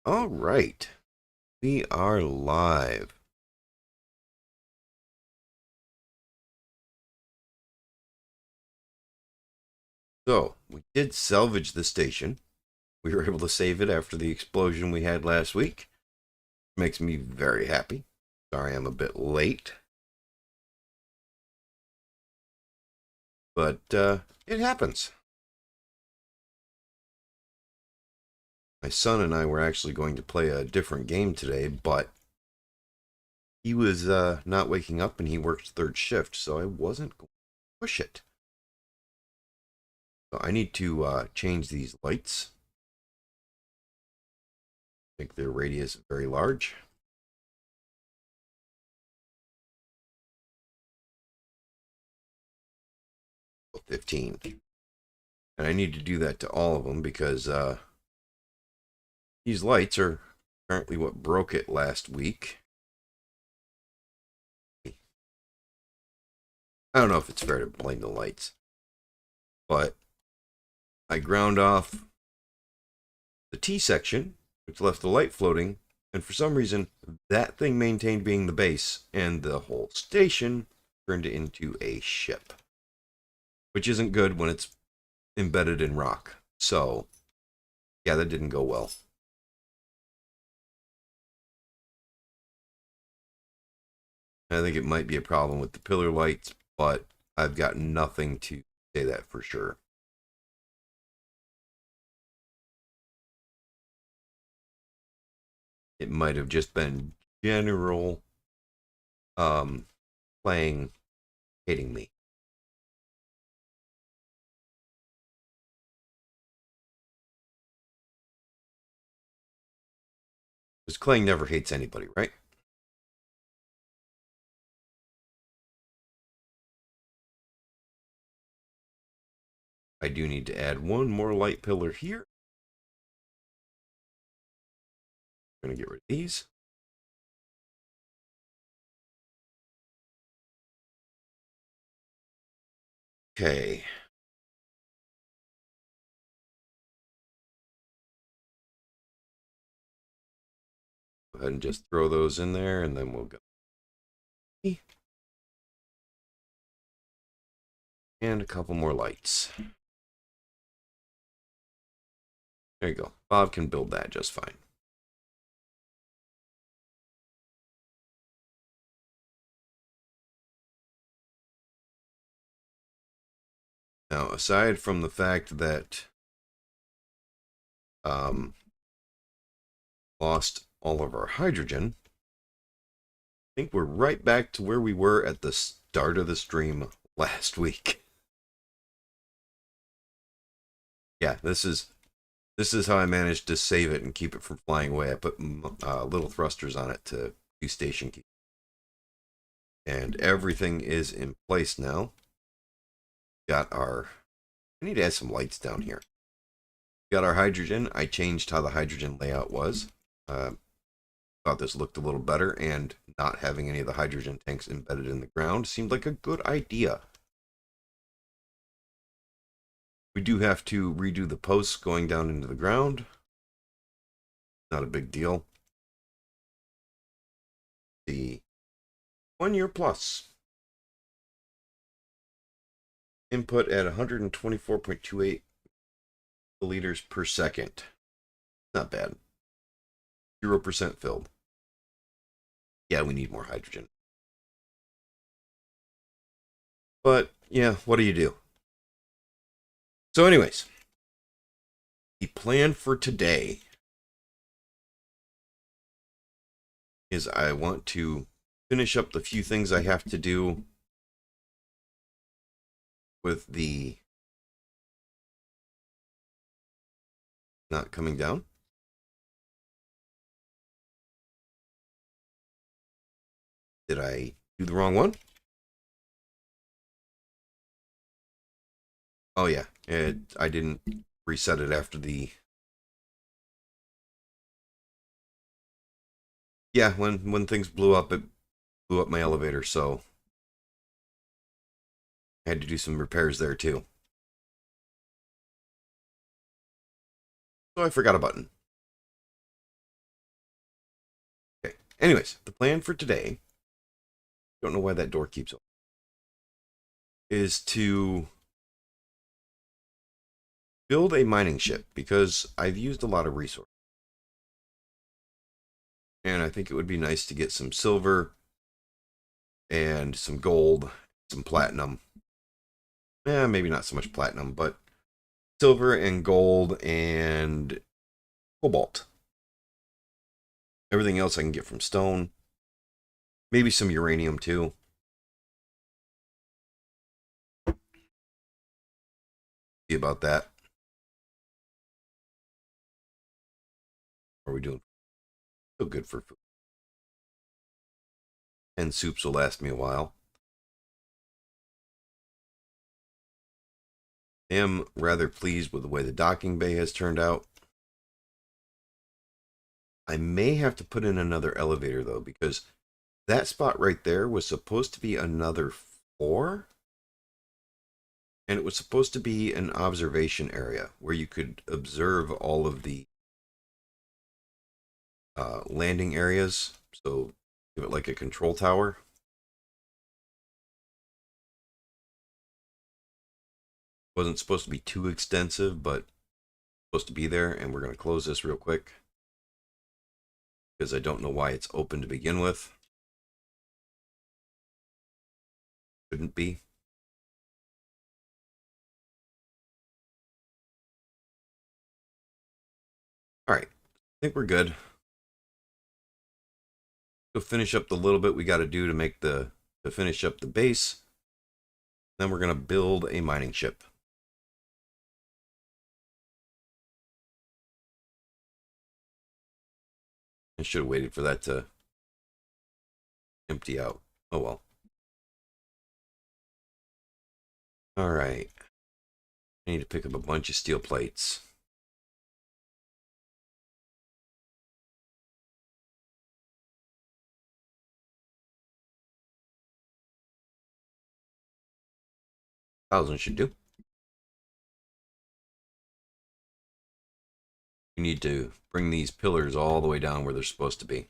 All right, we are live. So, we did salvage the station. We were able to save it after the explosion we had last week. Makes me very happy. Sorry I'm a bit late. But it happens. My son and I were actually going to play a different game today, but he was not waking up and he worked third shift, so I wasn't going to push it. So I need to change these lights. Make their radius very large. 15. And I need to do that to all of them because these lights are apparently what broke it last week. I don't know if it's fair to blame the lights, but I ground off the T section, which left the light floating, and for some reason that thing maintained being the base, and the whole station turned it into a ship, which isn't good when it's embedded in rock. So yeah, that didn't go well. I think it might be a problem with the pillar lights, but I've got nothing to say that for sure. It might have just been general playing hating me. Because Kling never hates anybody, right? I do need to add one more light pillar here. I'm going to get rid of these. Okay. Go ahead and just throw those in there, and then we'll go. And a couple more lights. There you go. Bob can build that just fine. Now, aside from the fact that lost all of our hydrogen, I think we're right back to where we were at the start of the stream last week. Yeah, this is how I managed to save it and keep it from flying away. I put little thrusters on it to do station keep. And everything is in place now. Got our... I need to add some lights down here. Got our hydrogen. I changed how the hydrogen layout was. Thought this looked a little better, and not having any of the hydrogen tanks embedded in the ground seemed like a good idea. We do have to redo the posts going down into the ground. Not a big deal. The 1 year plus. Input at 124.28 liters per second. Not bad. 0% filled. Yeah, we need more hydrogen. But, yeah, what do you do? So anyways, the plan for today is I want to finish up the few things I have to do with the not coming down. Did I do the wrong one? Oh yeah, I didn't reset it after the... Yeah, when things blew up, it blew up my elevator, so I had to do some repairs there too. So I forgot a button. Anyways, the plan for today, don't know why that door keeps open, is to build a mining ship because I've used a lot of resources. And I think it would be nice to get some silver and some gold, some platinum. Maybe not so much platinum, but silver and gold and cobalt. Everything else I can get from stone. Maybe some uranium too. See about that. What are we doing? So good for food. And soups will last me a while. I am rather pleased with the way the docking bay has turned out. I may have to put in another elevator though, because that spot right there was supposed to be another floor. And it was supposed to be an observation area where you could observe all of the landing areas. So give it like a control tower. Wasn't supposed to be too extensive, but supposed to be there. And we're going to close this real quick because I don't know why it's open to begin with. Shouldn't be. All right, I think we're good. Go finish up the little bit we got to do to make to finish up the base. Then we're going to build a mining ship. I should have waited for that to empty out. Oh well. All right. I need to pick up a bunch of steel plates. Thousand should do. We need to bring these pillars all the way down where they're supposed to be.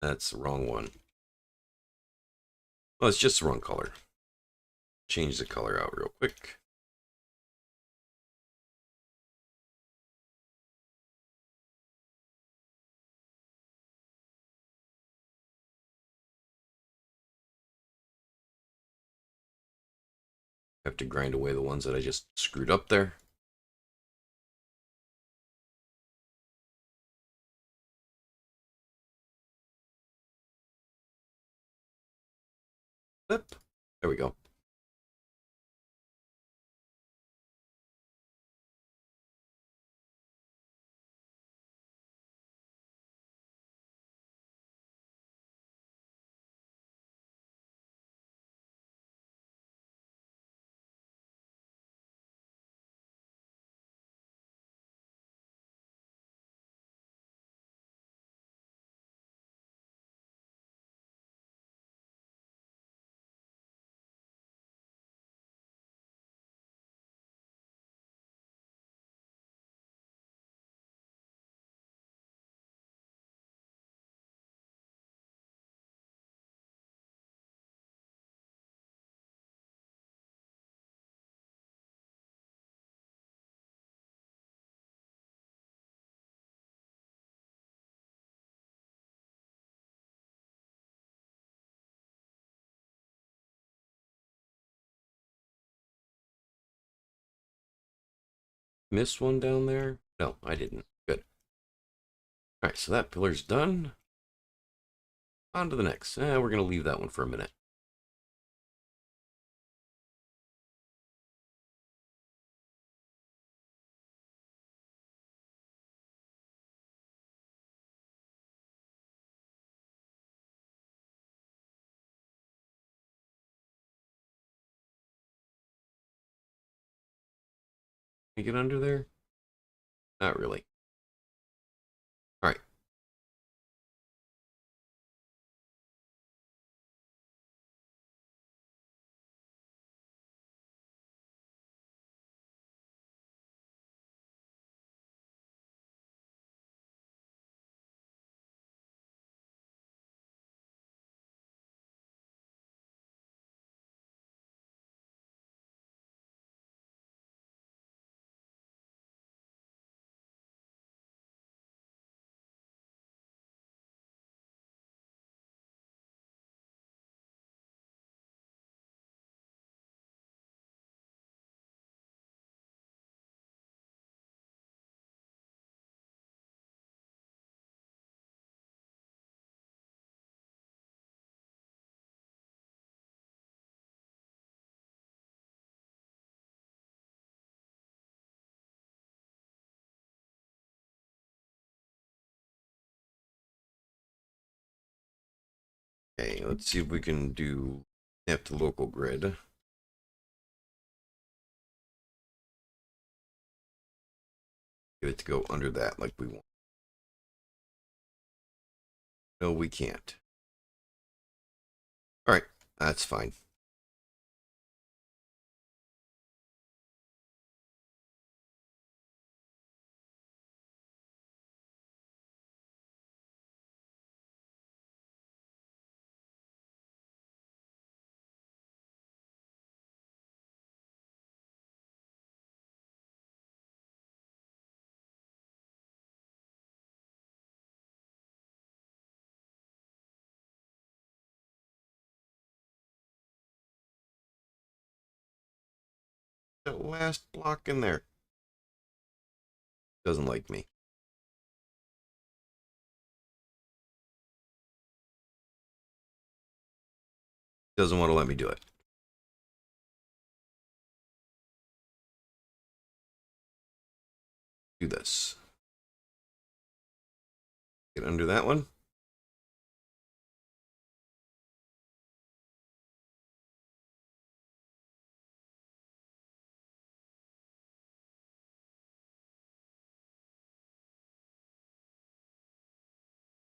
That's the wrong one. Well, it's just the wrong color. Change the color out real quick. I have to grind away the ones that I just screwed up there. Flip. There we go. Missed one down there? No, I didn't. Good. All right, so that pillar's done. On to the next. We're going to leave that one for a minute. Can you get under there? Not really. All right. Okay, let's see if we can do snap to local grid. Get it to go under that like we want. No, we can't. All right, that's fine. That last block in there doesn't like me. Doesn't want to let me do it. Do this. Get under that one.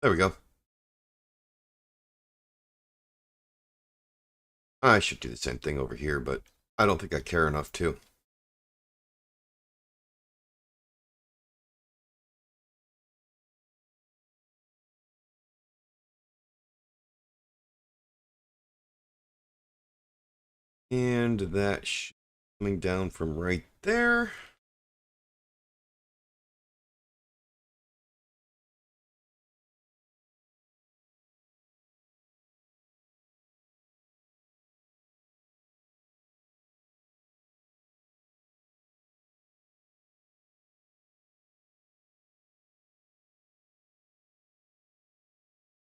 There we go. I should do the same thing over here, but I don't think I care enough to. And that coming down from right there.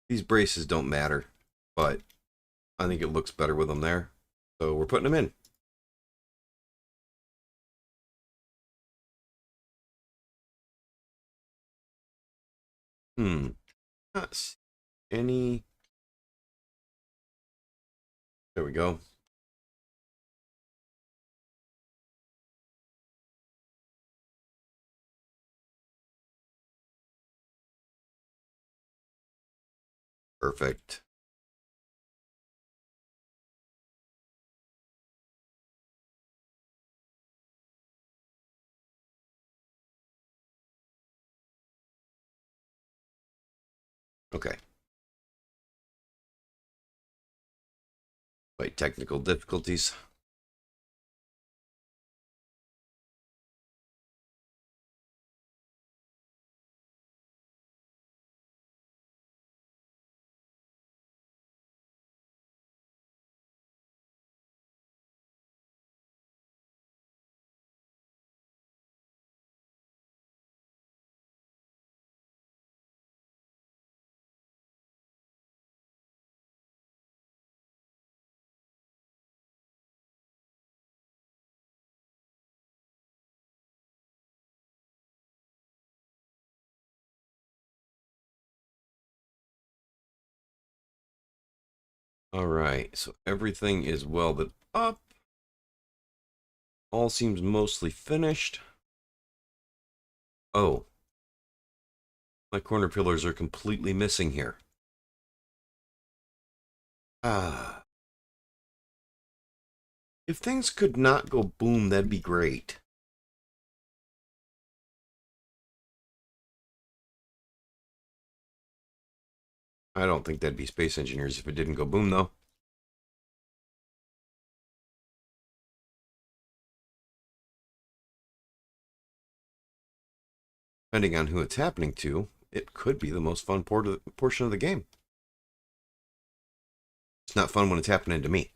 These braces don't matter, but I think it looks better with them there. So we're putting them in. Not see any. There we go. Perfect. Okay. Wait, technical difficulties. All right, so everything is welded up. All seems mostly finished. Oh, my corner pillars are completely missing here. Ah. If things could not go boom, that'd be great. I don't think that'd be Space Engineers if it didn't go boom, though. Depending on who it's happening to, it could be the most fun portion of the game. It's not fun when it's happening to me.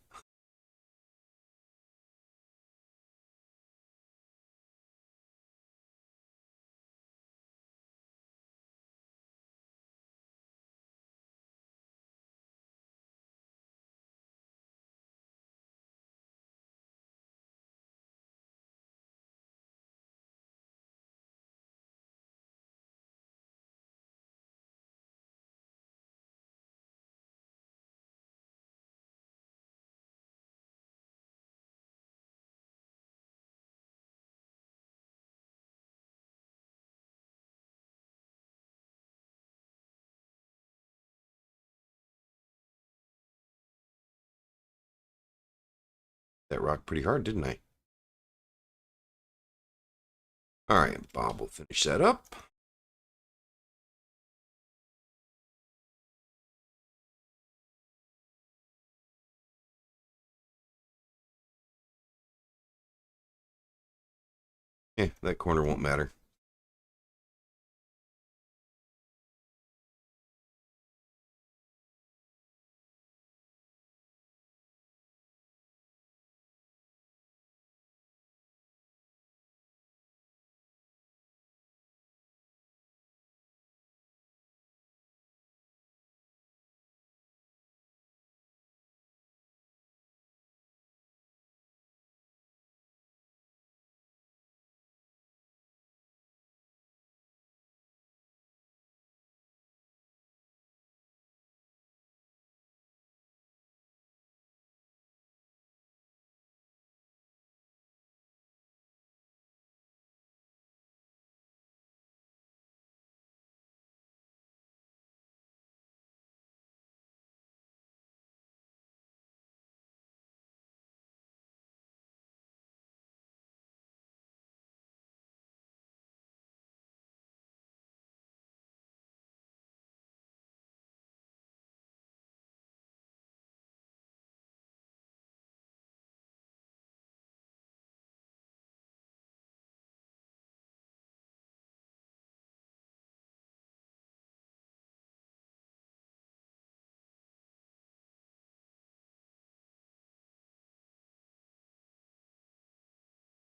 That rock pretty hard, didn't I? All right, Bob will finish that up. Yeah, that corner won't matter.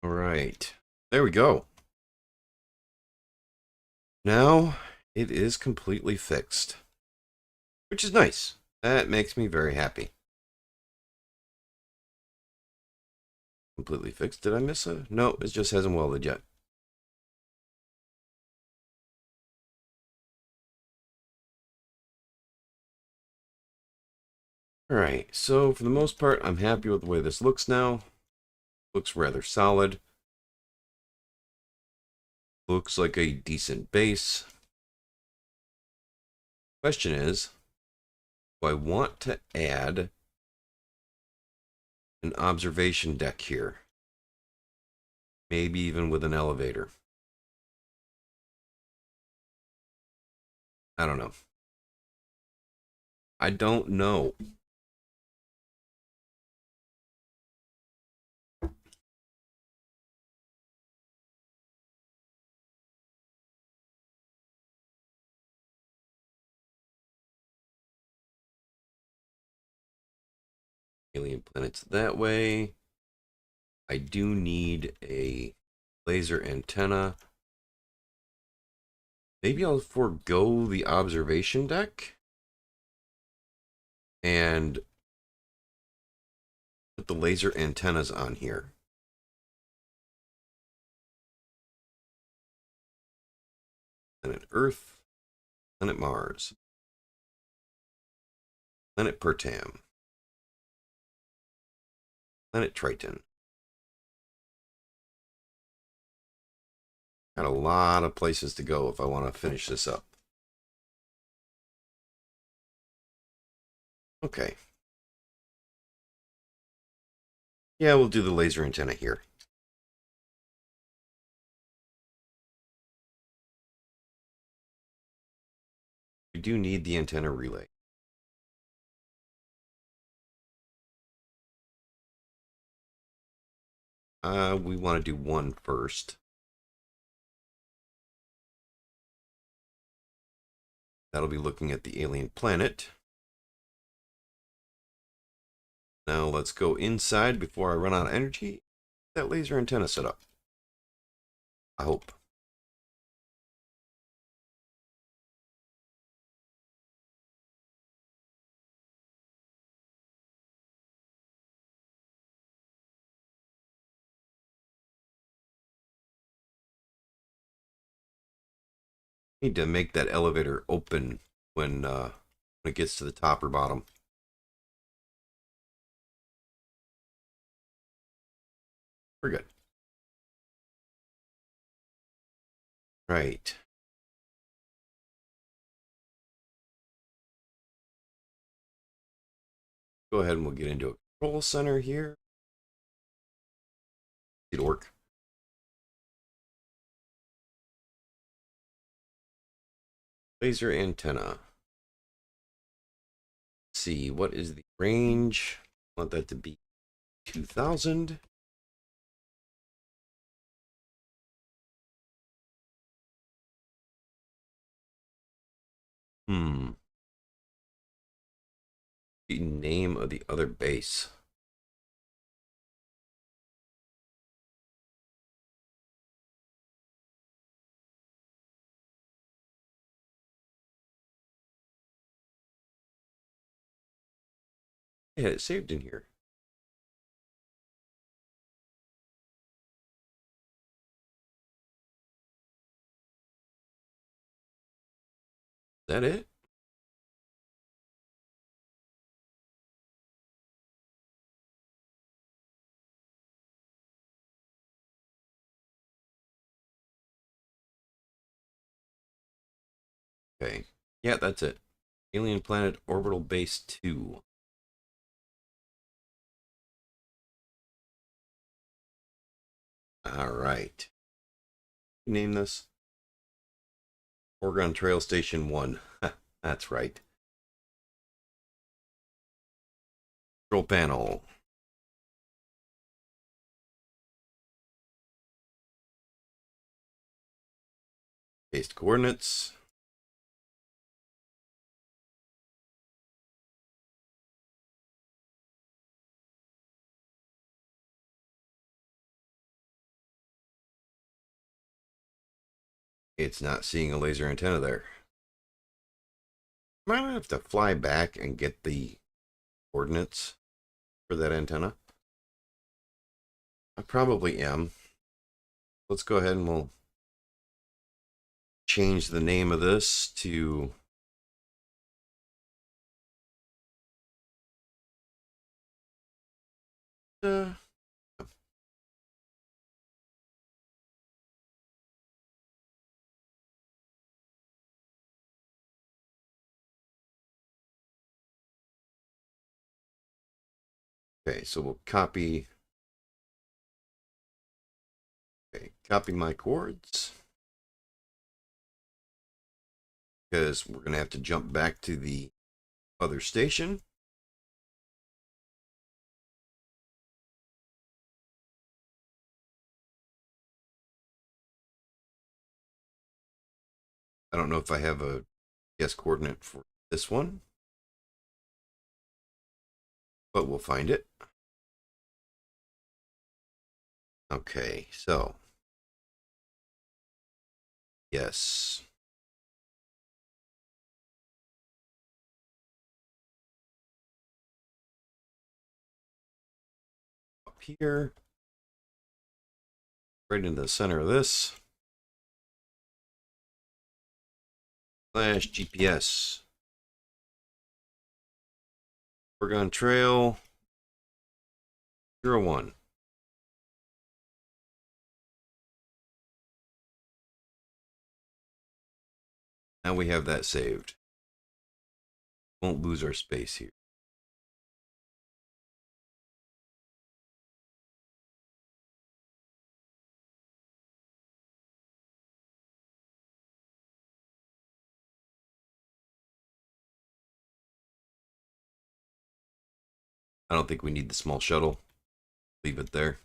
All right, there we go. Now it is completely fixed, which is nice. That makes me very happy. Completely fixed. Did I miss a? No, it just hasn't welded yet. All right, so for the most part, I'm happy with the way this looks now. Looks rather solid. Looks like a decent base. Question is, do I want to add an observation deck here? Maybe even with an elevator. I don't know. I don't know. Alien planets that way. I do need a laser antenna. Maybe I'll forego the observation deck and put the laser antennas on here. Planet Earth, Planet Mars, Planet Pertam, Planet Triton. Got a lot of places to go if I want to finish this up. Okay. Yeah, we'll do the laser antenna here. We do need the antenna relay. We want to do one first. That'll be looking at the alien planet. Now let's go inside before I run out of energy. That laser antenna set up. I hope. Need to make that elevator open when it gets to the top or bottom. We're good. Right. Go ahead and we'll get into a control center here. It'll work. Laser antenna. Let's see, what is the range? I want that to be 2000. The name of the other base. Yeah, it saved in here. Is that it? Okay. Yeah, that's it. Alien Planet Orbital Base 2. All right. Name this Oregon Trail Station 1. That's right. Control panel. Paste coordinates. It's not seeing a laser antenna there. Might have to fly back and get the coordinates for that antenna. I probably am. Let's go ahead and we'll change the name of this to okay, so we'll copy my chords because we're going to have to jump back to the other station. I don't know if I have a guess coordinate for this one, but we'll find it. Okay, so yes. Up here, right into the center of this. Slash GPS. Oregon Trail 01. Now we have that saved. Won't lose our space here. I don't think we need the small shuttle. Leave it there.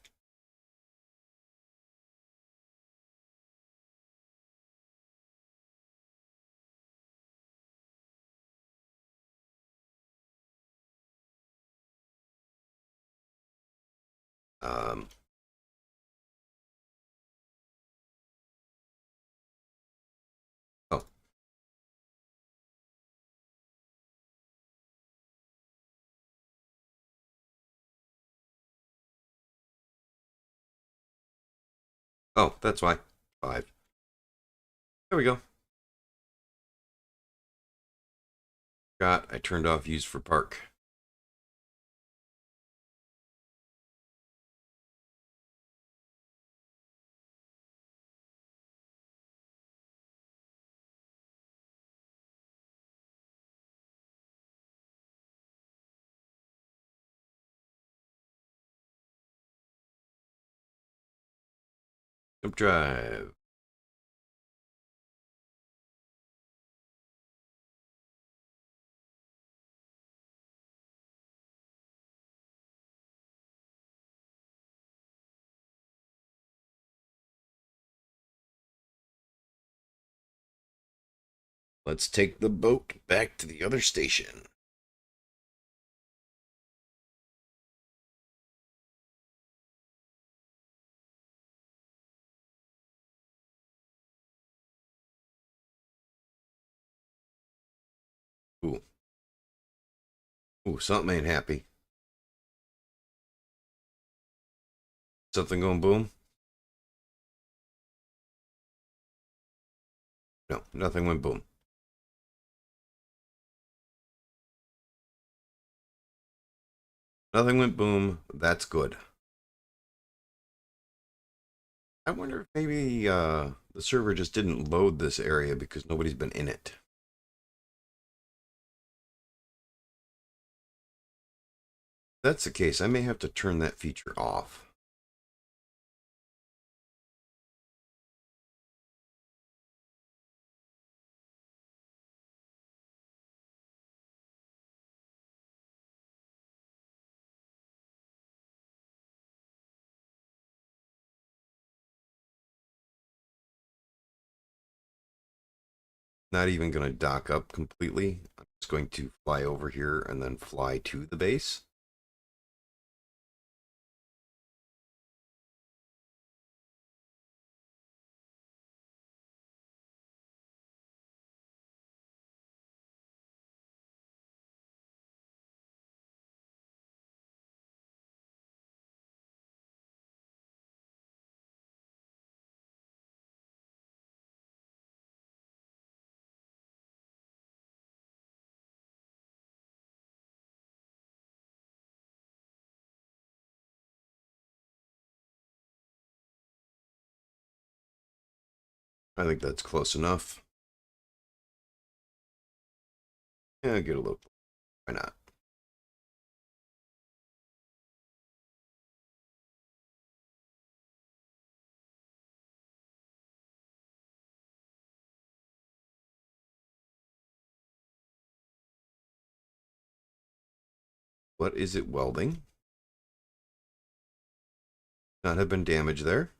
Um, oh, oh, that's why. 5. There we go. Forgot I turned off use for park. Jump drive. Let's take the boat back to the other station. Ooh. Ooh, something ain't happy. Something going boom? No, nothing went boom. Nothing went boom. That's good. I wonder if maybe the server just didn't load this area because nobody's been in it. If that's the case, I may have to turn that feature off. Not even going to dock up completely. I'm just going to fly over here and then fly to the base. I think that's close enough. Yeah, get a little. Why not? What is it welding? Not have been damaged there.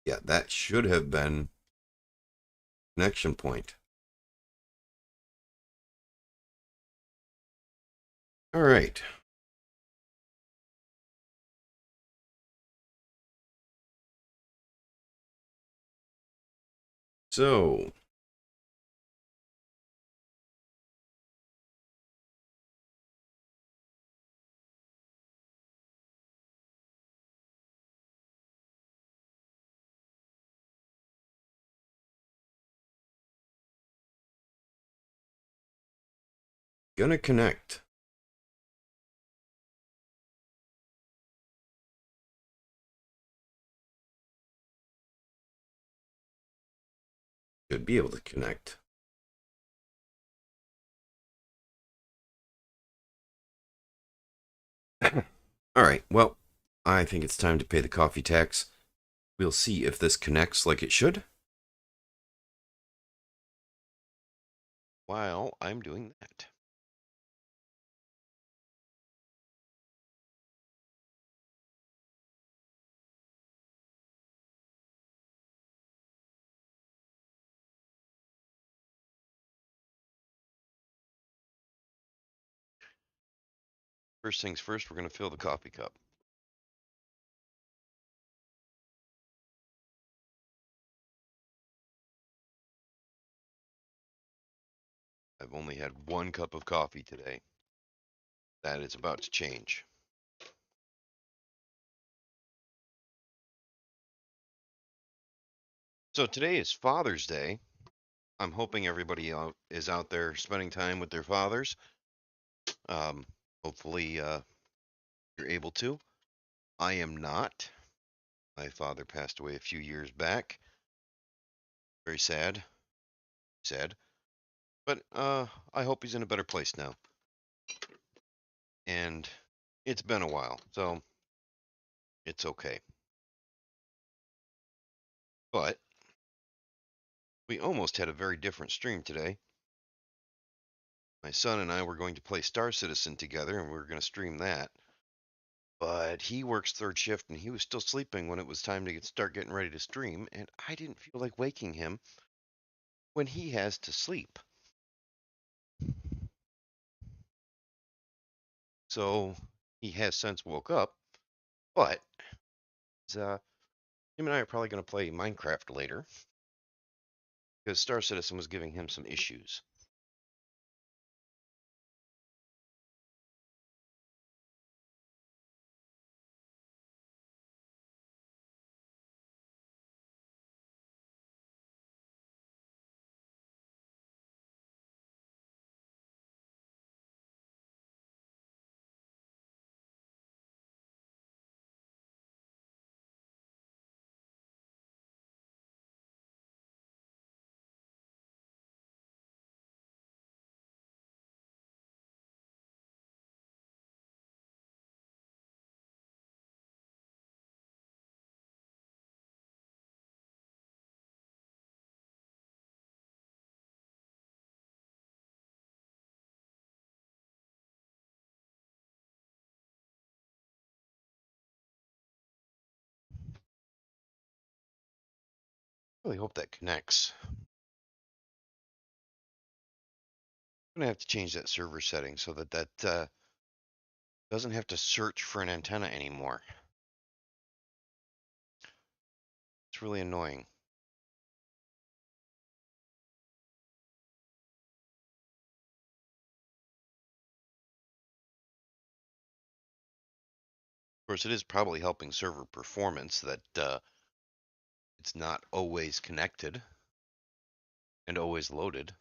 Yeah, that should have been connection point. All right. So, gonna connect. Should be able to connect. All right. Well, I think it's time to pay the coffee tax. We'll see if this connects like it should. While I'm doing that. First things first, we're going to fill the coffee cup. I've only had one cup of coffee today. That is about to change. So today is Father's Day. I'm hoping everybody is out there spending time with their fathers. Hopefully you're able to. I am not. My father passed away a few years back. Very sad. Sad. But I hope he's in a better place now. And it's been a while, so it's okay. But we almost had a very different stream today. My son and I were going to play Star Citizen together, and we were going to stream that. But he works third shift, and he was still sleeping when it was time to start getting ready to stream, and I didn't feel like waking him when he has to sleep. So he has since woke up, but him and I are probably going to play Minecraft later because Star Citizen was giving him some issues. I really hope that connects. I'm going to have to change that server setting so that doesn't have to search for an antenna anymore. It's really annoying. Of course, it is probably helping server performance that it's not always connected and always loaded.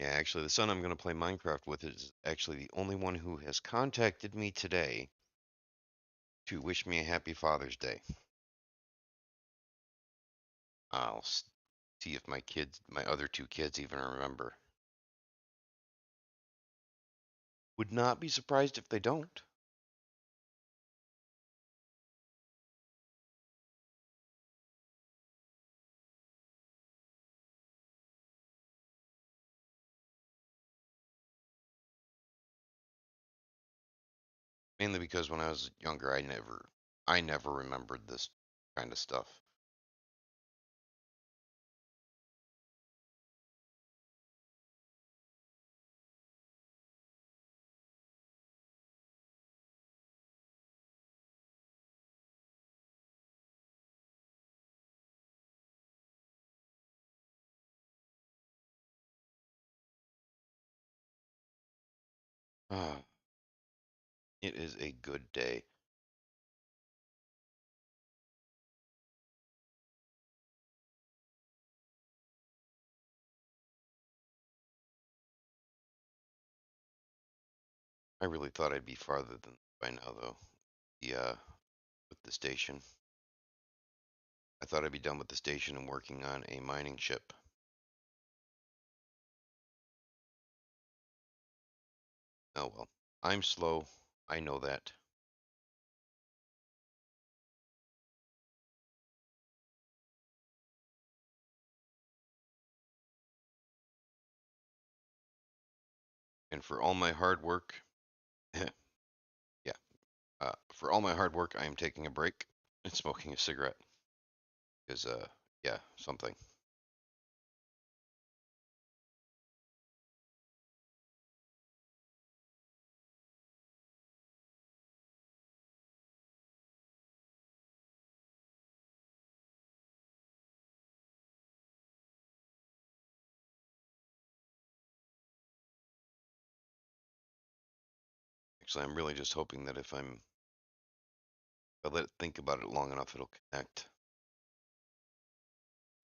Yeah, actually, the son I'm going to play Minecraft with is actually the only one who has contacted me today to wish me a happy Father's Day. I'll see if my other two kids even remember. Would not be surprised if they don't. Mainly because when I was younger, I never remembered this kind of stuff. Ah, it is a good day. I really thought I'd be farther than by now, though. With the station. I thought I'd be done with the station and working on a mining ship. Oh well. I'm slow. I know that. And for all my hard work, yeah, for all my hard work, I am taking a break and smoking a cigarette. Because, yeah, something. Actually, I'm really just hoping that if I let it think about it long enough, it'll connect.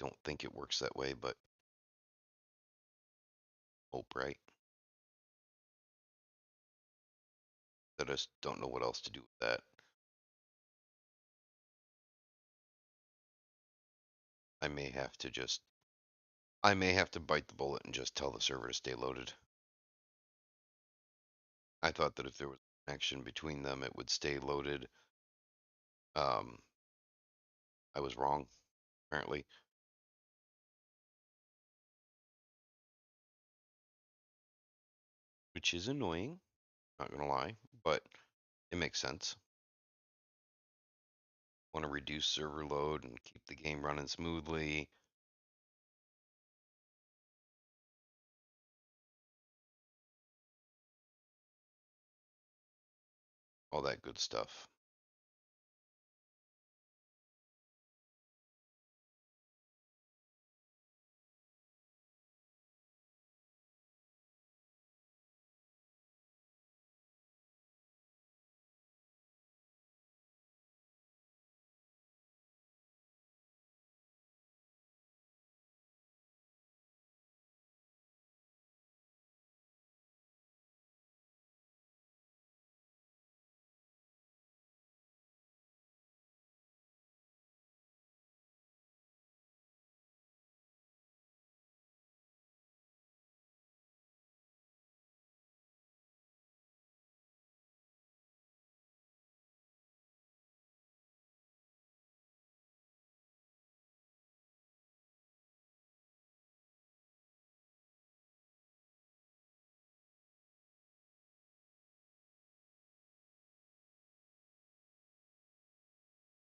Don't think it works that way, but hope, right? I just don't know what else to do with that. I may have to bite the bullet and just tell the server to stay loaded. I thought that if there was a connection between them, it would stay loaded. I was wrong, apparently. Which is annoying, not gonna lie, but it makes sense. Want to reduce server load and keep the game running smoothly. All that good stuff.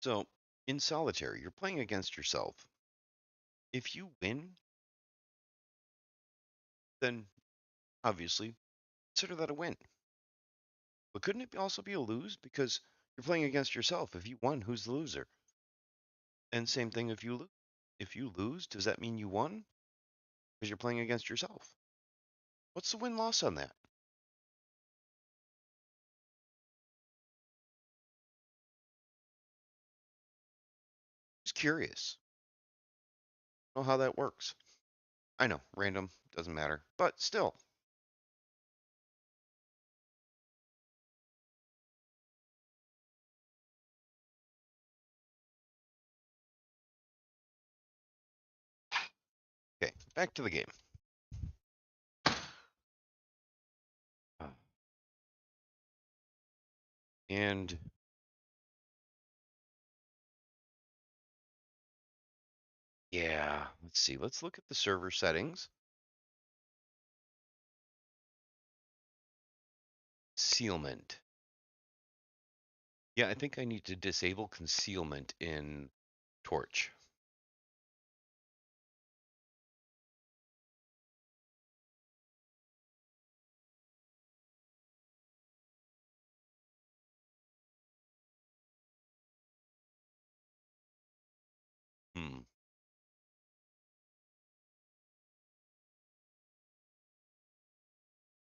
So, in solitaire, you're playing against yourself. If you win, then obviously consider that a win. But couldn't it also be a lose? Because you're playing against yourself. If you won, who's the loser? And same thing if you lose. If you lose, does that mean you won? Because you're playing against yourself. What's the win-loss on that? Just curious. Know how that works. I know, random, doesn't matter. But still. Okay, back to the game. And yeah, let's see. Let's look at the server settings. Concealment. Yeah, I think I need to disable concealment in Torch. Hmm.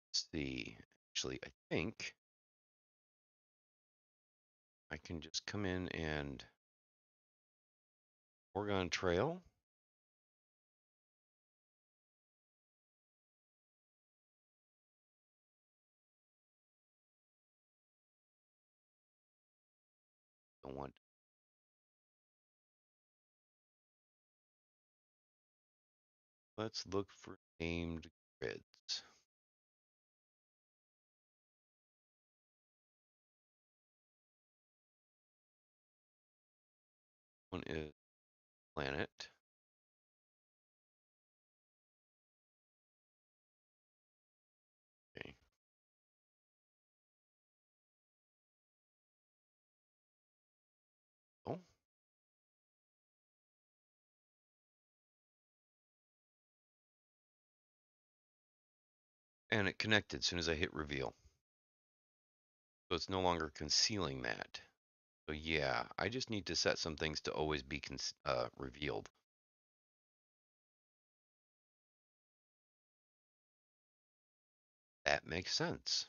Let's see. Actually, I think I can just come in and Oregon Trail. Don't want. Let's look for named grids. One is planet. Okay. Oh, and it connected as soon as I hit reveal. So it's no longer concealing that. So yeah, I just need to set some things to always be revealed. That makes sense.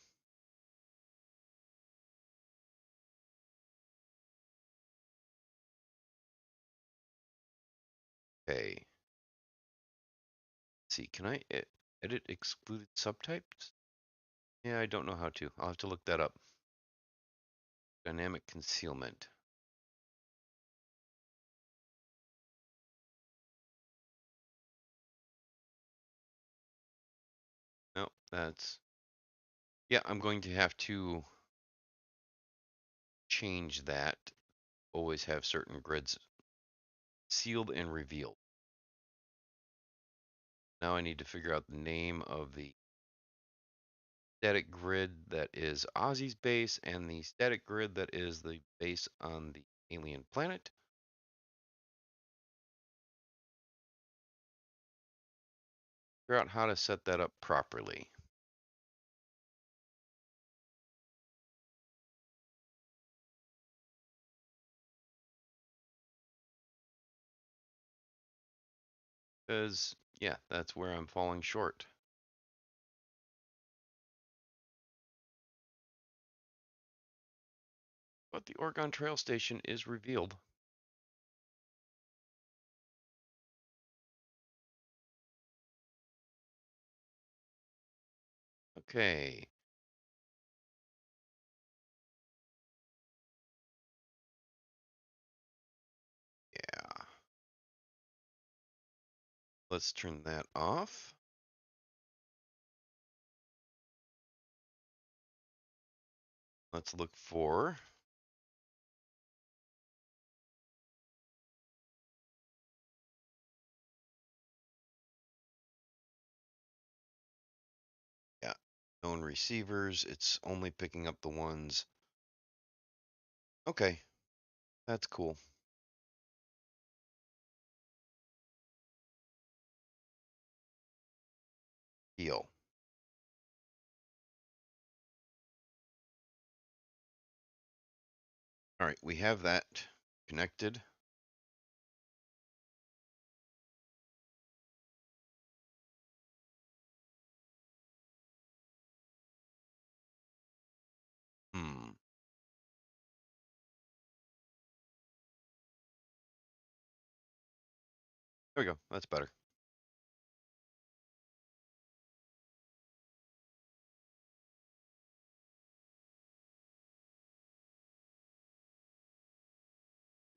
Okay. Let's see, can I edit excluded subtypes? Yeah, I don't know how to. I'll have to look that up. Dynamic concealment. No, that's... Yeah, I'm going to have to change that. Always have certain grids sealed and revealed. Now I need to figure out the name of the static grid that is Ozzy's base and the static grid that is the base on the alien planet. Figure out how to set that up properly. Because, yeah, that's where I'm falling short. But the Oregon Trail Station is revealed. Okay. Yeah. Let's turn that off. Let's look for... Yeah. Known receivers. It's only picking up the ones. Okay. That's cool. Deal. All right, we have that connected. There we go. That's better.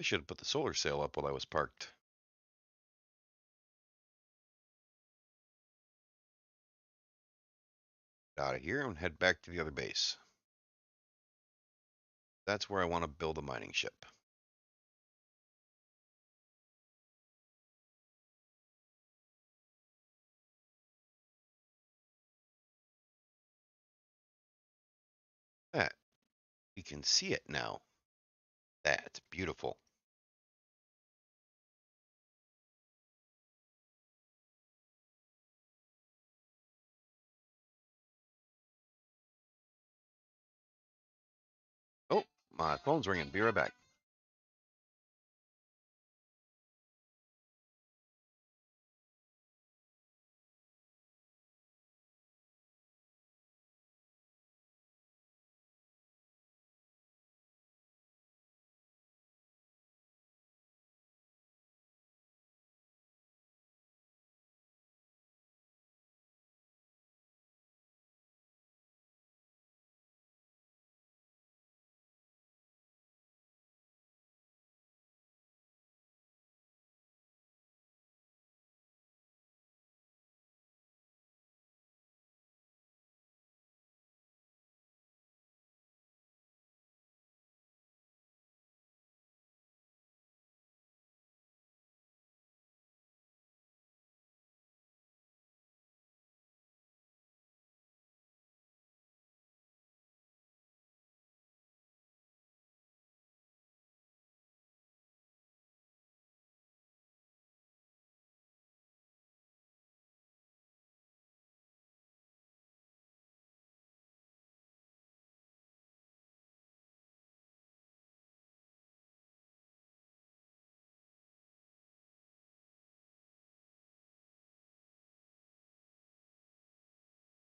I should have put the solar sail up while I was parked. Get out of here and head back to the other base. That's where I want to build a mining ship. That. We can see it now. That's beautiful. Oh, my phone's ringing. Be right back.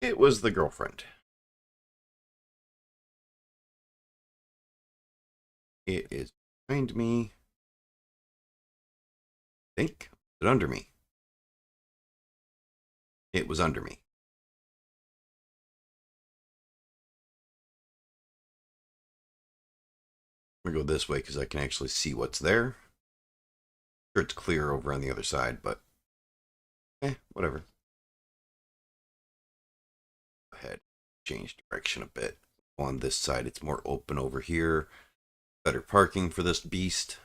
It was the girlfriend. It is behind me. I think. it under me? It was under me. I'm going to go this way because I can actually see what's there. Sure, it's clear over on the other side, but whatever. Go ahead, change direction a bit. On this side, it's more open over here. Better parking for this beast.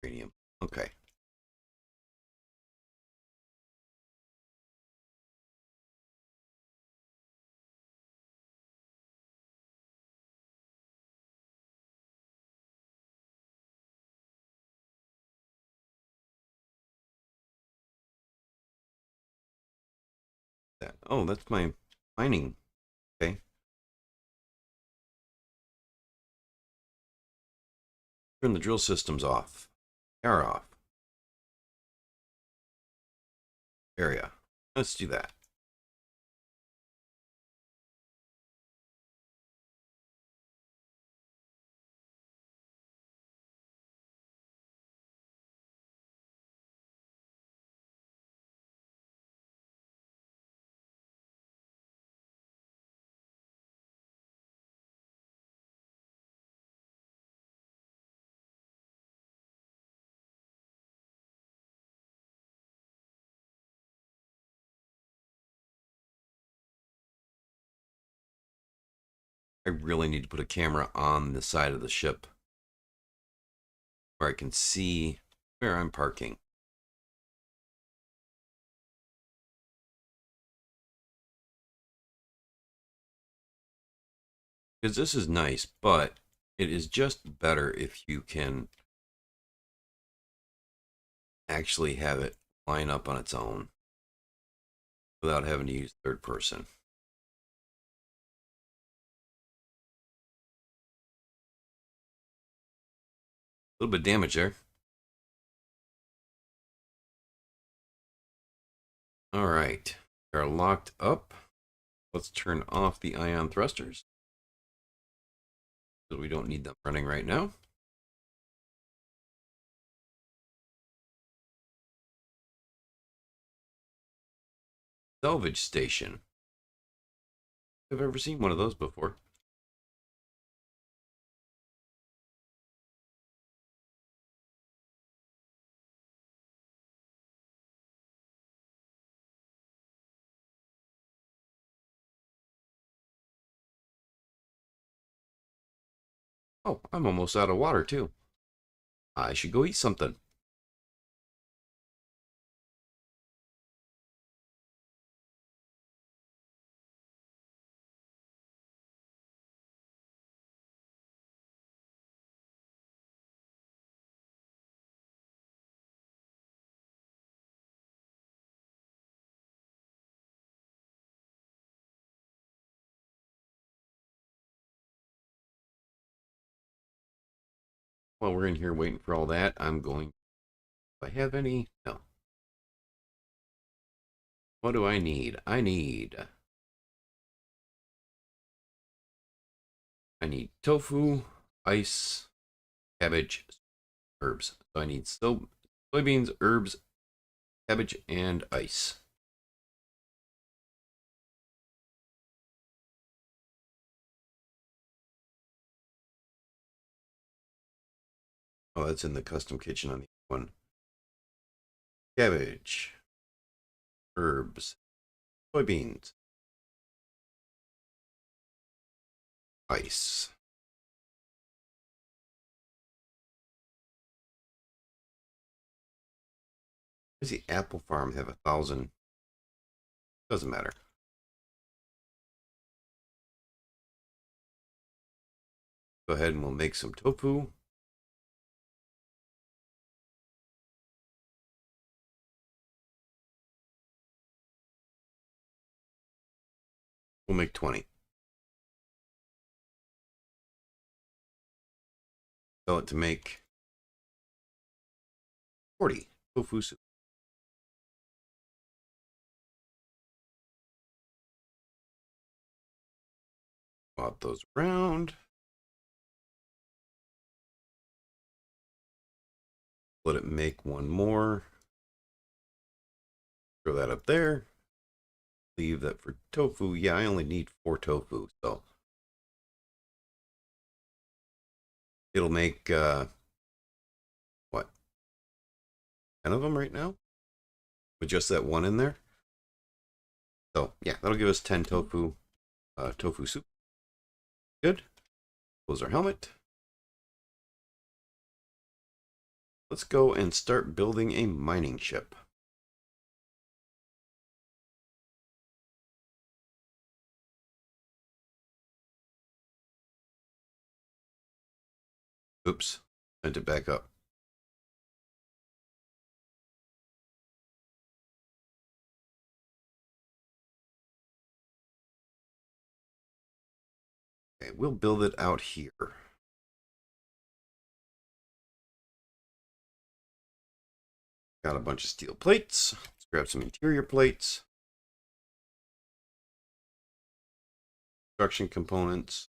Uranium. Okay. Oh, that's my mining. Okay. Turn the drill systems off. They are off. Area. Let's do that. I really need to put a camera on the side of the ship where I can see where I'm parking. Because this is nice, but it is just better if you can actually have it line up on its own without having to use third person. A little bit of damage there. All right, we are locked up. Let's turn off the ion thrusters because we don't need them running right now. Salvage station. I've ever seen one of those before. Oh, I'm almost out of water too. I should go eat something. While we're in here waiting for all that, I'm going. Do I have any? No. What do I need? I need tofu, ice, cabbage, herbs. So I need soybeans, herbs, cabbage, and ice. Oh, that's in the custom kitchen on the one. Cabbage, herbs, soybeans, ice. Does the apple farm have 1,000? Doesn't matter. Go ahead and we'll make some tofu. We'll make 20. Sell it to make 40 tofu soup. Swap those around. Let it make one more. Throw that up there. Leave that for tofu. Yeah, I only need 4 tofu, so it'll make what? 10 of them right now? With just that one in there. So yeah, that'll give us 10 tofu tofu soup. Good. Close our helmet. Let's go and start building a mining ship. Oops, sent it back up. Okay, we'll build it out here. Got a bunch of steel plates. Let's grab some interior plates. Construction components.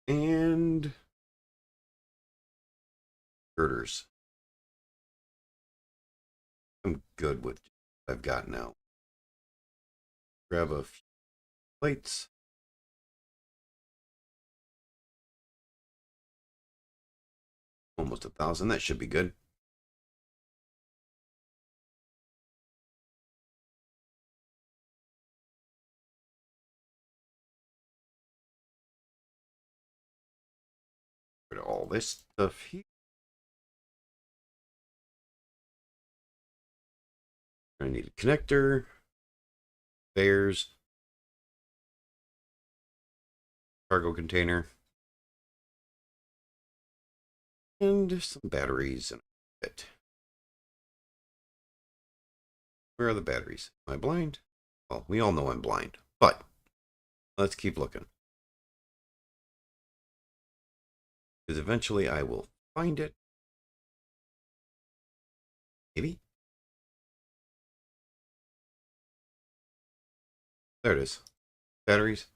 And girders. I'm good with what I've got now. Grab a few plates. Almost 1,000. That should be good. Rid of all this stuff here. I need a connector. Bears. Cargo container. And some batteries and a bit. Where are the batteries? Am I blind? Well, we all know I'm blind, but let's keep looking. Because eventually I will find it. Maybe? There it is. Batteries.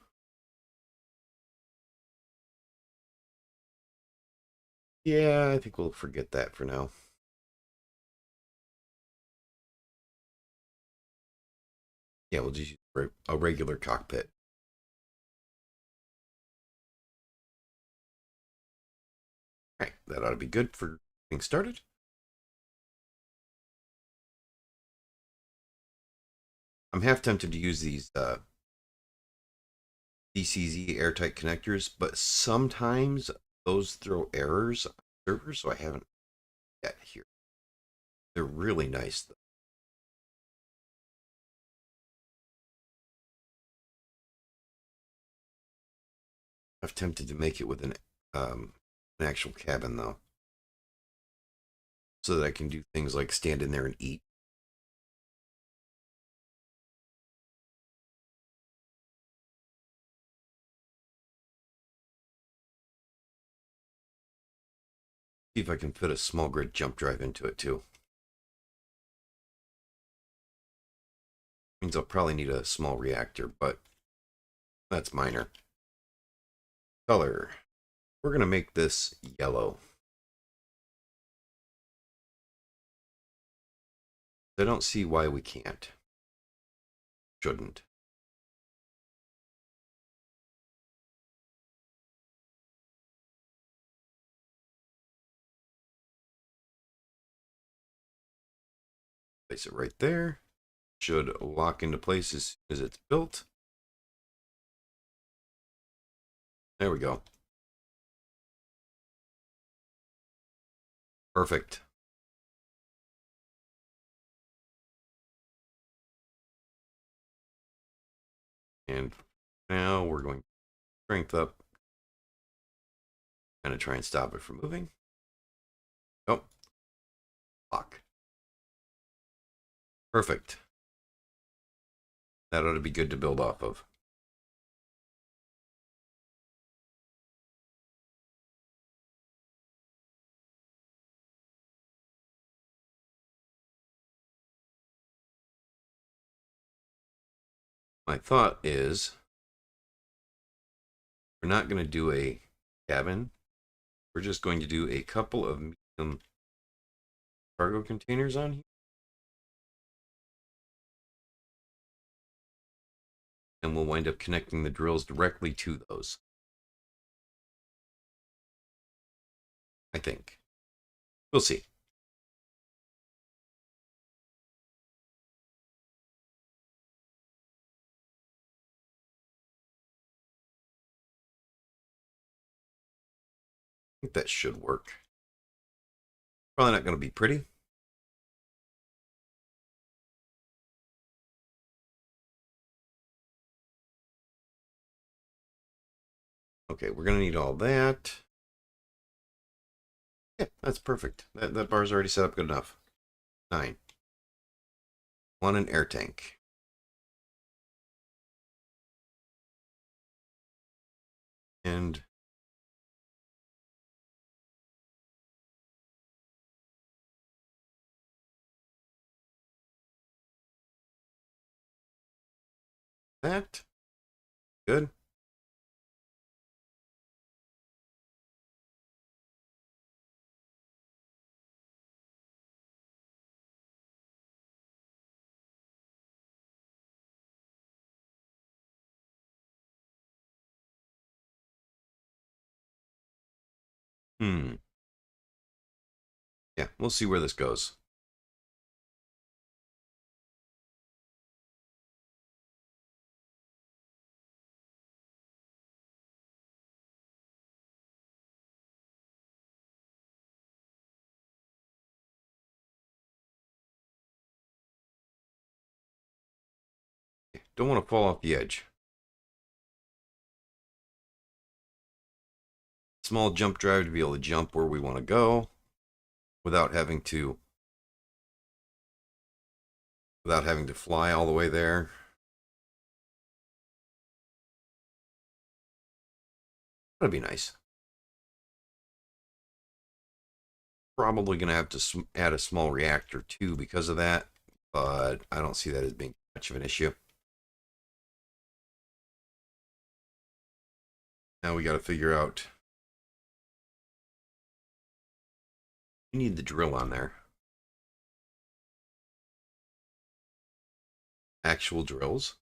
Yeah, I think we'll forget that for now. Yeah, we'll just use a regular cockpit. All right, that ought to be good for getting started. I'm half tempted to use these DCZ airtight connectors, but sometimes those throw errors on servers, so I haven't yet here. They're really nice, though. I'm tempted to make it with an actual cabin, though, so that I can do things like stand in there and eat. See if I can fit a small grid jump drive into it, too. Means I'll probably need a small reactor, but that's minor. Color. We're going to make this yellow. I don't see why we can't. Shouldn't. Place it right there. Should lock into place as soon as it's built. There we go. Perfect. And now we're going to strength up. Kind of try and stop it from moving. Oh. Lock. Perfect. That ought to be good to build off of. My thought is we're not going to do a cabin. We're just going to do a couple of medium cargo containers on here. And we'll wind up connecting the drills directly to those. I think. We'll see. I think that should work. Probably not going to be pretty. Okay, we're going to need all that. Yeah, that's perfect. That bar's already set up good enough. 9. Want an air tank. And that. Good. Yeah, we'll see where this goes. Don't want to fall off the edge. Small jump drive to be able to jump where we want to go without having to fly all the way there. That'd be nice. Probably going to have to add a small reactor too because of that, but I don't see that as being much of an issue. Now we got to figure out. We need the drill on there. Actual drills.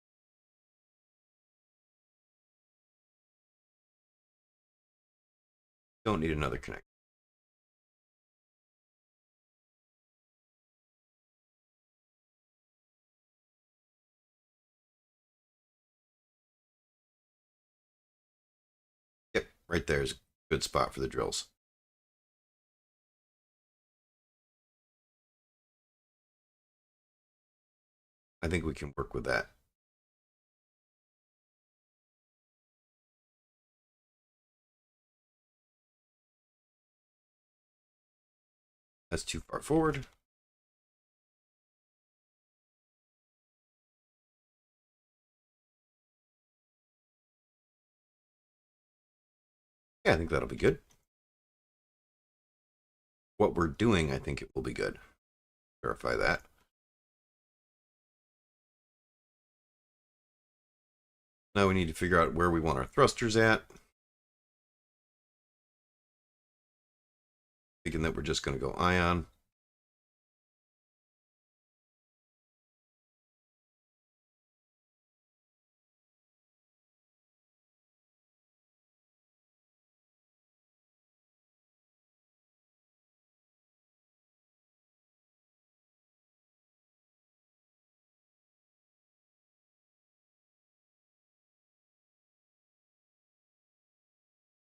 Don't need another connector. Yep, right there is a good spot for the drills. I think we can work with that. That's too far forward. Yeah, I think that'll be good. What we're doing, I think it will be good. Verify that. Now we need to figure out where we want our thrusters at. Thinking that we're just going to go ion.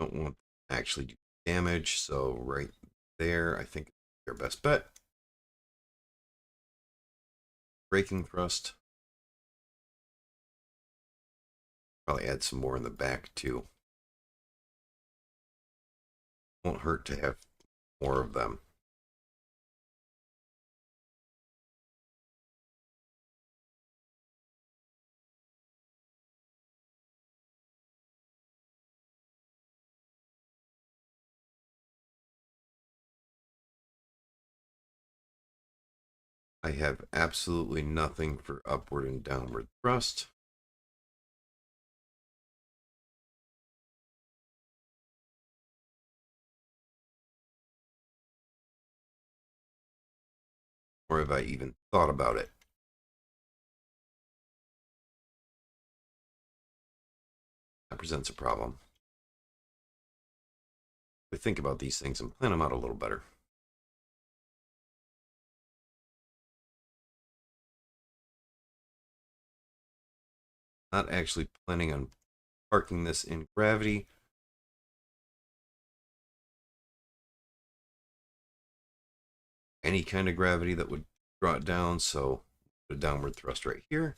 Don't want to actually do damage, so right there, I think your best bet. Braking thrust. Probably add some more in the back too. Won't hurt to have more of them. I have absolutely nothing for upward and downward thrust. Or have I even thought about it? That presents a problem. We think about these things and plan them out a little better. Not actually planning on parking this in gravity. Any kind of gravity that would draw it down, so a downward thrust right here.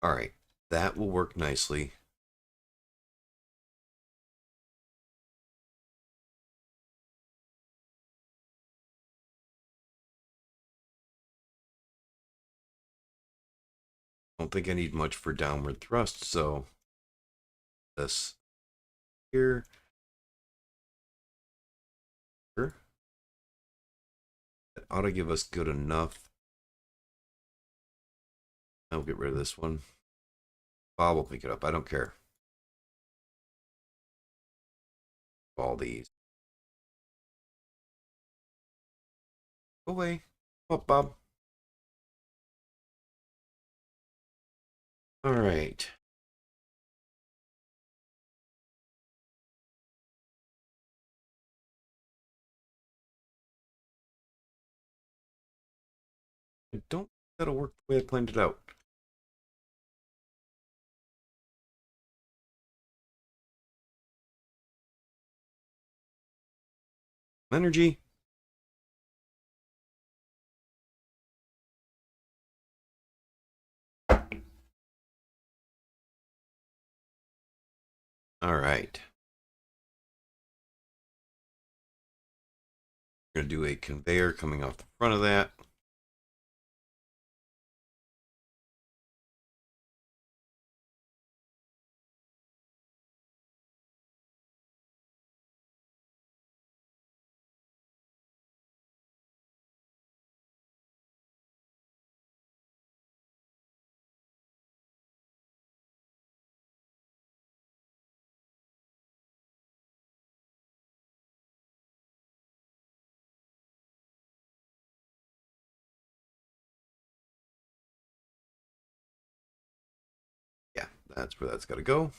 All right, that will work nicely. Don't think I need much for downward thrust, so this here. That ought to give us good enough. I'll get rid of this one. Bob will pick it up. I don't care. All these. Go away. Come up, Bob. All right. I don't think that'll work the way I planned it out. Energy. All right. We're going to do a conveyor coming off the front of that. Yeah, that's where that's got to go.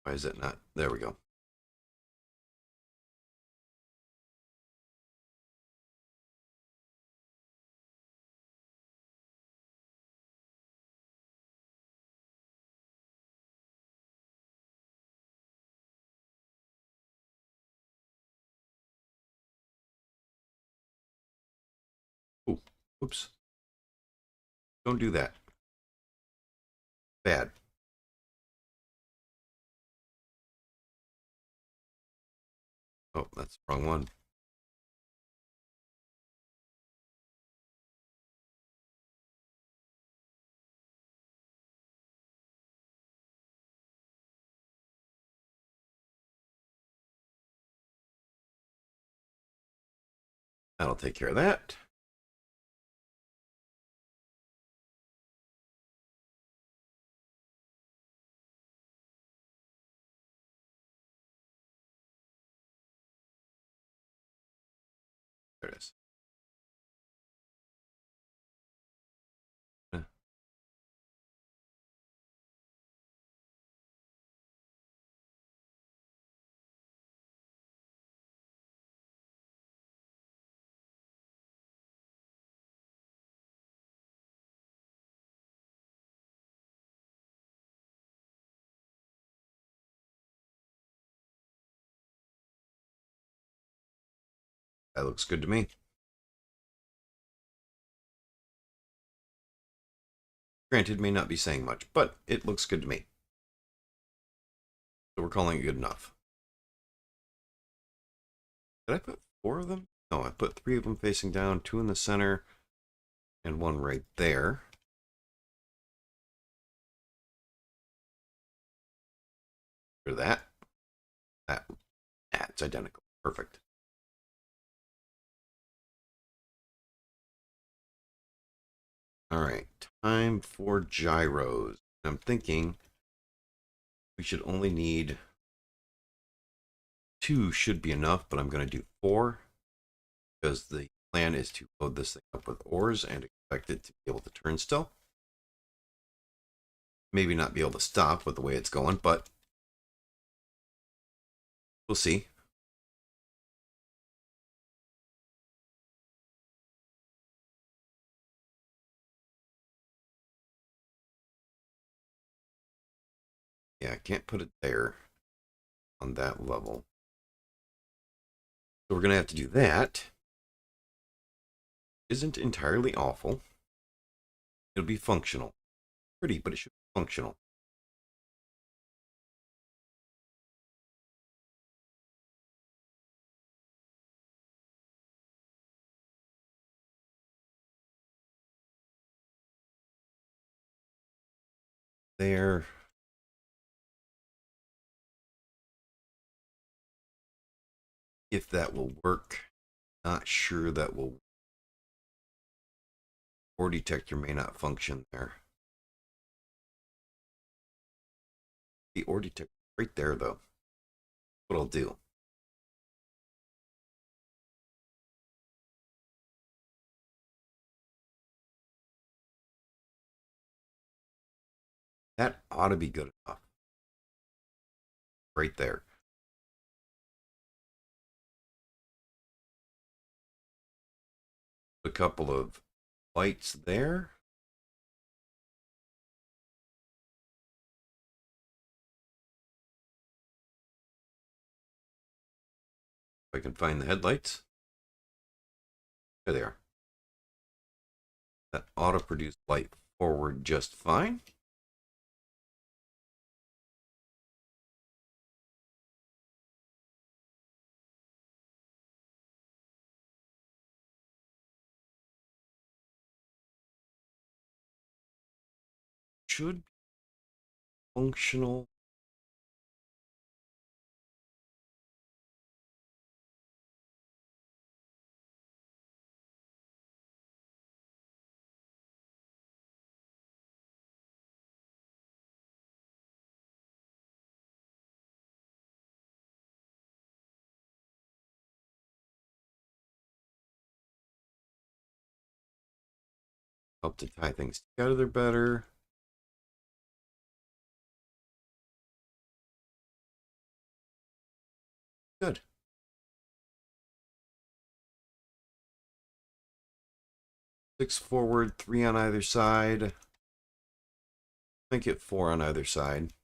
Why is it not? There we go. Ooh, oops. Don't do that. Bad. Oh, that's the wrong one. That'll take care of that. There it is. That looks good to me. Granted, may not be saying much, but it looks good to me. So we're calling it good enough. Did I put 4 of them? Oh, I put 3 of them facing down, 2 in the center, and 1 right there. For that. It's identical. Perfect. All right, time for gyros. I'm thinking we should only need 2 should be enough, but I'm going to do 4 because the plan is to load this thing up with ores and expect it to be able to turn still. Maybe not be able to stop with the way it's going, but we'll see. Yeah, I can't put it there on that level. So we're going to have to do that. Isn't entirely awful. It'll be functional. Pretty, but it should be functional. There. If that will work, not sure that will. Ore detector may not function there. The ore detector right there, though. What I'll do. That ought to be good enough. Right there. A couple of lights there. If I can find the headlights. There they are. That ought to produce light forward just fine. Should be functional. Help to tie things together better. Good. Six forward, 3 on either side. Make it 4 on either side.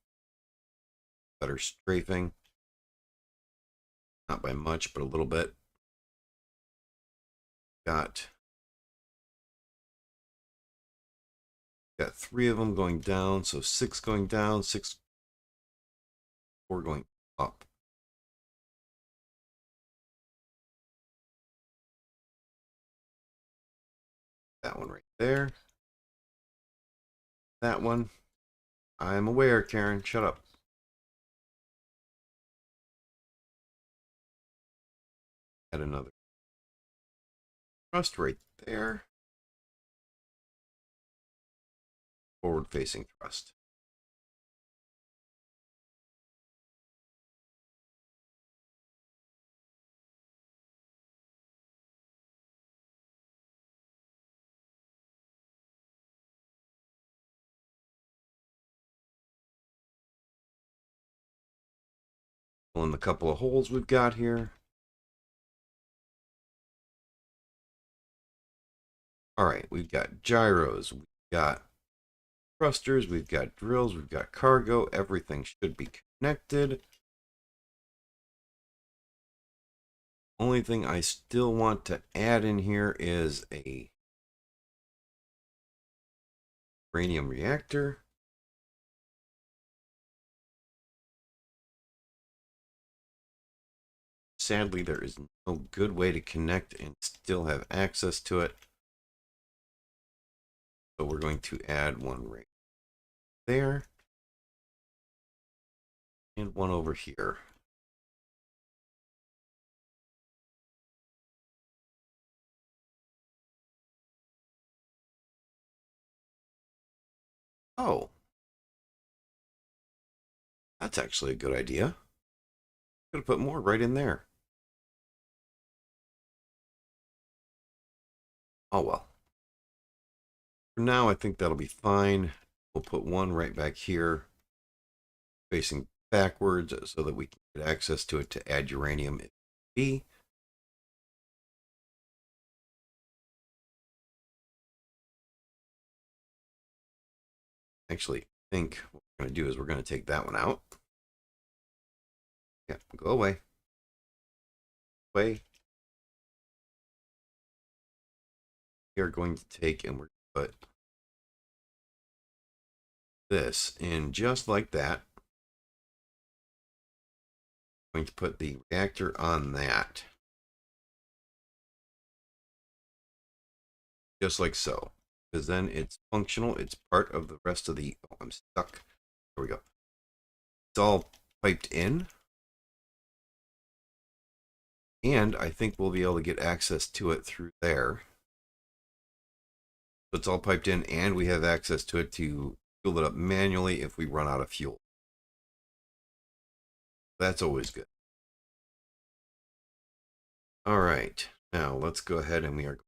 Better strafing. Not by much, but a little bit. Got 3 of them going down, so 6 going down, 6, 4 going up. That one right there. That one. I'm aware, Karen. Shut up. Add another thrust right there. Forward facing thrust. Fill in the couple of holes we've got here. All right, we've got gyros, we've got thrusters, we've got drills, we've got cargo. Everything should be connected. Only thing I still want to add in here is a uranium reactor. Sadly, there is no good way to connect and still have access to it. So we're going to add one right there and one over here. Oh, that's actually a good idea. Could have put more right in there. Oh well. For now, I think that'll be fine. We'll put one right back here, facing backwards, so that we can get access to it to add uranium if be. Actually, I think what we're going to do is we're going to take that one out. Yeah, go away. Away. We are going to take and we're going to put this in just like that. I'm going to put the reactor on that. Just like so. Because then it's functional. It's part of the rest of the... Oh, I'm stuck. There we go. It's all piped in. And I think we'll be able to get access to it through there. So it's all piped in, and we have access to it to fuel it up manually if we run out of fuel. That's always good. All right. Now let's go ahead and we are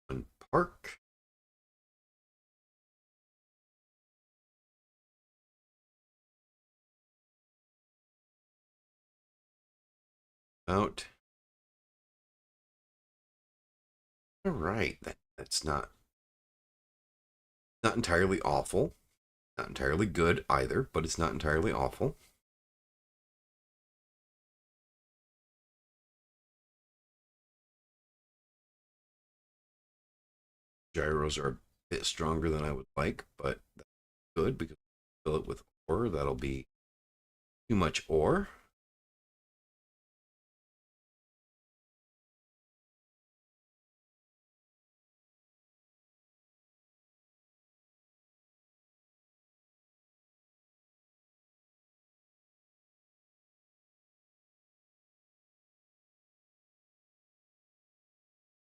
going to park. Out. All right. That's not entirely awful. Not entirely good either, but it's not entirely awful. Gyros are a bit stronger than I would like, but that's good because fill it with ore. That'll be too much ore.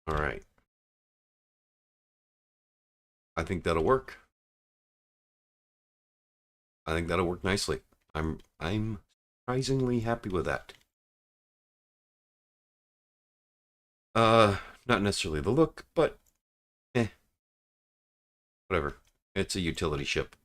All right. I think that'll work. I think that'll work nicely. I'm surprisingly happy with that. Not necessarily the look, but eh, whatever. It's a utility ship.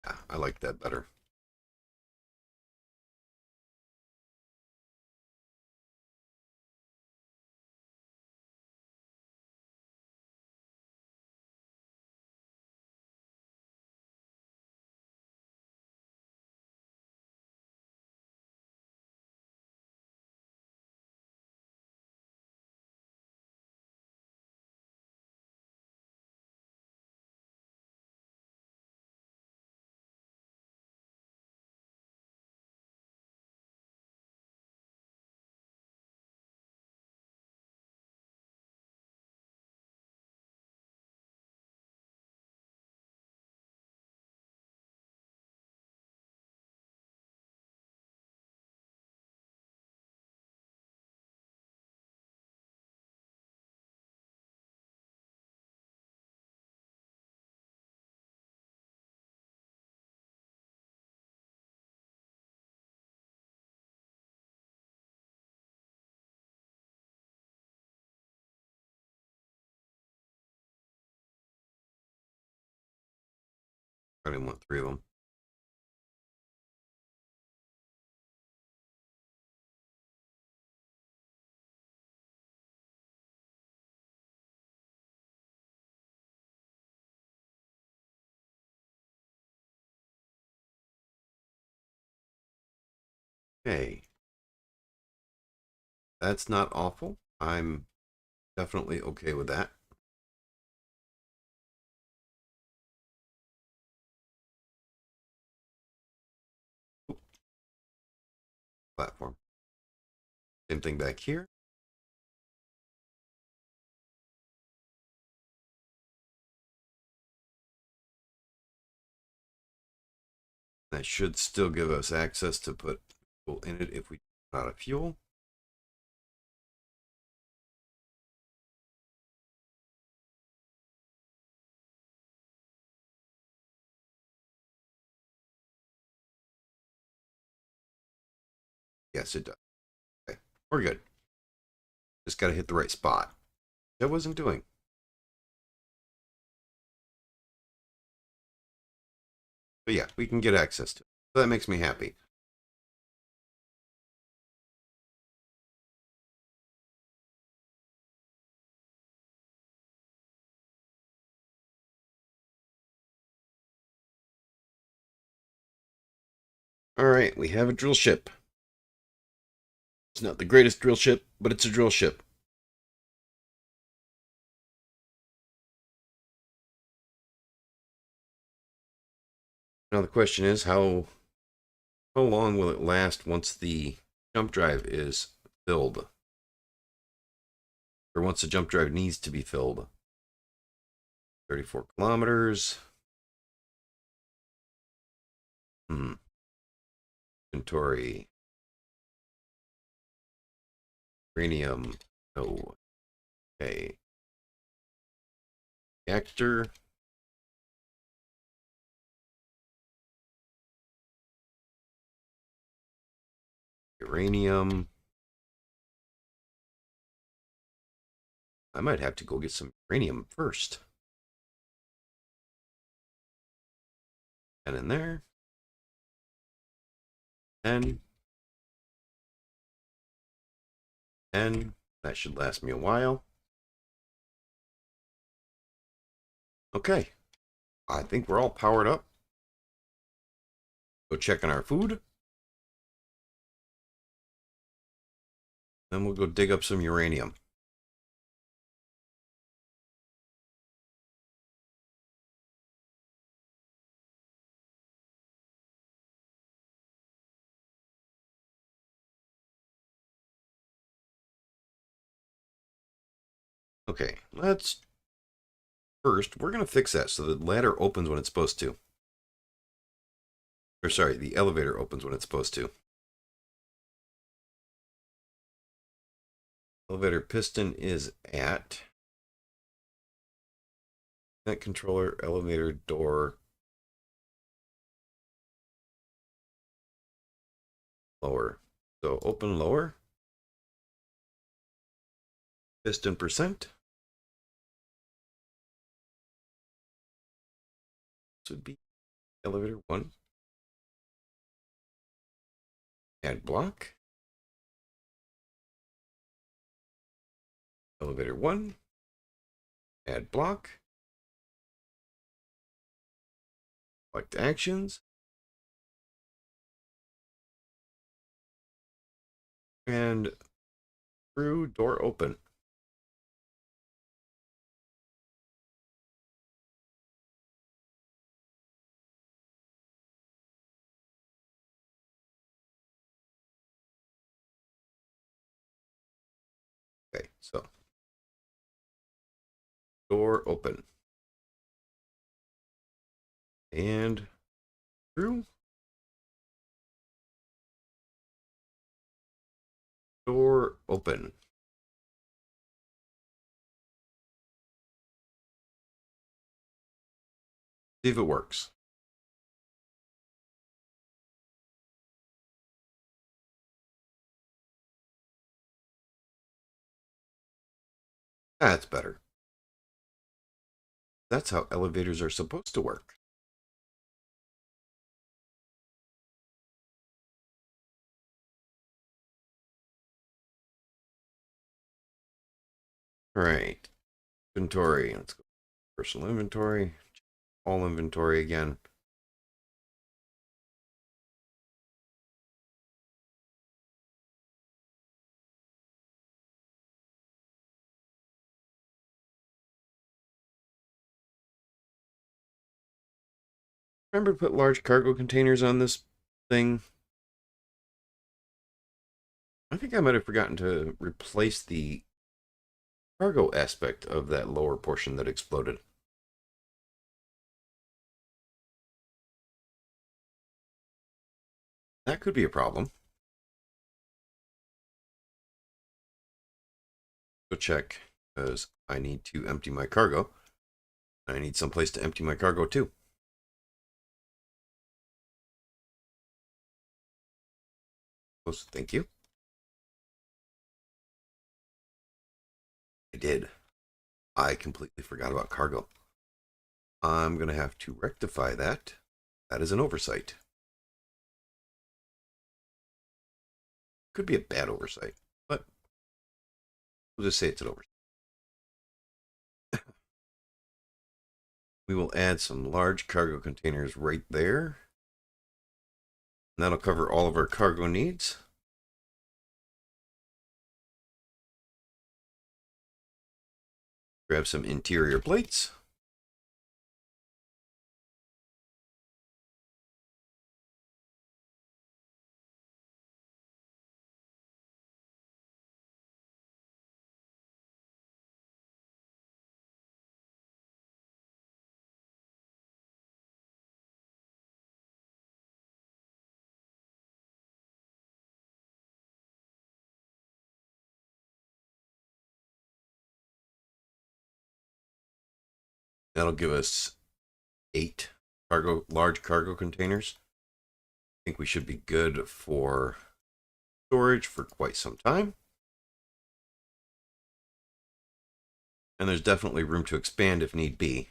Yeah, I like that better. I didn't want 3 of them. Okay. That's not awful. I'm definitely okay with that. Platform. Same thing back here. That should still give us access to put fuel in it if we run out of fuel. Yes, it does. Okay, we're good. Just got to hit the right spot. That wasn't doing. But yeah, we can get access to it. So that makes me happy. All right, we have a drill ship. It's not the greatest drill ship, but it's a drill ship. Now the question is, how long will it last once the jump drive is filled? Or once the jump drive needs to be filled? 34 kilometers. Inventory. Uranium. No. Okay. Reactor. Uranium. I might have to go get some uranium first. And in there. And that should last me a while. Okay. I think we're all powered up. Go check on our food. Then we'll go dig up some uranium. Okay, let's first, we're going to fix that so the ladder opens when it's supposed to. Or sorry, the elevator opens when it's supposed to. Elevator piston is at that controller, elevator door lower. So open lower. Piston percent. This would be elevator 1. Add block. Elevator 1. Add block. Select actions. And through door open. Okay, so door open. And through. Door open. See if it works. That's better. That's how elevators are supposed to work. All right. Inventory. Let's go. Personal inventory. All inventory again. Remember to put large cargo containers on this thing? I think I might have forgotten to replace the cargo aspect of that lower portion that exploded. That could be a problem. Go check, because I need to empty my cargo. I need some place to empty my cargo too. Thank you. I did. I completely forgot about cargo. I'm going to have to rectify that. That is an oversight. Could be a bad oversight, but we'll just say it's an oversight. We will add some large cargo containers right there. And that'll cover all of our cargo needs. Grab some interior plates. That'll give us 8 large cargo containers. I think we should be good for storage for quite some time. And there's definitely room to expand if need be.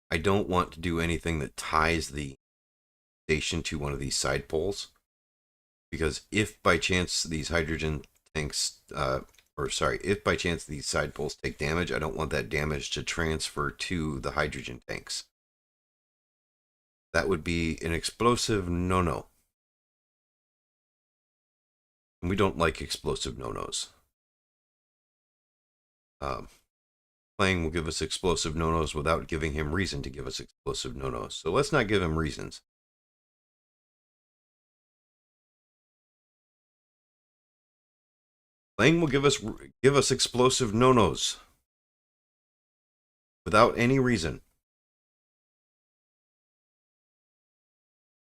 I don't want to do anything that ties the station to one of these side poles, because if by chance these hydrogen tanks, if by chance these side poles take damage, I don't want that damage to transfer to the hydrogen tanks. That would be an explosive no-no. And we don't like explosive no-nos. Playing will give us explosive no-nos without giving him reason to give us explosive no-nos. So let's not give him reasons. Playing will give us explosive no-nos without any reason.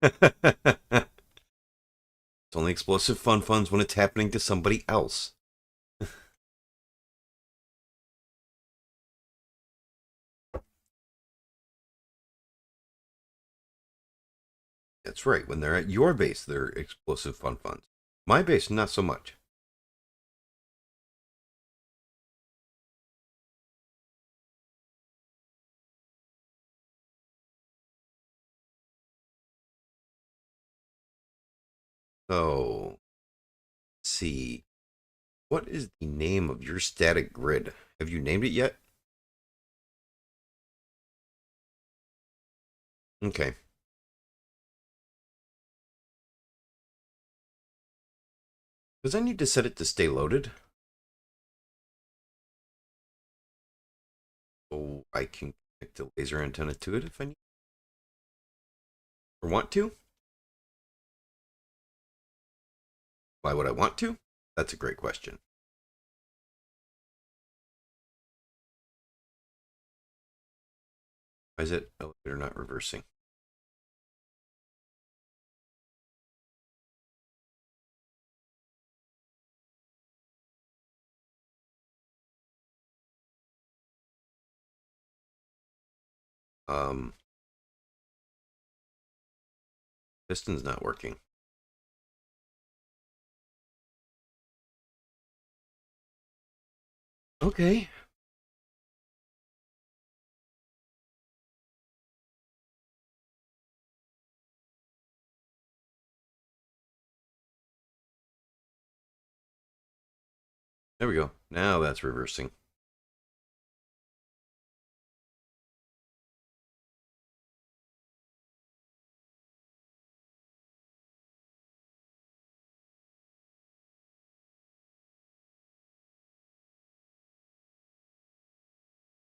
It's only explosive fun-funs when it's happening to somebody else. That's right. When they're at your base, they're explosive fun-funs. My base, not so much. So, let's see. What is the name of your static grid? Have you named it yet? Okay. Because I need to set it to stay loaded. So I can connect a laser antenna to it if I need. Or want to. Why would I want to? That's a great question. Why is it elevator not reversing? Piston's not working. Okay. There we go. Now that's reversing.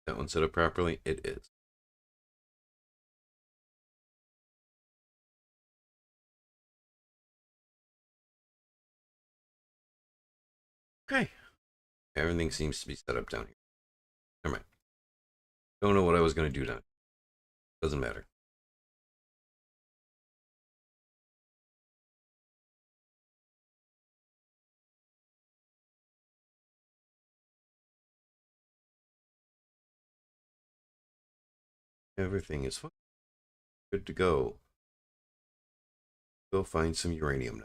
That one set up properly? It is. Okay. Everything seems to be set up down here. Never mind. Don't know what I was going to do down here. Doesn't matter. Everything is fine. Good to go. Go find some uranium now.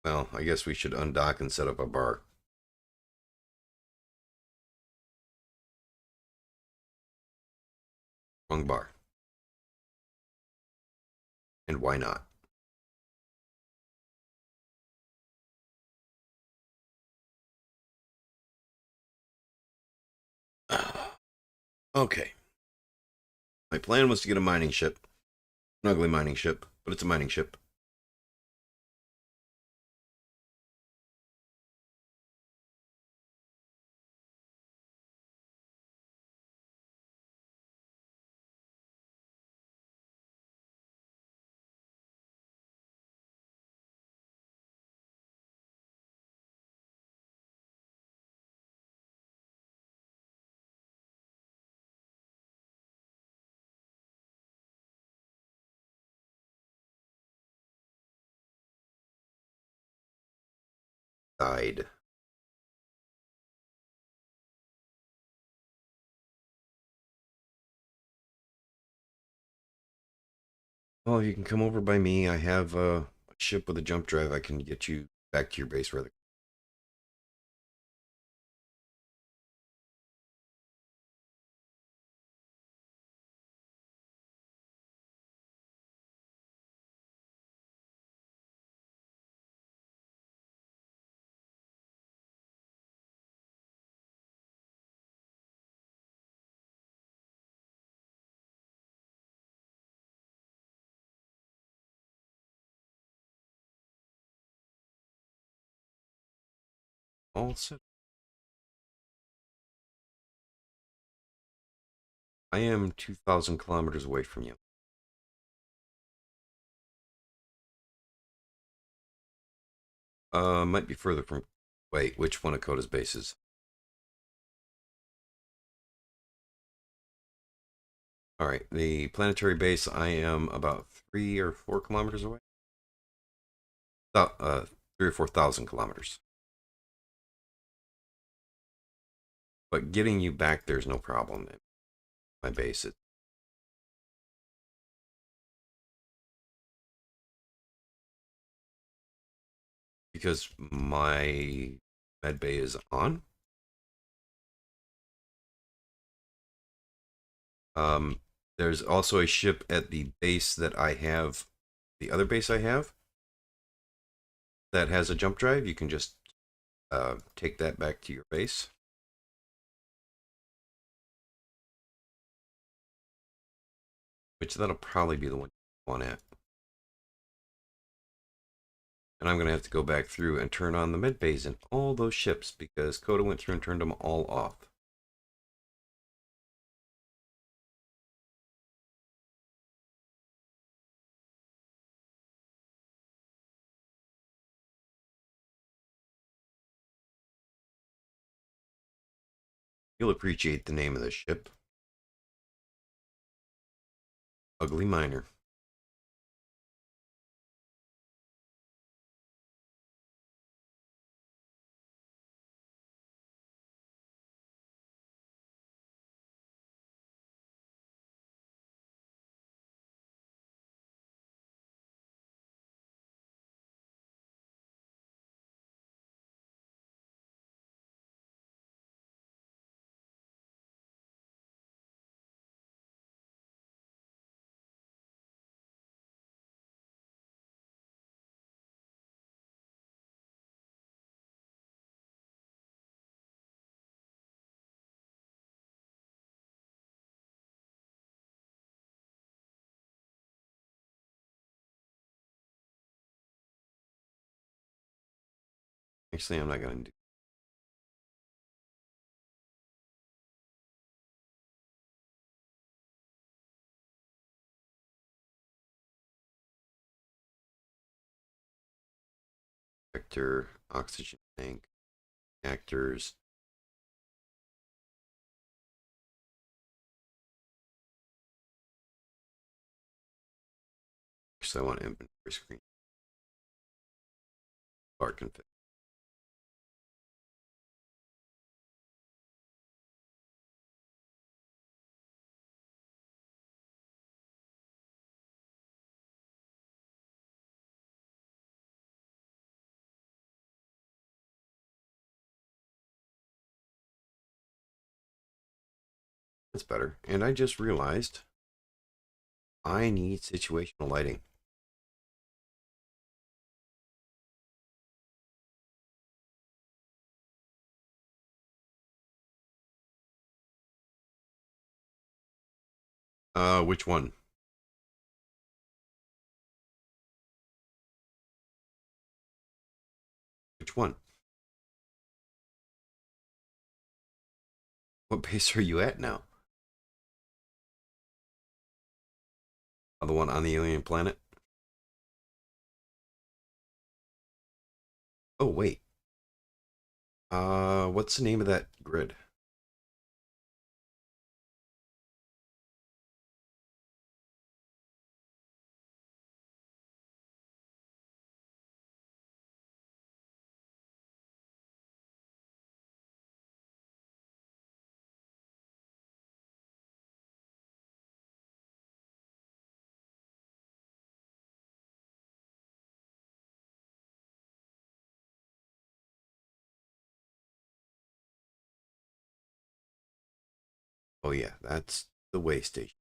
Well, I guess we should undock and set up a bar. Wrong bar. And why not? Okay. My plan was to get a mining ship. An ugly mining ship, but it's a mining ship. Died. Well, you can come over by me. I have a ship with a jump drive. I can get you back to your base rather. All set. I am 2,000 kilometers away from you. Might be further from. Wait, which one of Coda's bases? All right, the planetary base. I am about 3 or 4 kilometers away. 3 or 4 thousand kilometers. But getting you back there's no problem. My base is because my med bay is on. There's also a ship at the base that I have, the other base I have, that has a jump drive. You can just take that back to your base. Which that'll probably be the one you want at. And I'm going to have to go back through and turn on the med bays in all those ships because Coda went through and turned them all off. You'll appreciate the name of this ship. Ugly Miner. Actually, I'm not going to do. Vector, oxygen tank, actors. Actually, I want inventory screen. Bar config. That's better. And I just realized I need situational lighting. Which one? Which one? What base are you at now? Oh, the one on the alien planet? Oh, wait. What's the name of that grid? Oh, yeah, that's the way station.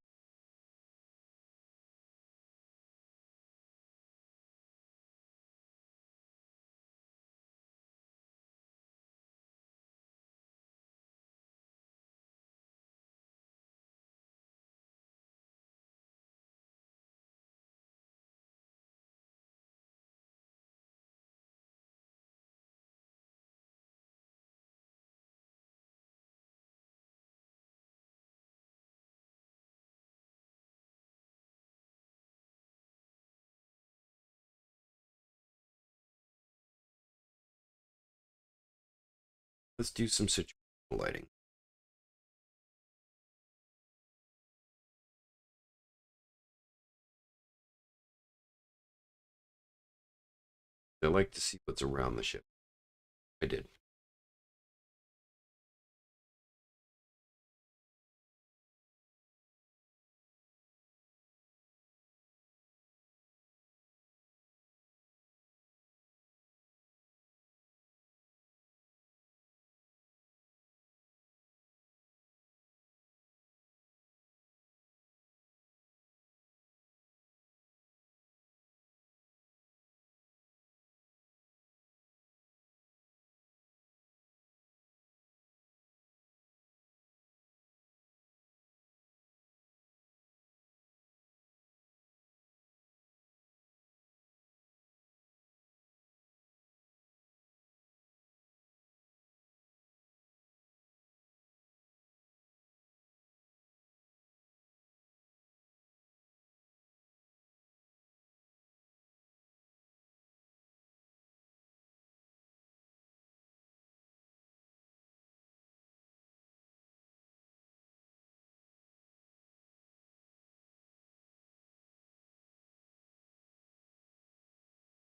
Let's do some situational lighting. I like to see what's around the ship. I did.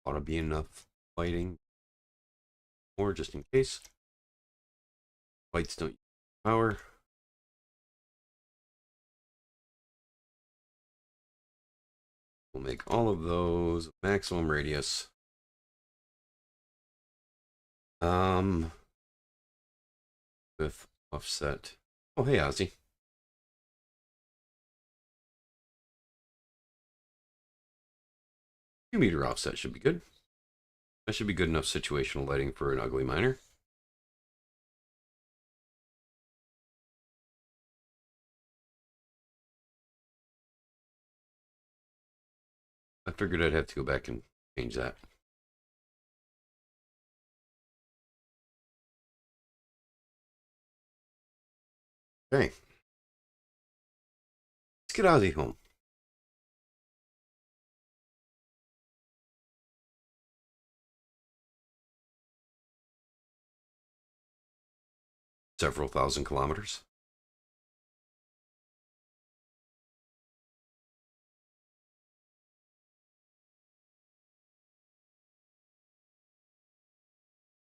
Ought to be enough lighting, or just in case. Lights don't use power. We'll make all of those maximum radius. With offset. Oh, hey, Ozzy. 2 meter offset should be good. That should be good enough situational lighting for an ugly miner. I figured I'd have to go back and change that. Okay. Let's get Ozzy home. Several thousand kilometers.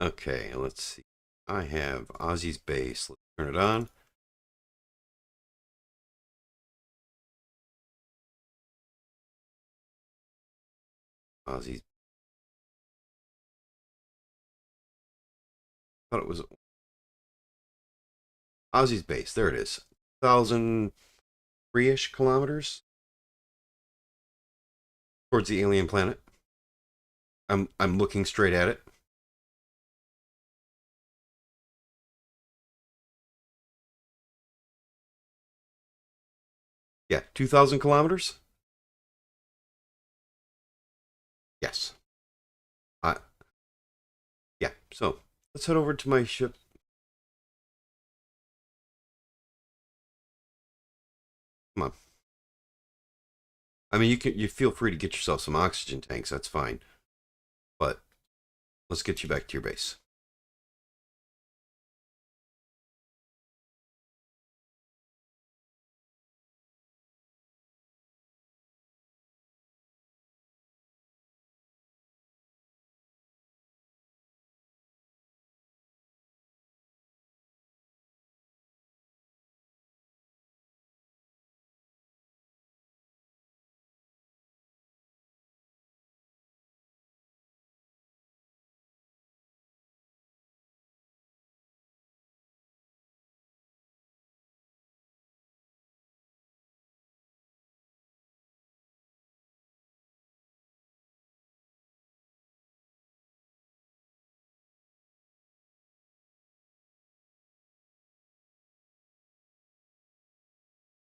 Okay, let's see. I have Ozzy's base. Let's turn it on. Ozzy's. Thought it was Ozzy's base. There it is. 1,003-ish kilometers towards the alien planet. I'm looking straight at it. Yeah, 2,000 kilometers. Yes. Yeah. So let's head over to my ship. Come on. I mean, you feel free to get yourself some oxygen tanks. That's fine. But let's get you back to your base.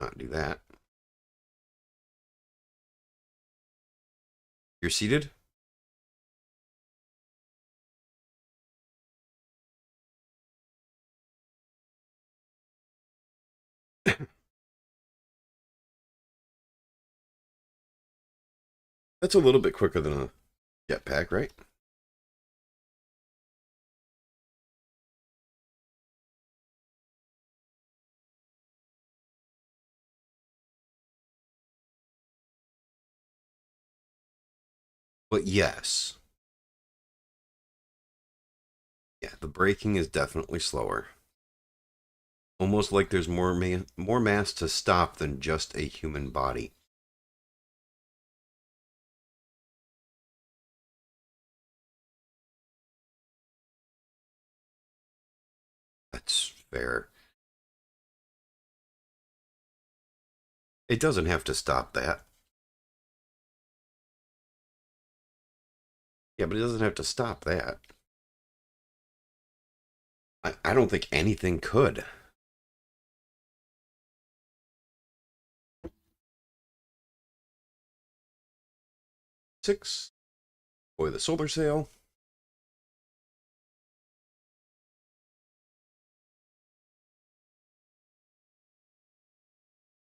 Not do that. You're seated? That's a little bit quicker than a jetpack, right? But yes. Yeah, the braking is definitely slower. Almost like there's more mass to stop than just a human body. That's fair. It doesn't have to stop that. Yeah, but it doesn't have to stop that. I don't think anything could. Six. Boy, the solar sail.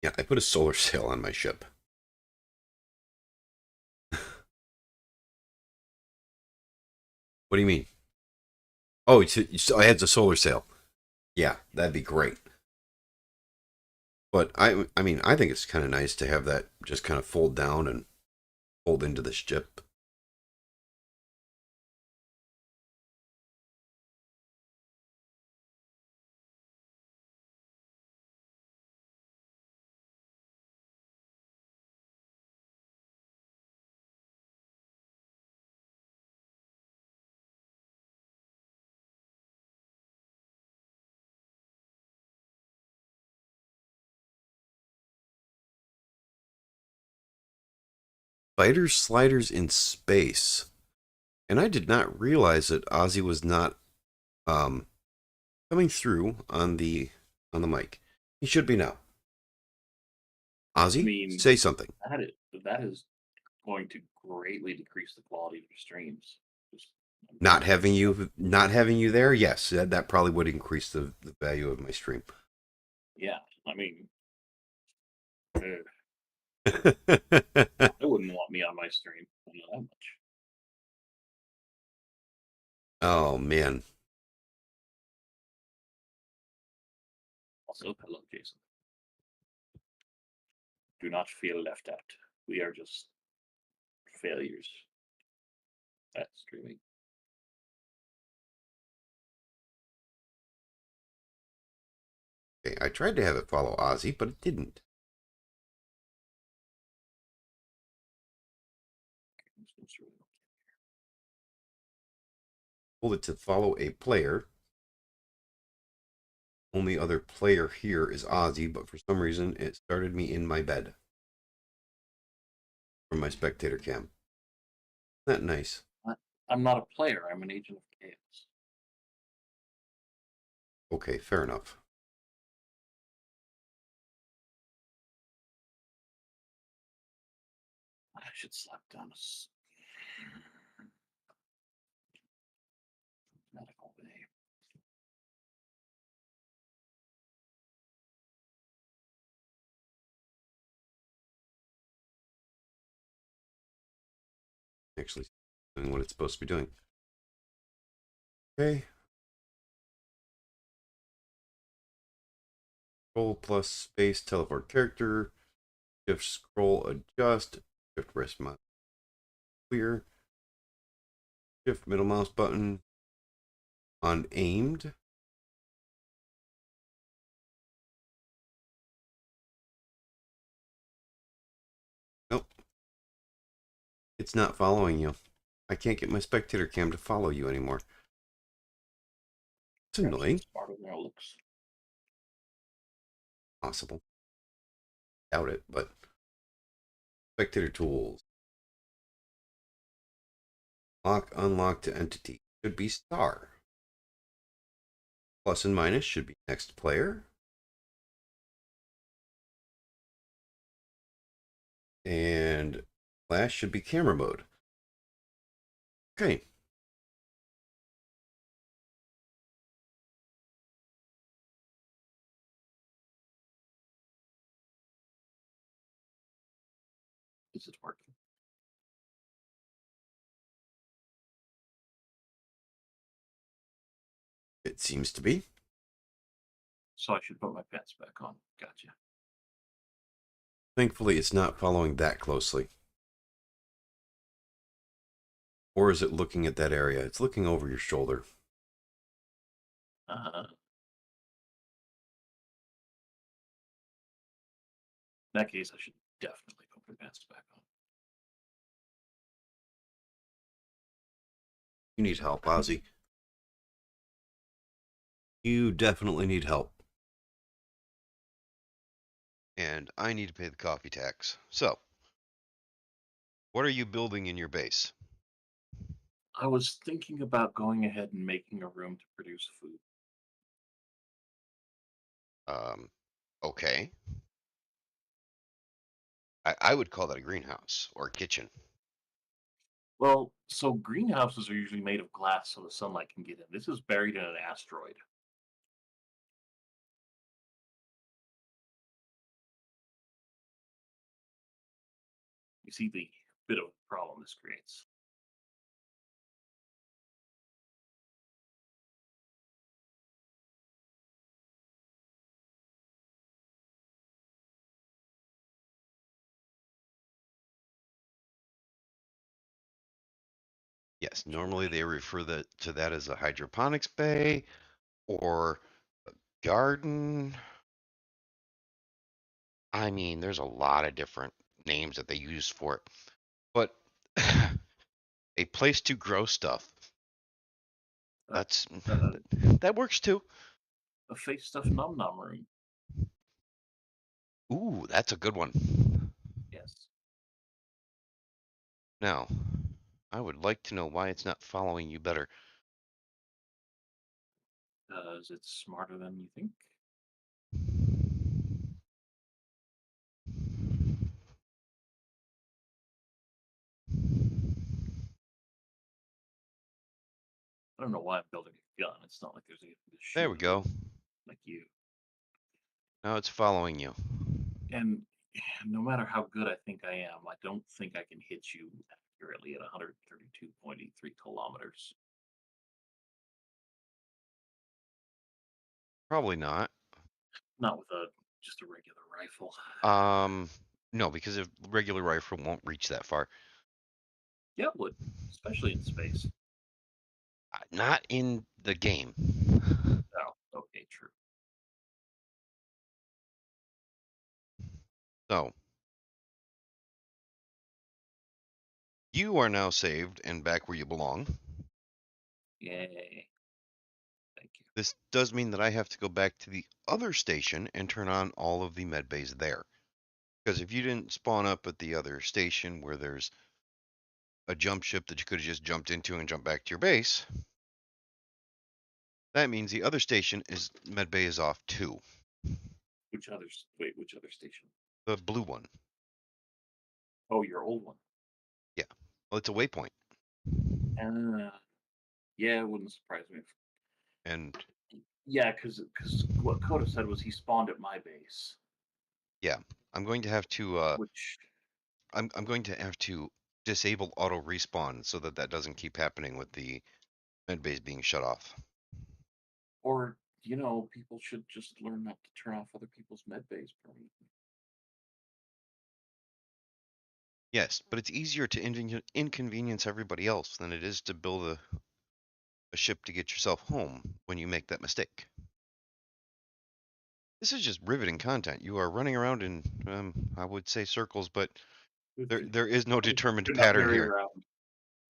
Yeah, I put a solar sail on my ship. What do you mean? Oh, it adds a solar sail. Yeah, that'd be great. But I mean, I think it's kind of nice to have that just kind of fold down and fold into the ship. Spiders, sliders in space. And I did not realize that Ozzy was not um, coming through on the mic. He should be now. Ozzy, I mean, say something. that is going to greatly decrease the quality of your streams. Just, Not having you there, yes, that probably would increase the value of my stream. Yeah, I mean, I wouldn't want me on my stream. I know that much. Oh man. Also, hello, Jason. Do not feel left out. We are just failures at streaming. Okay, I tried to have it follow Ozzy, but it didn't. Told it to follow a player. Only other player here is Ozzy, but for some reason it started me in my bed from my spectator cam. Isn't that nice? I'm not a player. I'm an agent of chaos. Okay, fair enough. I should slap down a medical bay. Actually, doing what it's supposed to be doing. Okay. Scroll plus space, teleport character. Shift scroll adjust. Shift rest mouse clear. Shift middle mouse button on aimed. Nope. It's not following you. I can't get my spectator cam to follow you anymore. It's annoying. Smarter than it looks. Possible. Doubt it, but spectator tools. Lock, unlock to entity. Should be star. Plus and minus should be next player. And flash should be camera mode. Okay. Is it working? It seems to be. So I should put my pants back on. Gotcha. Thankfully, it's not following that closely. Or is it looking at that area? It's looking over your shoulder. In that case, I should definitely put my pants back on. You need help, Ozzy. You definitely need help. And I need to pay the coffee tax. So, what are you building in your base? I was thinking about going ahead and making a room to produce food. Okay. I would call that a greenhouse or a kitchen. Well, so greenhouses are usually made of glass so the sunlight can get in. This is buried in an asteroid. You see the bit of problem this creates. Yes, normally they refer to that as a hydroponics bay or a garden. I mean, there's a lot of different names that they use for it. But a place to grow stuff. That's that works too. A face stuffed num num room. Ooh, that's a good one. Yes. Now, I would like to know why it's not following you better. Because it's smarter than you think. I don't know why I'm building a gun. It's not like there's anything to shoot. There we go. Like you. Now it's following you. And no matter how good I think I am, I don't think I can hit you accurately at 132.83 kilometers. Probably not. Not with just a regular rifle. No, because a regular rifle won't reach that far. Yeah, it would, especially in space. Not in the game. Oh, okay, true. So, you are now saved and back where you belong. Yay. Thank you. This does mean that I have to go back to the other station and turn on all of the med bays there. Because if you didn't spawn up at the other station where there's a jump ship that you could have just jumped into and jumped back to your base, that means the other station is med bay is off too. Which other station? The blue one. Oh, your old one. Yeah. Well, it's a waypoint. Yeah, it wouldn't surprise me. And Yeah, because what Coda said was he spawned at my base, yeah, I'm going to have to which I'm going to have to disable auto respawn so that that doesn't keep happening with the med bays being shut off. or people should just learn not to turn off other people's med bays permanently. Yes, but it's easier to inconvenience everybody else than it is to build a ship to get yourself home when you make that mistake. This is just riveting content. You are running around in, I would say circles, but there is no determined You're not pattern very here. around.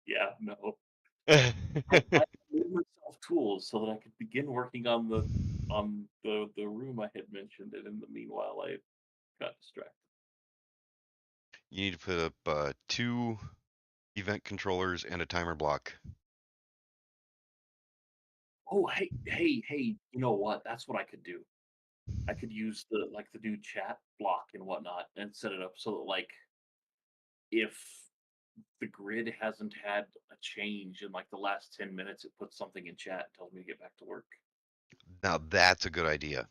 Yeah, no. I made myself tools so that I could begin working on the room I had mentioned, and in the meanwhile, I got distracted. You need to put up 2 event controllers and a timer block. Oh, hey! You know what? That's what I could do. I could use the new chat block and whatnot, and set it up so that if the grid hasn't had a change in the last 10 minutes, it puts something in chat and tells me to get back to work. Now that's a good idea.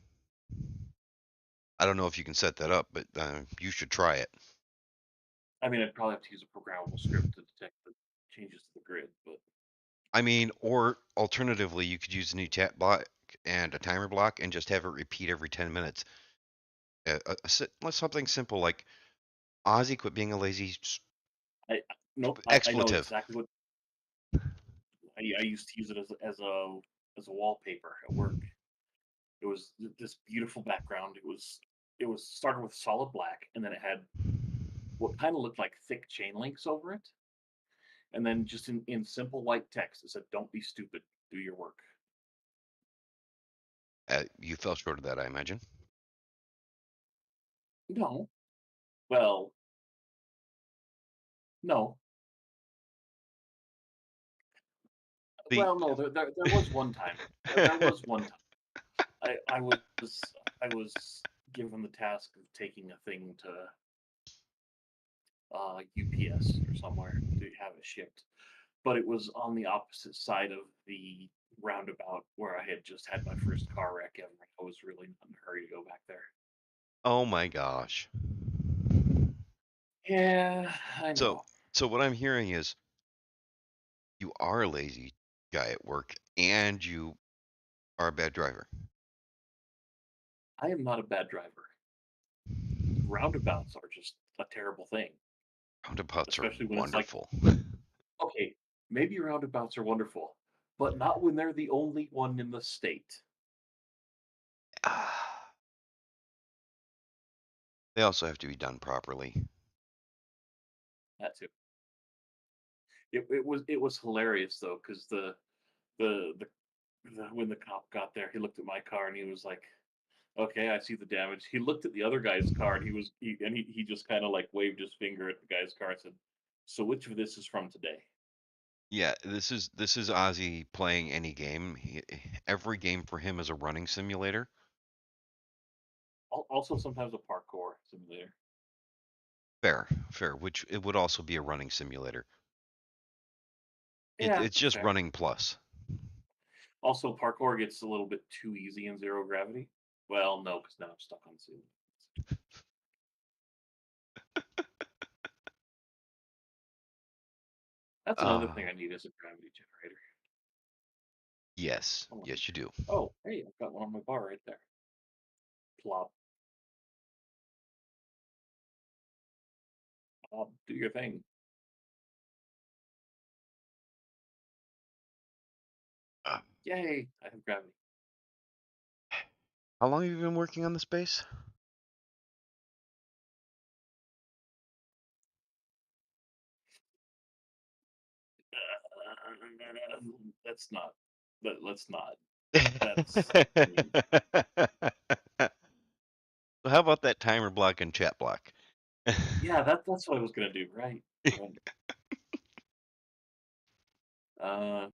I don't know if you can set that up, but you should try it. I mean, I'd probably have to use a programmable script to detect the changes to the grid, but I mean, or alternatively, you could use a new chat block and a timer block and just have it repeat every 10 minutes. Something simple like Ozzy, quit being a lazy I nope, I know expletive. exactly what I used to use it as a wallpaper at work. It was this beautiful background. It was started with solid black, and then it had what kind of looked like thick chain links over it, and then just in simple white text it said, "Don't be stupid, do your work." You fell short of that, I imagine. No, well, no, The well, no. There was one time. There was one time. I was given the task of taking a thing to UPS or somewhere to have it shipped, but it was on the opposite side of the roundabout where I had just had my first car wreck ever. I was really not in a hurry to go back there. oh my gosh. Yeah, I So know. so what I'm hearing is you are a lazy guy at work and you are a bad driver. I am not a bad driver. Roundabouts are just a terrible thing, Roundabouts are especially when it's like, wonderful. okay, maybe roundabouts are wonderful, but not when they're the only one in the state. They also have to be done properly. That too. It was hilarious though, because the when the cop got there, he looked at my car and he was like, "Okay, I see the damage." He looked at the other guy's car and he just kind of like waved his finger at the guy's car and said, "So which of this is from today?" Yeah, this is Ozzy playing any game. Every game for him is a running simulator. Also, sometimes a parkour simulator. Fair, fair, which it would also be a running simulator. Yeah, It's that's just fair. running plus. Also, parkour gets a little bit too easy in zero gravity. Well, no, because now I'm stuck on Zoom. That's another thing I need is a gravity generator. Yes. Oh, Yes, you do. oh, hey, I've got one on my bar right there. Plop. Do your thing. Uh, Yay, I have gravity. How long have you been working on this base? That's not. Let's not. So how about that timer block and chat block? Yeah, that's what I was gonna do. Right. Right. Uh,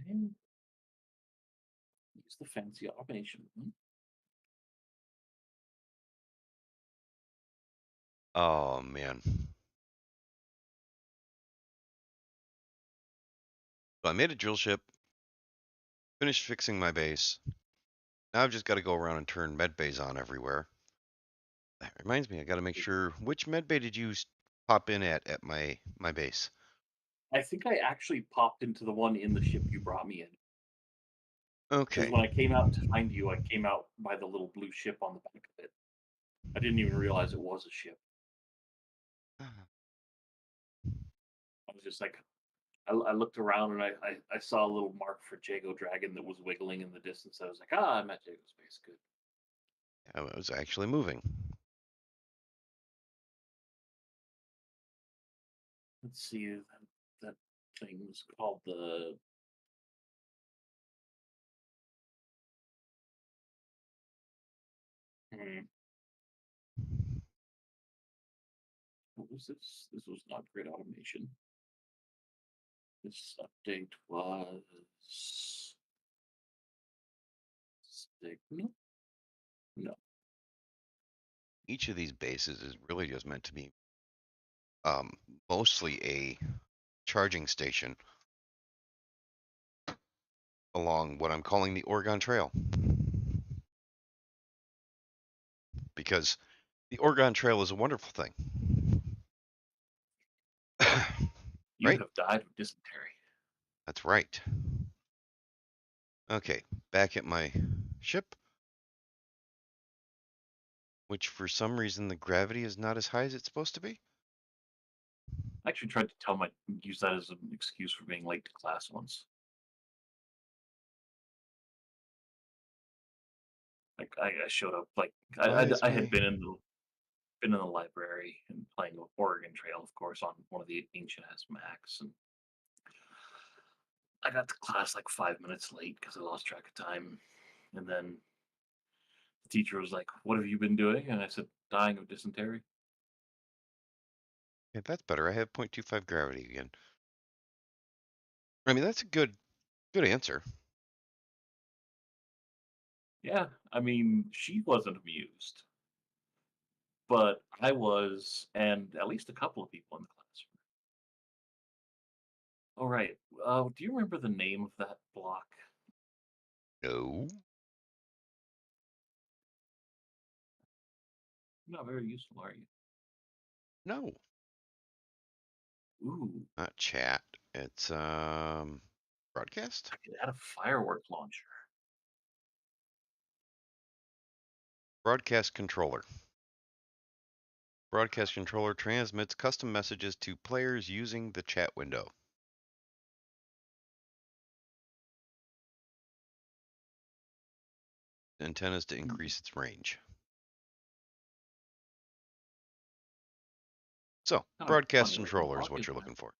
time. Use the fancy automation. Oh man. So I made a drill ship, finished fixing my base. Now I've just got to go around and turn med bays on everywhere. That reminds me, I got to make sure, which med bay did you pop in at my base? I think I actually popped into the one in the ship you brought me in. Because Okay. when I came out to find you, I came out by the little blue ship on the back of it. I didn't even realize it was a ship. I was just like, I looked around and I saw a little mark for Jago Dragon that was wiggling in the distance. I was like, I'm at Jago Space. Good. I was actually moving. Let's see. That thing was called the. Hmm, what was this? This was not grid automation. This update was Signal. No. Each of these bases is really just meant to be mostly a charging station along what I'm calling the Oregon Trail. Because the Oregon Trail is a wonderful thing. You Right? have died of dysentery. That's right. Okay, back at my ship, which for some reason the gravity is not as high as it's supposed to be. I actually tried to use that as an excuse for being late to class once. Like I showed up like Why is I had my been in the library and playing Oregon Trail, of course, on one of the ancient ass Macs, and I got to class like 5 minutes late because I lost track of time. And then the teacher was like, "What have you been doing?" And I said, "Dying of dysentery." yeah, that's better. I have 0.25 gravity again. I mean, that's a good answer. Yeah, I mean, she wasn't amused, but I was, and at least a couple of people in the classroom. All right. Do you remember the name of that block? No, Not very useful, are you? no, Ooh, not chat. It's broadcast. I could add a firework launcher. Broadcast controller. Broadcast controller transmits custom messages to players using the chat window. The intent is to increase its range. So, Kind of broadcast funny looking controller is block, what you're isn't it? looking for.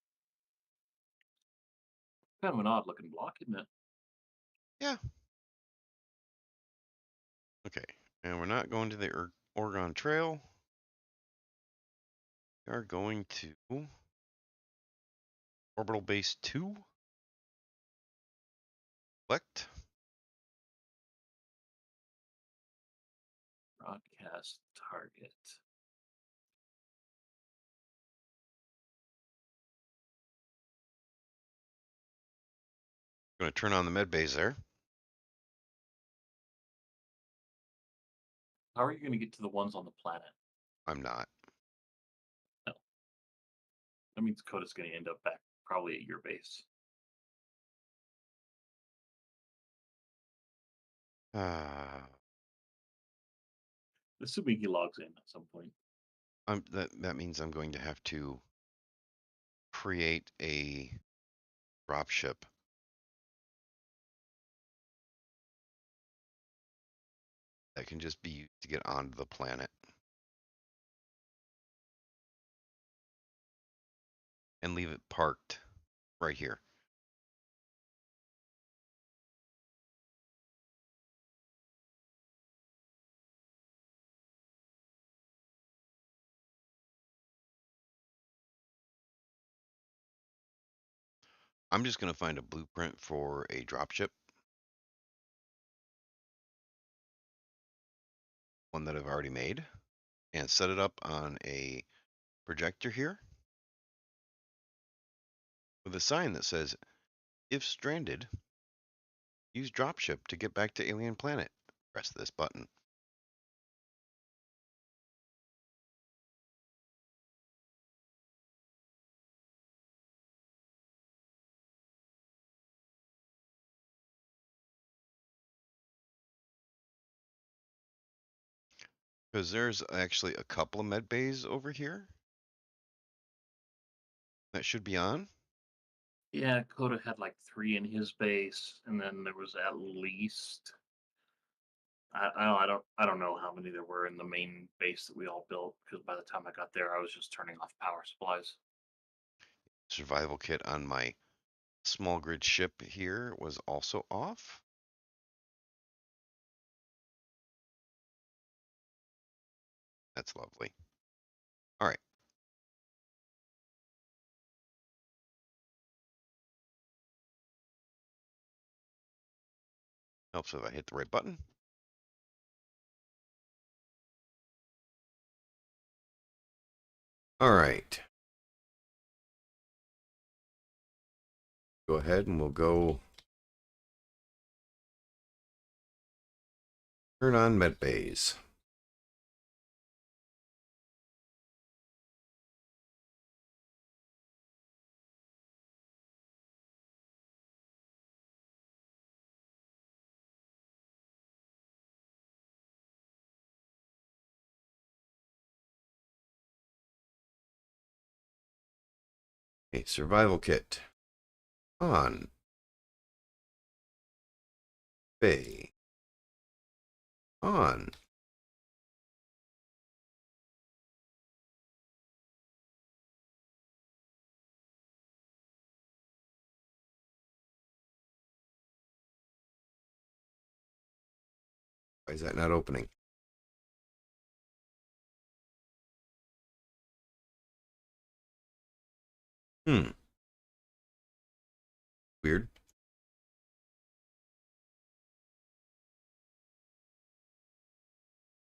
Kind of an odd looking block, isn't it? Yeah. Okay, and we're not going to the Oregon Trail. We are going to Orbital Base 2. Select. Broadcast target. Going to turn on the med bays there. How are you going to get to the ones on the planet? I'm not. No. That means Coda's going to end up back probably at your base. Assuming he logs in at some point. That means I'm going to have to create a dropship. That can just be used to get onto the planet. And leave it parked right here. I'm just going to find a blueprint for a dropship. One that I've already made. And set it up on a projector here. With a sign that says, if stranded, use dropship to get back to alien planet. Press this button. Because there's actually a couple of med bays over here that should be on. Yeah, Coda had like 3 in his base, and then there was at least I don't know how many there were in the main base that we all built, because by the time I got there, I was just turning off power supplies. Survival kit on my small grid ship here was also off. That's lovely. All right. Helps if I hit the right button. All right. Go ahead and we'll go turn on med bays. Okay, survival kit on. Bay on. Why is that not opening? Weird.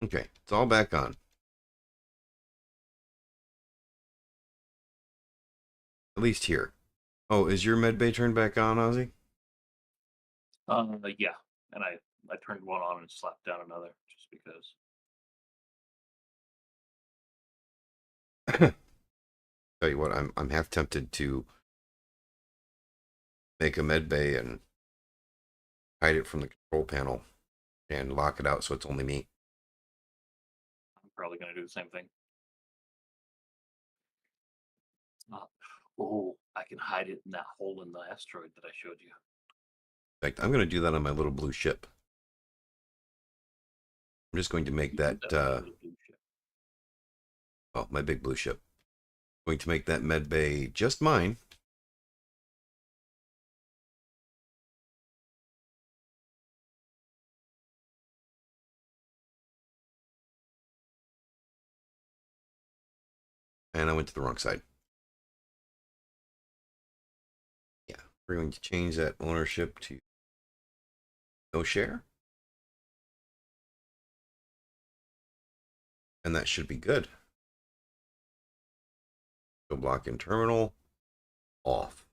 Okay, it's all back on. At least here. Oh, is your med bay turned back on, Ozzy? Yeah, and I turned one on and slapped down another just because. Tell you what, I'm half tempted to make a med bay and hide it from the control panel and lock it out so it's only me. I'm probably going to do the same thing. Oh, I can hide it in that hole in the asteroid that I showed you. In fact, I'm going to do that on my little blue ship. I'm just going to make that, well, my big blue ship. I'm going to make that med bay just mine. And I went to the wrong side. Yeah, we're going to change that ownership to no share. And that should be good. Go block in terminal off.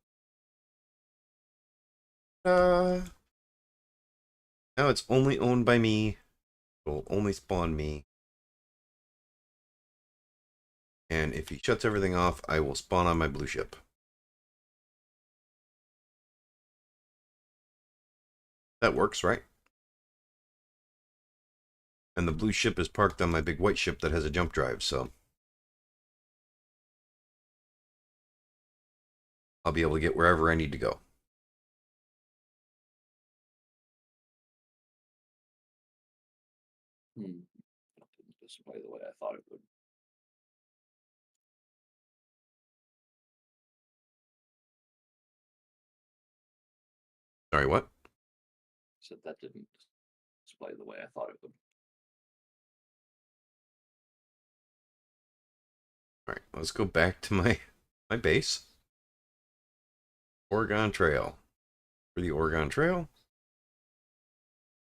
Now it's only owned by me It'll only spawn me. And if he shuts everything off, I will spawn on my blue ship. That works, right? And the blue ship is parked on my big white ship that has a jump drive, so I'll be able to get wherever I need to go. That didn't display the way I thought it would. Sorry, what? Said that didn't display the way I thought it would. All right, let's go back to my base. Oregon Trail. For the Oregon Trail,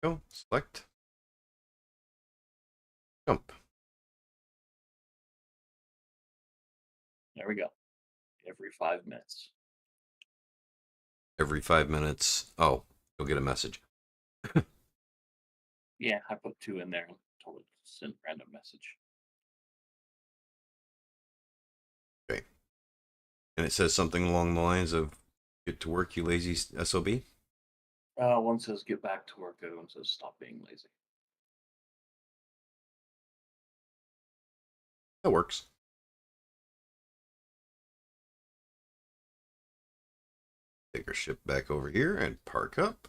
go select, jump. There we go. Every 5 minutes. Every 5 minutes. Oh, you'll get a message. Yeah, I put 2 in there and told it to send random message. Okay. And it says something along the lines of, get to work, you lazy SOB. One says get back to work, the other one says stop being lazy. That works. Take our ship back over here and park up.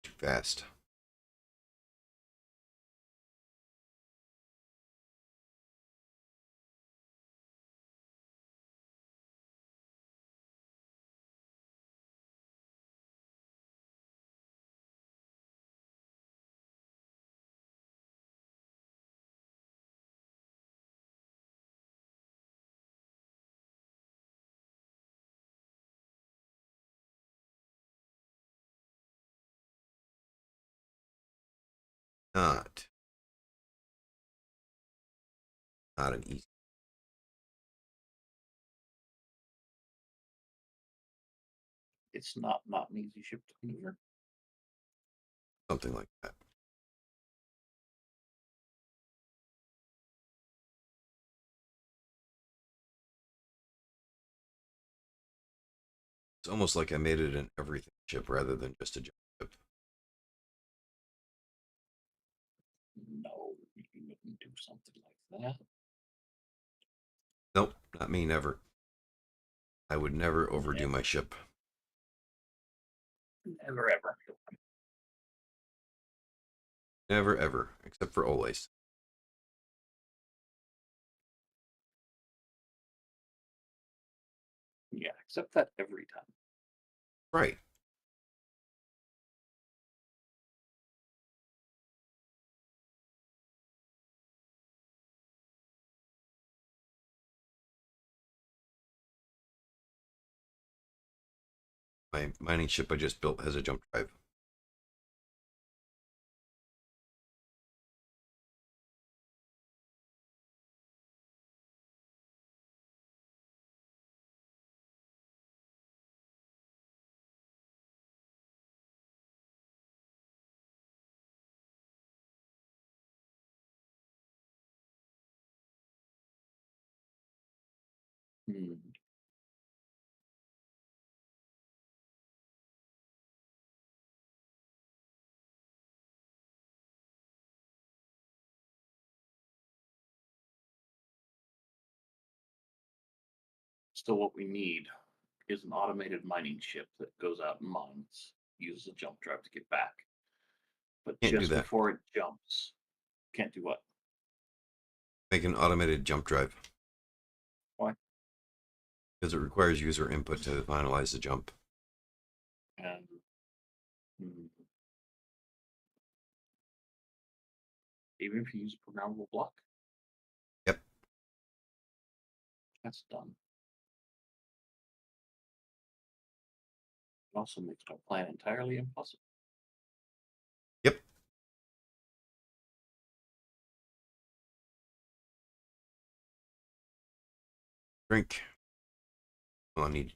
Too fast. Not an easy. It's not an easy ship to maneuver. Something like that. It's almost like I made it an everything ship rather than just a jump ship. No, you wouldn't do something like that. Nope, not me, never. I would never overdo my ship. Never ever. Never ever, except for always. Yeah, except that every time. Right. My mining ship I just built has a jump drive. Hmm. So what we need is an automated mining ship that goes out and mines, uses a jump drive to get back. But Can't do just that. before it jumps, can't do what? Make an automated jump drive. Why? Because it requires user input to finalize the jump. And even if you use a programmable block? Yep. That's done. It also makes my plan entirely impossible. Yep. Drink. Well, I need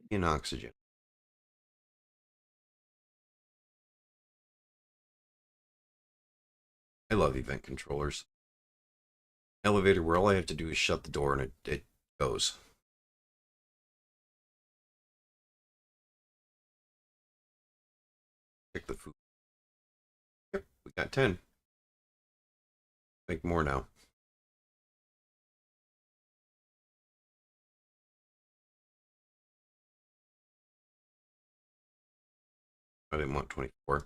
in oxygen. I love event controllers. Elevator where all I have to do is shut the door and it goes. Check the food. Yep, we got 10. Make more now. I didn't want 24.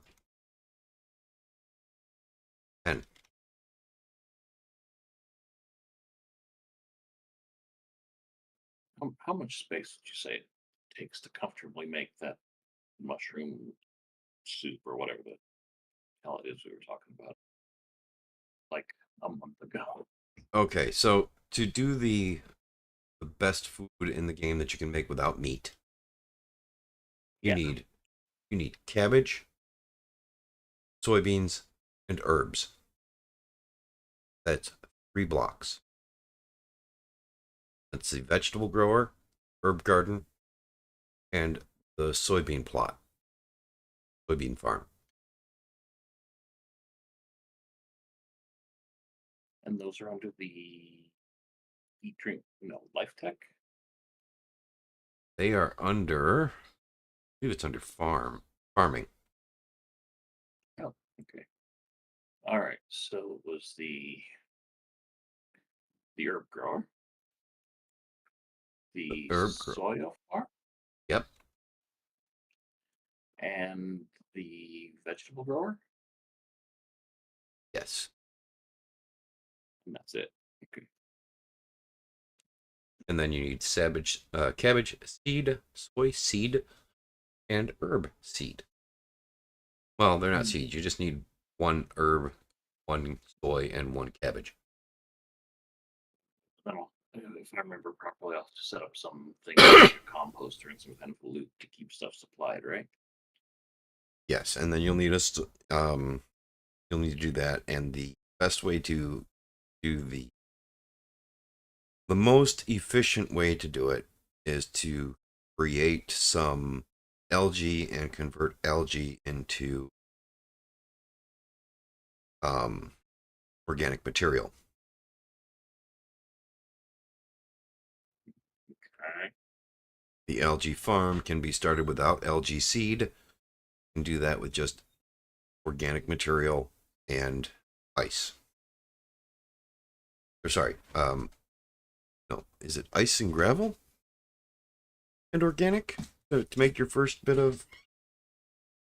10. How much space would you say it takes to comfortably make that mushroom soup or whatever the hell it is we were talking about like a month ago? Okay, so to do the best food in the game that you can make without meat, you Yeah. need cabbage, soybeans, and herbs. That's 3 blocks. That's the vegetable grower, herb garden, and the soybean plot, soybean farm. And those are under the eat, drink, life tech. They are under, I believe it's under farming. Oh, okay. All right. So it was the herb grower, the Herb grower. soya farm, Yep. and the vegetable grower, Yes. and that's it. Okay. And then you need cabbage seed, soy seed, and herb seed. Well, they're not seeds. You just need 1 herb, 1 soy, and 1 cabbage. If I remember properly, I'll just set up something like a composter and some kind of loop to keep stuff supplied, right? Yes, and then you'll need you'll need to do that, and the best way to do the most efficient way to do it is to create some algae and convert algae into organic material. Okay. The algae farm can be started without algae seed. You can do that with just organic material and ice. Or sorry, no, is it ice and gravel and organic to make your first bit of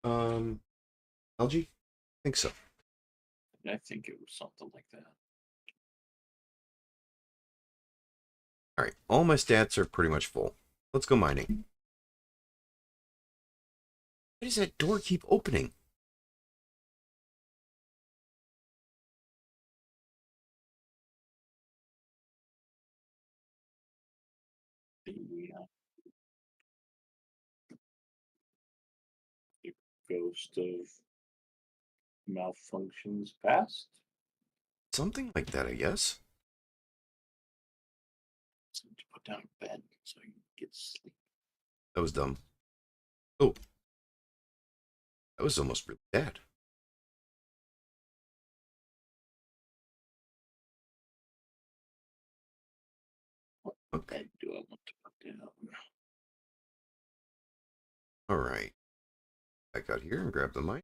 algae? I think so. I think it was something like that. All right, all my stats are pretty much full. Let's go mining. Why does that door keep opening? The ghost of malfunctions past. Something like that, I guess. So to put down a bed so you can get sleep. That was dumb. Oh, that was almost really bad. What bed do I want to put down? All right. Back out here and grab the mic.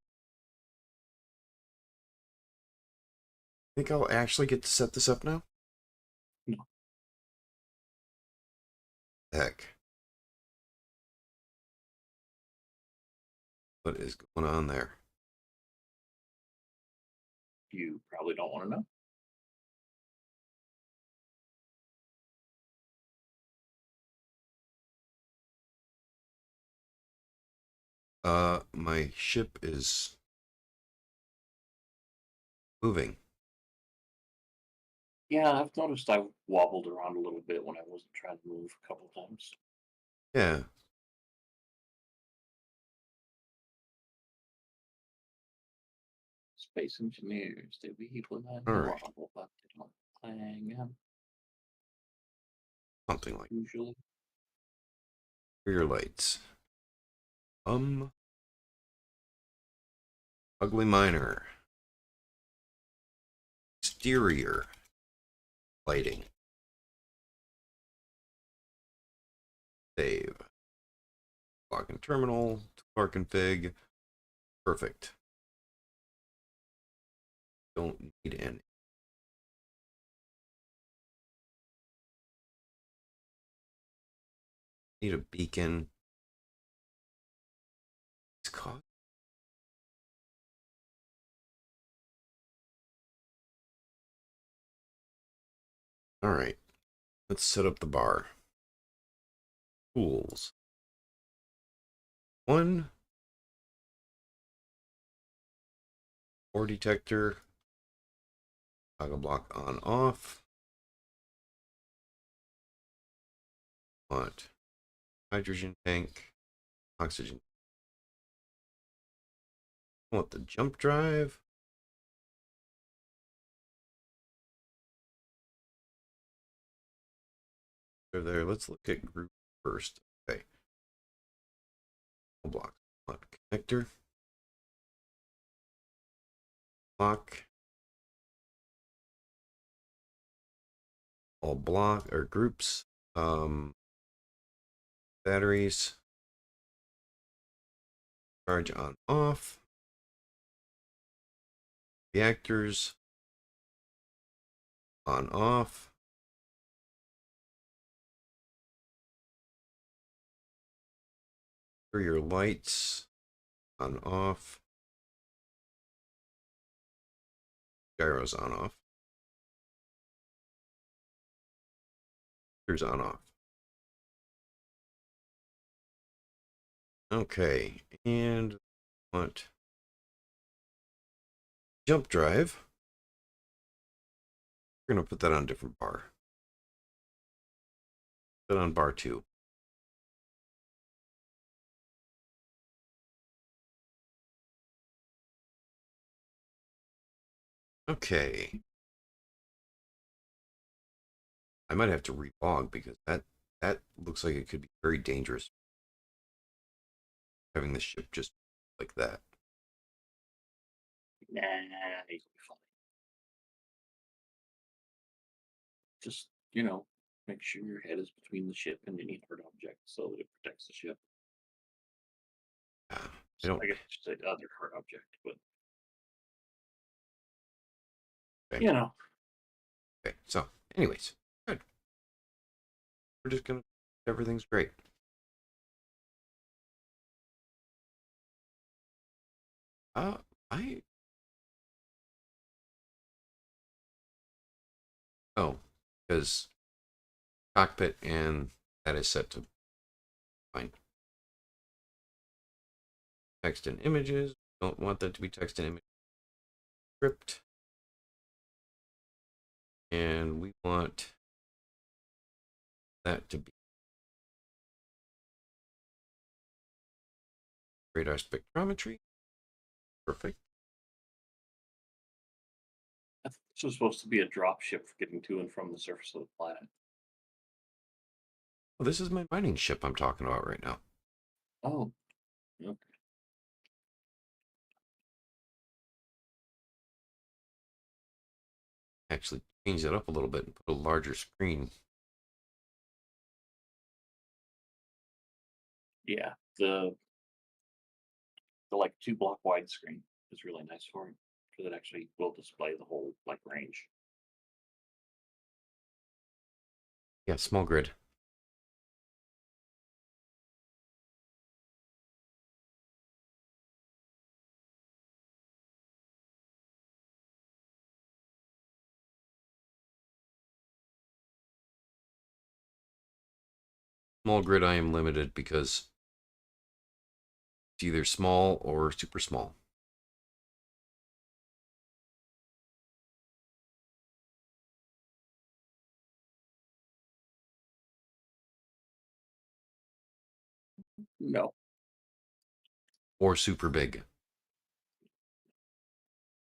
Think I'll actually get to set this up now? No. Heck. What is going on there? You probably don't want to know. My ship is moving. Yeah, I've noticed I wobbled around a little bit when I wasn't trying to move a couple times. Yeah. Space engineers, they weave when I All right. wobble, but they don't clang Something like usually. rear lights. Ugly miner. Exterior lighting. Save. Lock and terminal. Toolbar config. Perfect. Don't need any. Need a beacon. It's caught. All right. Let's set up the bar. Tools. 1. Ore detector. Toggle block on off. Want hydrogen tank. Oxygen. Want the jump drive. There. Let's look at group first. Okay. Block. Want connector. Block. All block or groups. Batteries. Charge on off. Reactors. On off. For your lights. On off. Gyros on off. Here's on off. Okay, and want jump drive. We're gonna put that on a different bar. Put it on bar 2. Okay. I might have to relog because that looks like it could be very dangerous. Having the ship just like that. Nah, you'll be fine. Just, make sure your head is between the ship and any hard object so that it protects the ship. I don't. I guess I should say the other hard object, but Okay. Okay. So, anyways, good. We're just gonna. Everything's great. I. Oh, because cockpit and that is set to fine. Text and images. Don't want that to be text and image script. And we want that to be radar spectrometry. Perfect. this was supposed to be a drop ship for getting to and from the surface of the planet. Well, this is my mining ship I'm talking about right now. Oh, okay. Actually change that up a little bit and put a larger screen. Yeah, the like 2 block widescreen is really nice for it. because it actually will display the whole like range. Yeah, small grid. Small grid, I am limited because it's either small or super small. No. Or super big.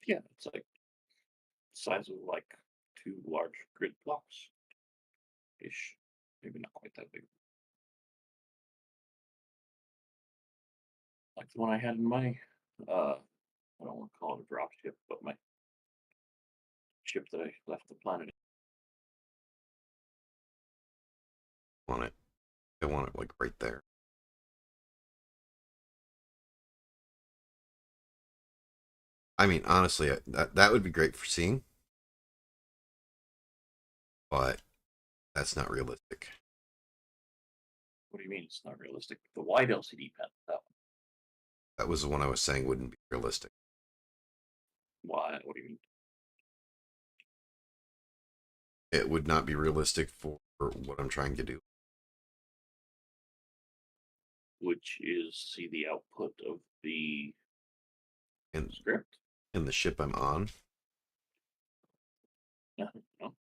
Yeah, it's like size of like 2 large grid blocks ish. Maybe not quite that big. Like the one I had in my I don't want to call it a drop ship, but my ship that I left the planet. Want it. I want it like right there. I mean, honestly, that would be great for seeing, but that's not realistic. What do you mean it's not realistic? The wide LCD pen, that one. That was the one I was saying wouldn't be realistic. Why? What do you mean? It would not be realistic for what I'm trying to do. Which is see the output of the And script. in the ship I'm on, Yeah, no.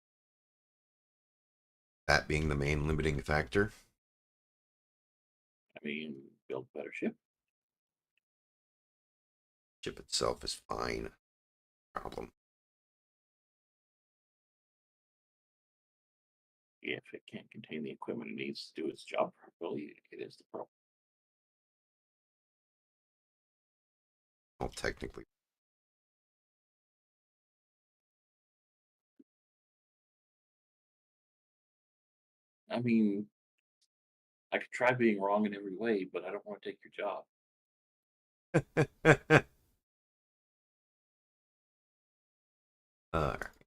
that being the main limiting factor. I mean, build better ship. Ship itself is fine. Problem. If it can't contain the equipment it needs to do its job properly, it is the problem. Well, technically. I mean, I could try being wrong in every way, but I don't want to take your job. All right.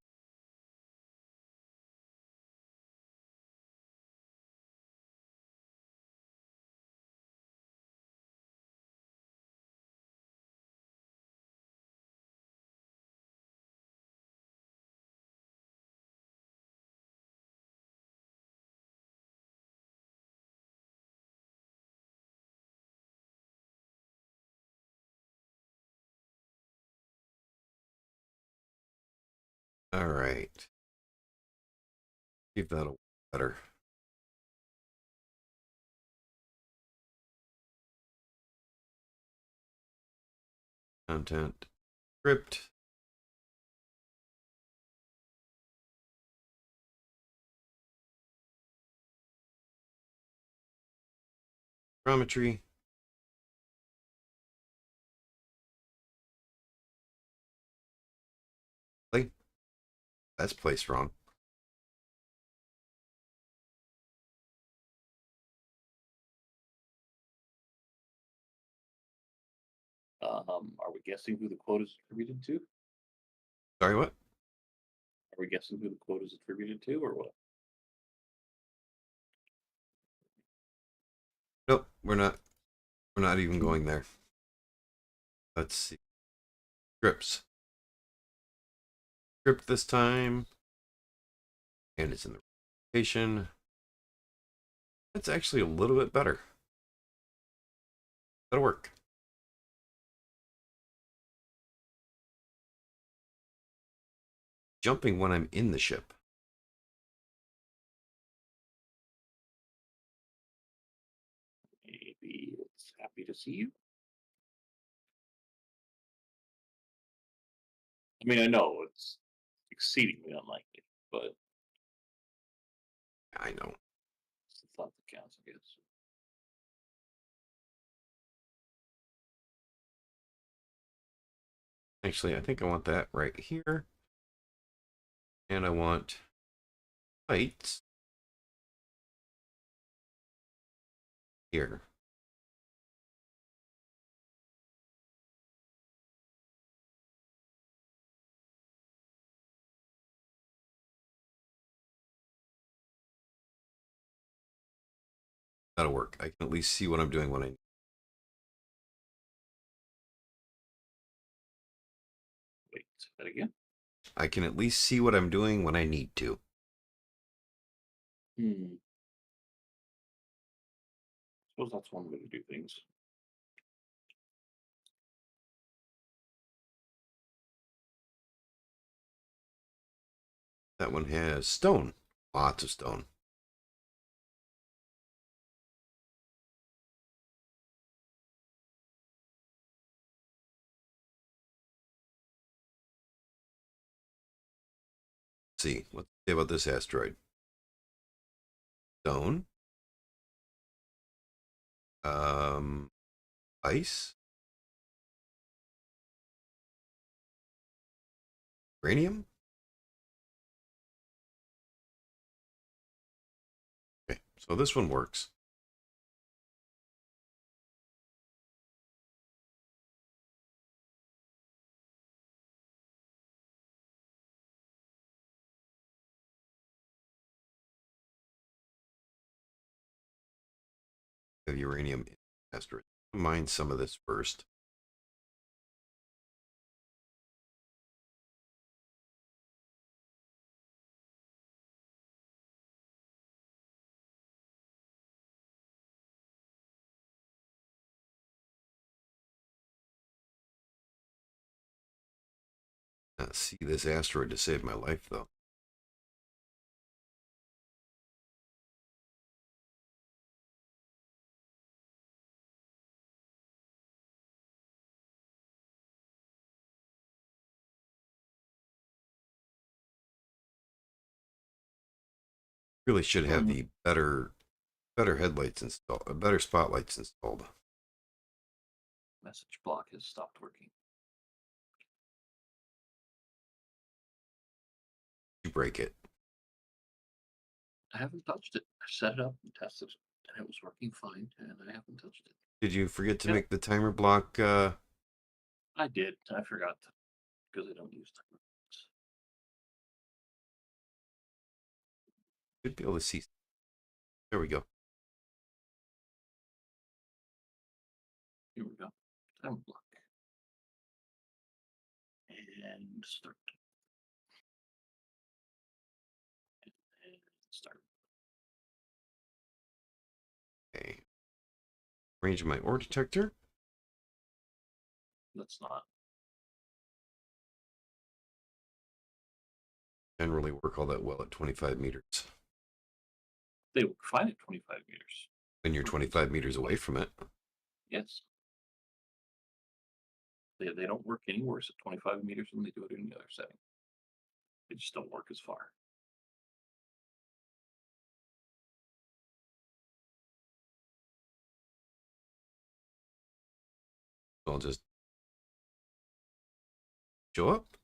All right. Give that a better. Content. Script. Geometry. That's placed wrong. Are we guessing who the quote is attributed to? Sorry, what? Are we guessing who the quote is attributed to, or what? Nope, we're not. We're not even going there. Let's see. Scripts. Script this time. And it's in the location. That's actually a little bit better. That'll work. Jumping when I'm in the ship. Maybe it's happy to see you. I mean, I know it's exceedingly unlikely, but I know. it's the thought that counts, I guess. Actually, I think I want that right here. And I want lights here. That'll work. I can at least see what I'm doing when I. Wait, say that again. I can at least see what I'm doing when I need to. Suppose that's one way to do things. That one has stone. Lots of stone. Let's see. What's it say about this asteroid? Stone. Ice. Uranium. Okay, so this one works. Have uranium in asteroid. Mine some of this first. Not see this asteroid to save my life though. Really should have the better headlights installed, better spotlights installed. Message block has stopped working. You break it. I haven't touched it. I set it up and tested it, and it was working fine, and I haven't touched it. Did you forget to Yeah. make the timer block? I did. I forgot because I don't use timer. Should be able to see. There we go. Here we go. Timer block. And start. And start. Okay. Range of my ore detector. Let's not. Generally work all that well at 25 meters. They work fine at 25 meters. When you're 25 meters away from it. Yes. They don't work any worse at 25 meters than they do at any other setting. They just don't work as far. I'll just show up.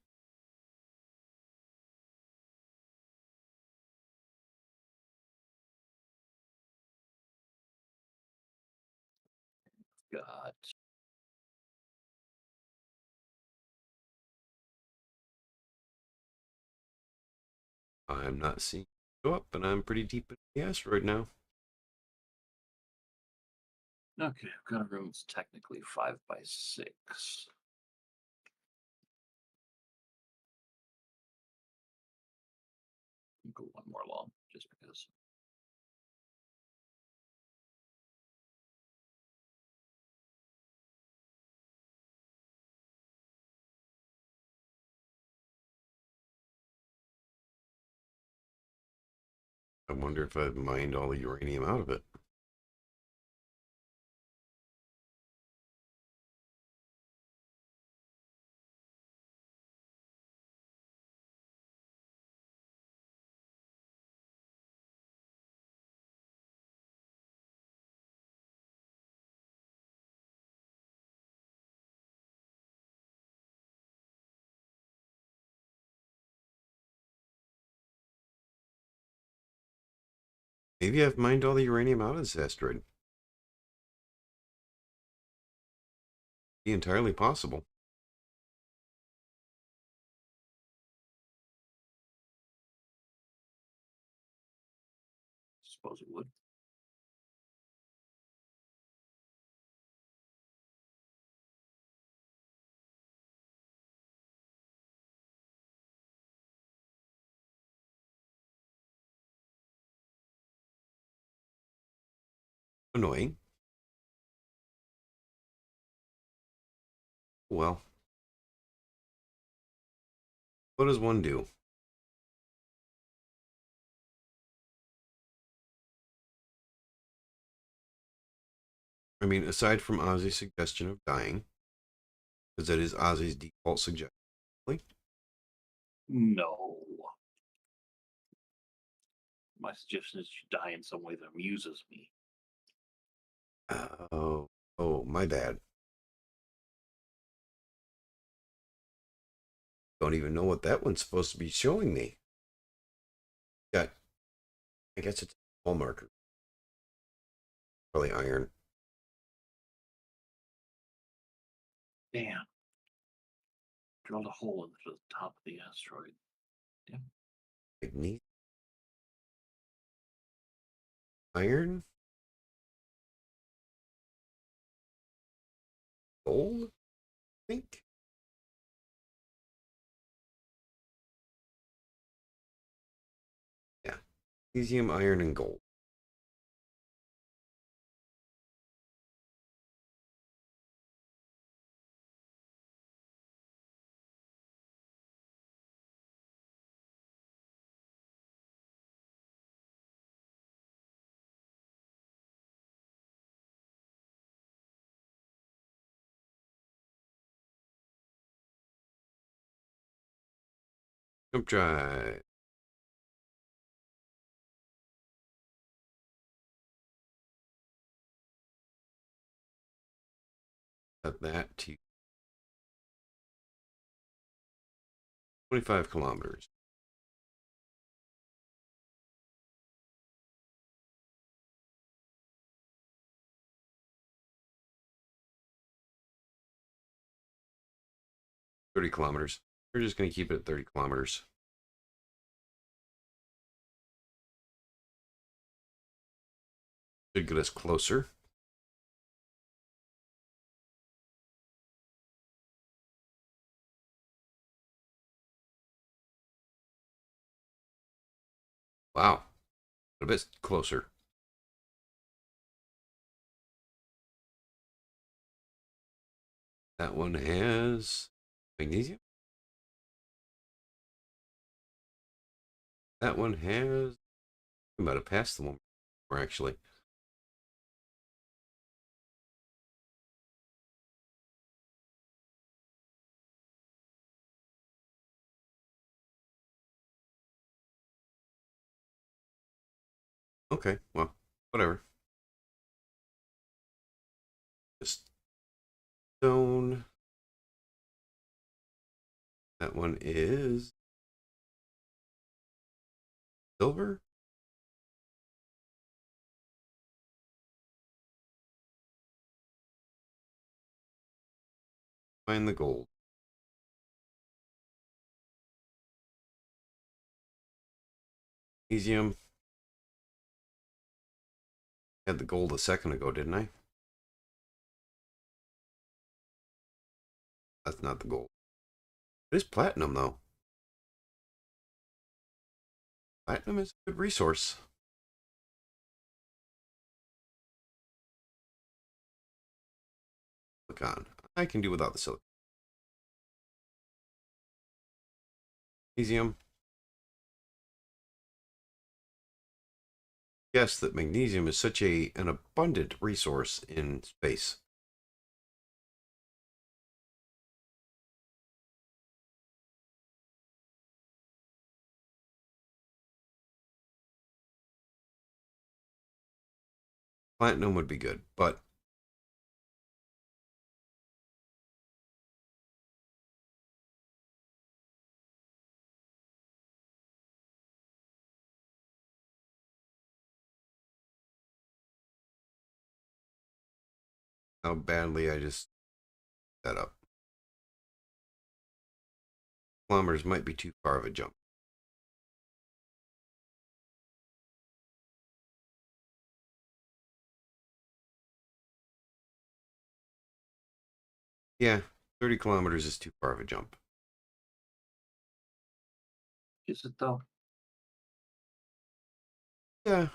God. I'm not seeing show up, and I'm pretty deep in the asteroid now. Okay, I've got a room that's technically 5 by 6. Go one more long, just because. I wonder if I've mined all the uranium out of it. Maybe I've mined all the uranium out of this asteroid. Be entirely possible. Suppose it would. Annoying. Well, what does one do? I mean, aside from Ozzy's suggestion of dying, because that is Ozzy's default suggestion. No. My suggestion is you die in some way that amuses me. Oh, my bad. Don't even know what that one's supposed to be showing me. Got, I guess it's a wall marker. Probably iron. Damn. Drilled a hole into the top of the asteroid. Damn. Magnesium. Iron. Gold, I think. Yeah. Magnesium, iron, and gold. Jump drive. Set that to 25 kilometers. $30 kilometers. We're just going to keep it at 30 kilometers. Should get us closer. Wow. A bit closer. That one has magnesium. That one has. We might have passed the one more actually. Okay, well, whatever. Just stone. That one is silver. Find the gold. Magnesium. Had the gold a second ago, didn't I? That's not the gold. It is platinum, though. Platinum is a good resource. Silicon. I can do without the silicon. Magnesium. Guess that magnesium is such an abundant resource in space. Platinum would be good, but how badly I just set up. Kilometers might be too far of a jump. Yeah, 30 kilometers is too far of a jump. Is it though? Yeah.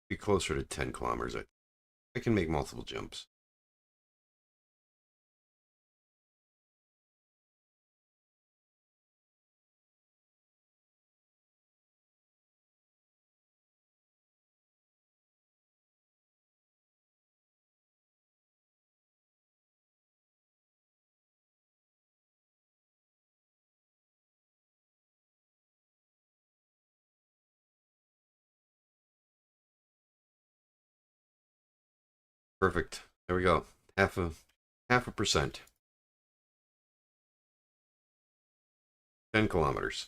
Be closer to 10 kilometers. I can make multiple jumps. Perfect. There we go. Half a percent. 10 kilometers.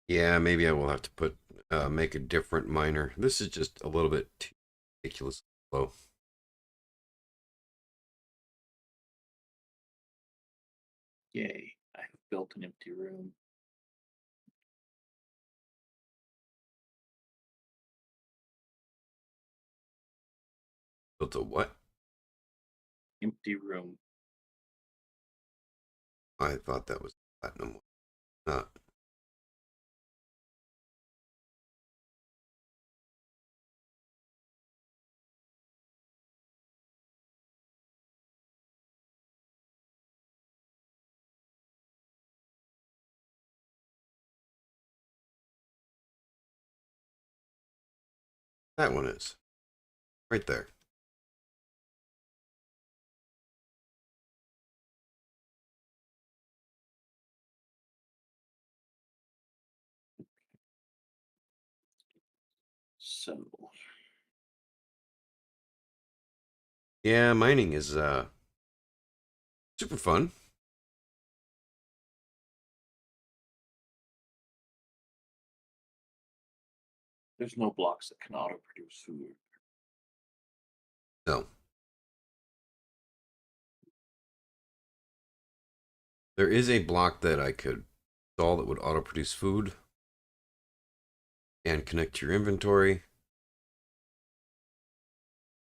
Yeah, maybe I will have to make a different miner. This is just a little bit too ridiculous low. Yay! I have built an empty room. Built a what? Empty room. I thought that was platinum. Not. That one is. Right there. So Yeah, mining is super fun. there's no blocks that can auto-produce food. No. There is a block that I could install that would auto produce food and connect to your inventory,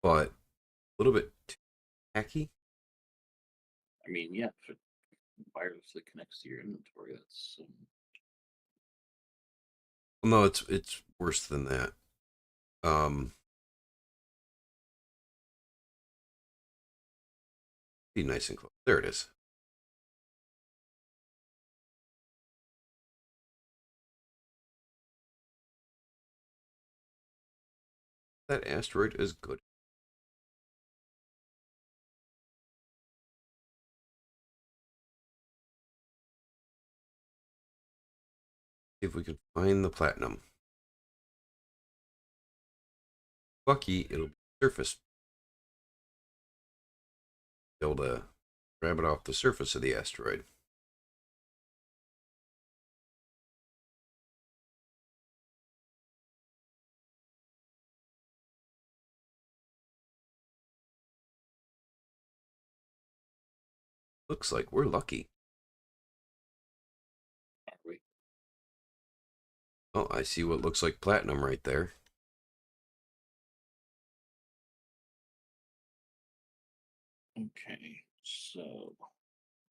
but a little bit too tacky. I mean, yeah, if it wirelessly connects to your inventory, that's No, it's worse than that. Be nice and close. There it is. That asteroid is good. If we can find the platinum. Lucky, it'll be surface. Be able to grab it off the surface of the asteroid. Looks like we're lucky. are we? Oh, I see what looks like platinum right there. Okay, so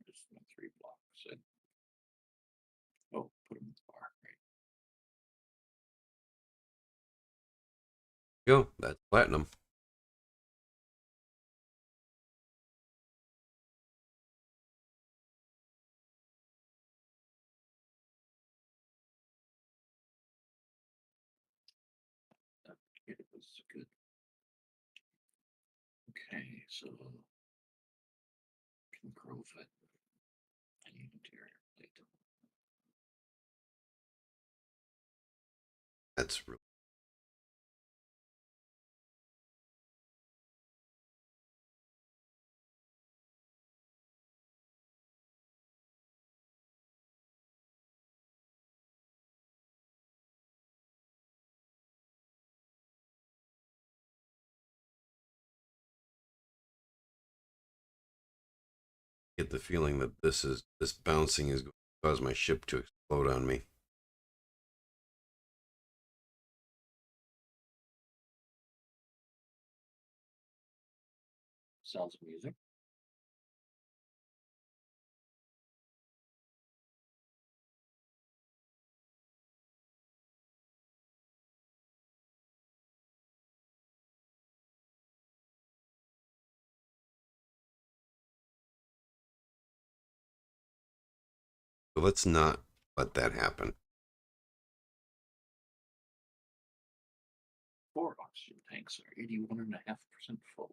there's my 3 blocks. Oh, put them in the bar. Right. Go, that's platinum. It was good. Okay, so can grow it. I need interior plate. That's really get the feeling that this bouncing is going to cause my ship to explode on me. Sounds of music. So let's not let that happen. 4 oxygen tanks are 81.5% full.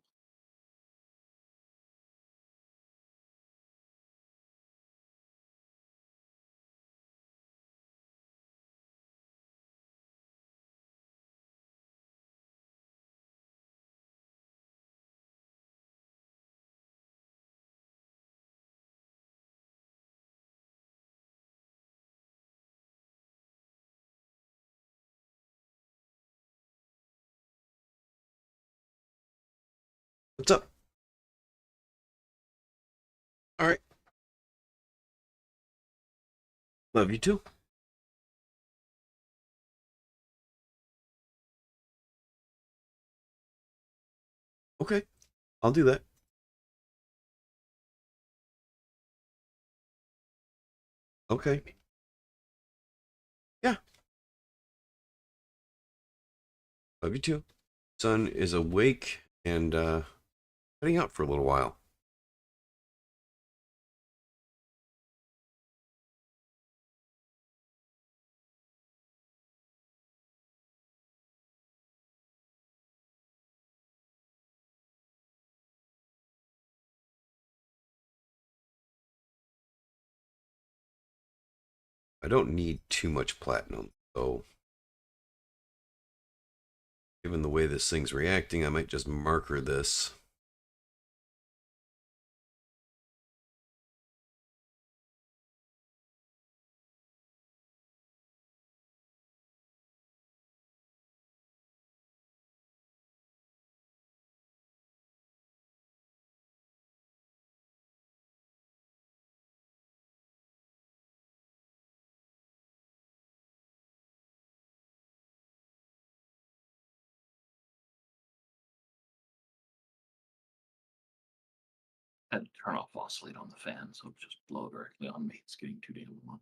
What's up? All right. Love you too. Okay. I'll do that. Okay. Yeah. Love you too. Sun is awake and heading out for a little while. I don't need too much platinum, so given the way this thing's reacting, I might just marker this. I had to turn off oscillate on the fan, so it just blow directly on me. It's getting too damn warm.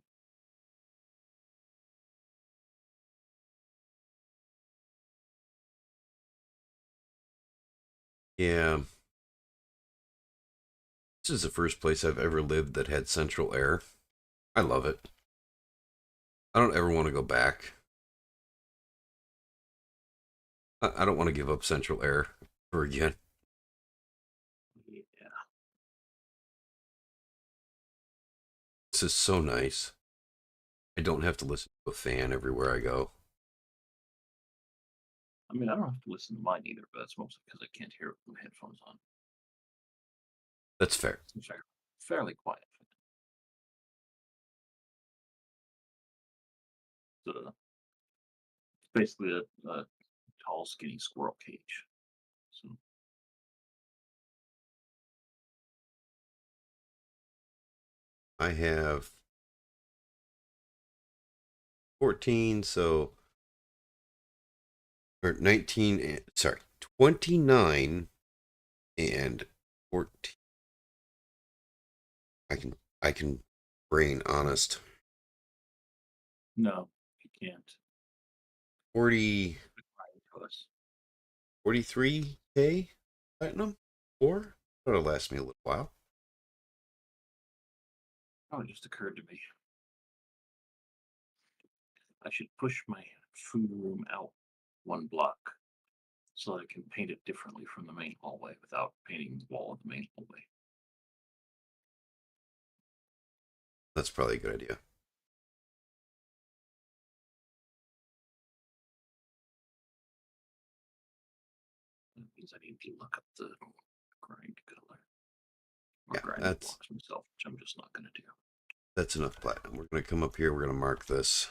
Yeah. This is the first place I've ever lived that had central air. I love it. I don't ever want to go back. I don't want to give up central air ever again. Yeah. This is so nice. I don't have to listen to a fan everywhere I go. I mean, I don't have to listen to mine either, but that's mostly because I can't hear it with my headphones on. That's fair. It's fairly quiet. It's basically a tall, skinny squirrel cage. So I have 14, so or 19, sorry, 29 and 14. I can brain honest. no, you can't. 40, To us. 43K platinum? 4? That'll last me a little while. Oh, it just occurred to me. I should push my food room out 1 block so that I can paint it differently from the main hallway without painting the wall of the main hallway. That's probably a good idea. That means I need to look up the grind color. Or Yeah, grind that's blocks myself, which I'm just not going to do. that's enough platinum. We're going to come up here. We're going to mark this.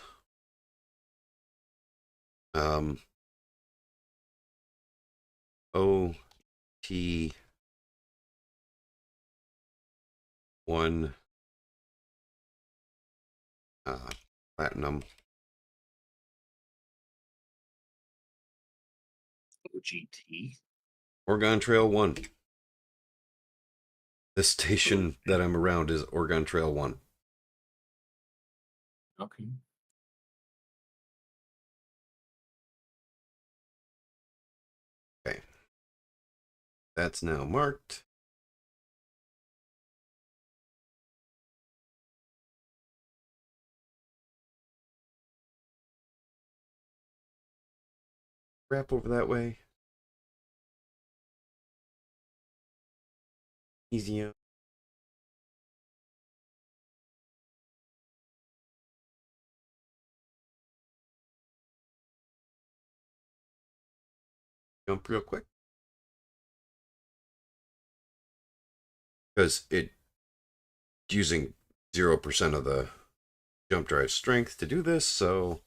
O T one platinum. OGT. Oregon Trail 1. This station that I'm around is Oregon Trail 1. Okay. Okay. That's now marked. Wrap over that way. Easy. Jump real quick. Because it's using 0% of the jump drive strength to do this, so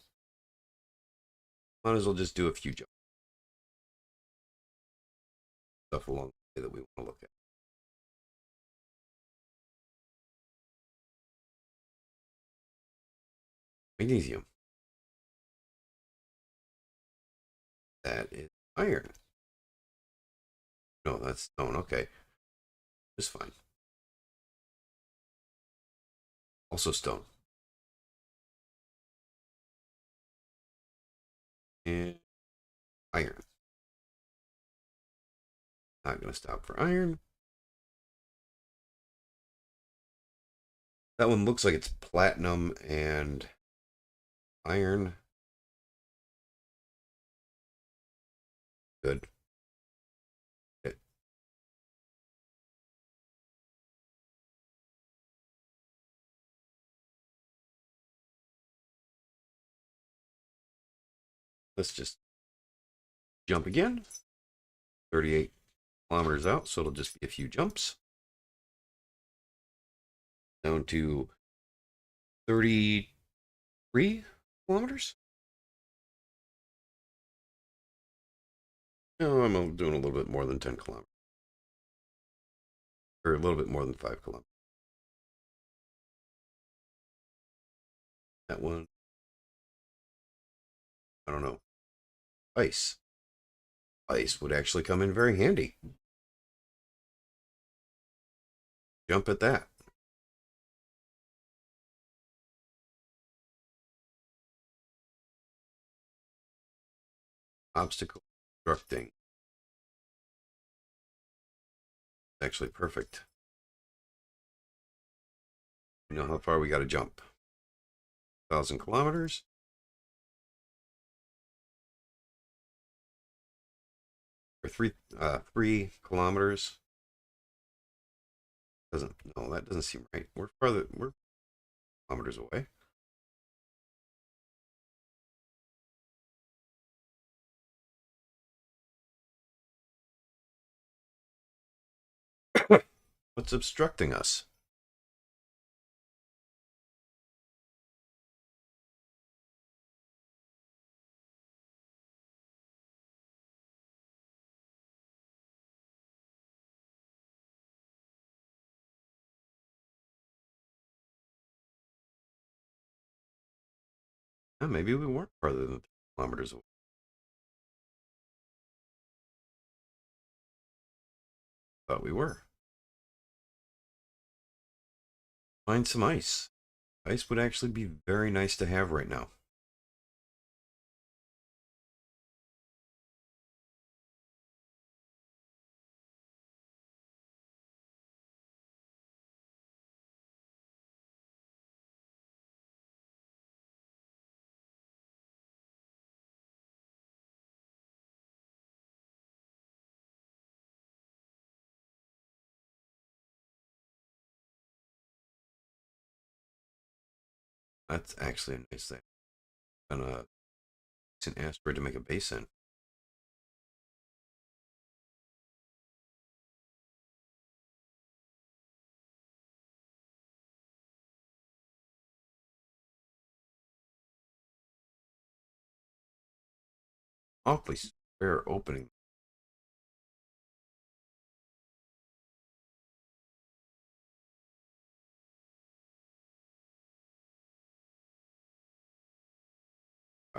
might as well just do a few jumps. Stuff along the way that we want to look at. Magnesium. That is iron. No, that's stone. Okay. Just fine. Also stone. And iron. Not going to stop for iron. That one looks like it's platinum and iron. Good. Okay. Let's just jump again. 38 kilometers out, so it'll just be a few jumps. Down to 33 kilometers. No, I'm doing a little bit more than 10 kilometers. Or a little bit more than 5 kilometers. That one, I don't know. Ice. Ice would actually come in very handy. Jump at that. Obstacle constructing. Actually perfect. You know how far we got to jump? 1,000 kilometers. Or 3 kilometers. No, that doesn't seem right. We're kilometers away. What's obstructing us? Maybe we weren't farther than 3 kilometers away. Thought we were. Find some ice. Ice would actually be very nice to have right now. That's actually a nice thing. It's an asteroid to make a base in. Awfully spare opening.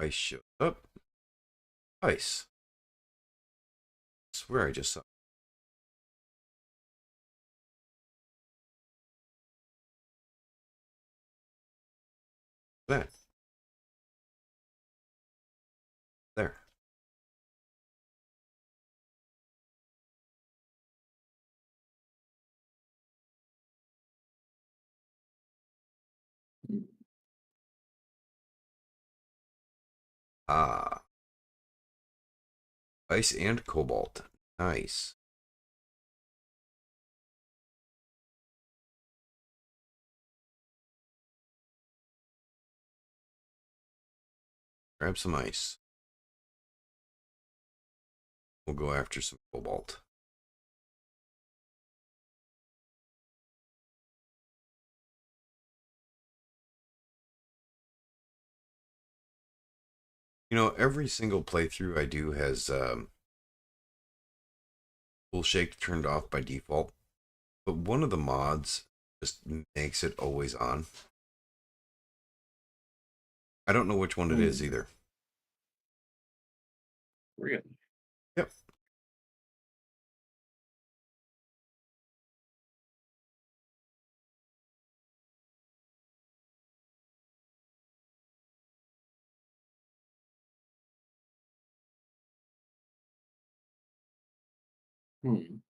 ice showed up. Ice. I swear I just saw that. There. Ah. Ice and cobalt. Nice. Grab some ice. We'll go after some cobalt. You know, every single playthrough I do has full shake turned off by default, but one of the mods just makes it always on. I don't know which one it is either. Really? Yep. Hmm.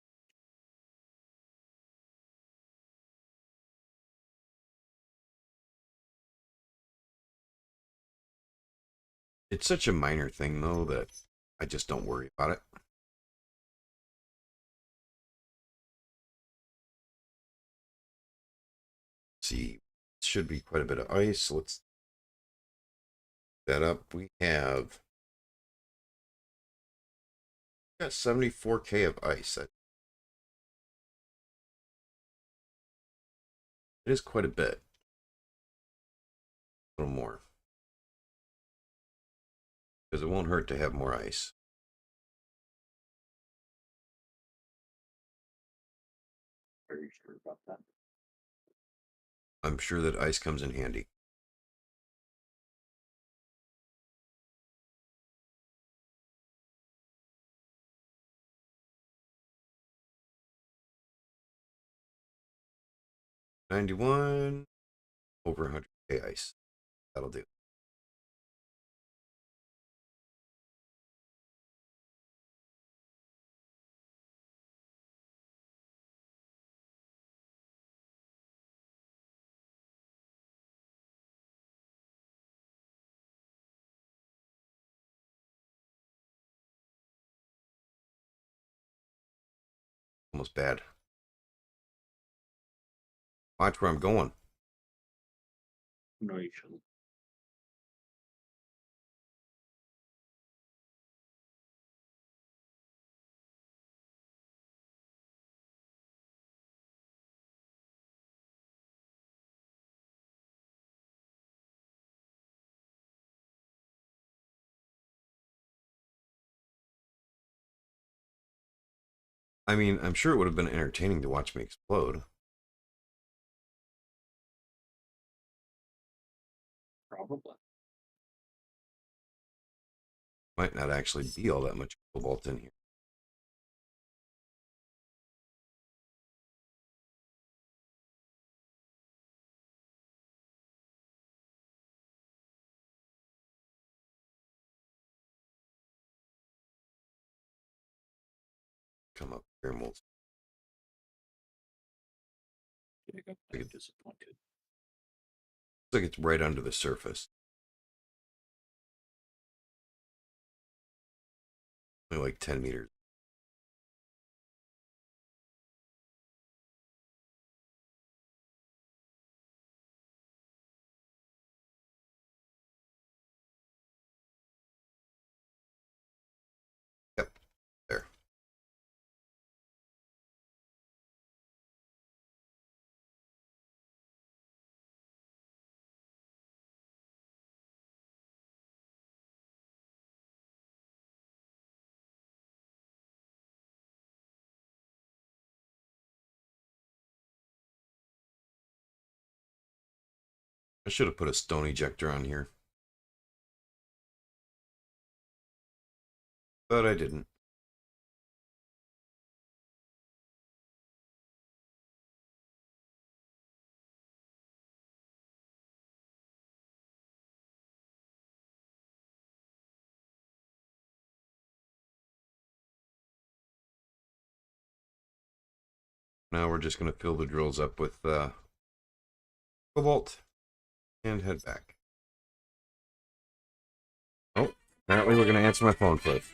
It's such a minor thing, though, that I just don't worry about it. See, should be quite a bit of ice. So let's that up. We have got 74K of ice. It is quite a bit. A little more. Because it won't hurt to have more ice. Very sure about that. I'm sure that ice comes in handy. $91 over 100K ice. That'll do. Almost bad. Watch where I'm going. No, you shouldn't. I mean, I'm sure it would have been entertaining to watch me explode. Probably. Might not actually be all that much cobalt in here. Come up here and we'll I got kind of disappointed. looks like it's right under the surface. Only like 10 meters. Yep, there. I should have put a stone ejector on here. but I didn't. Now we're just going to fill the drills up with cobalt and head back. Oh, apparently we're going to answer my phone first.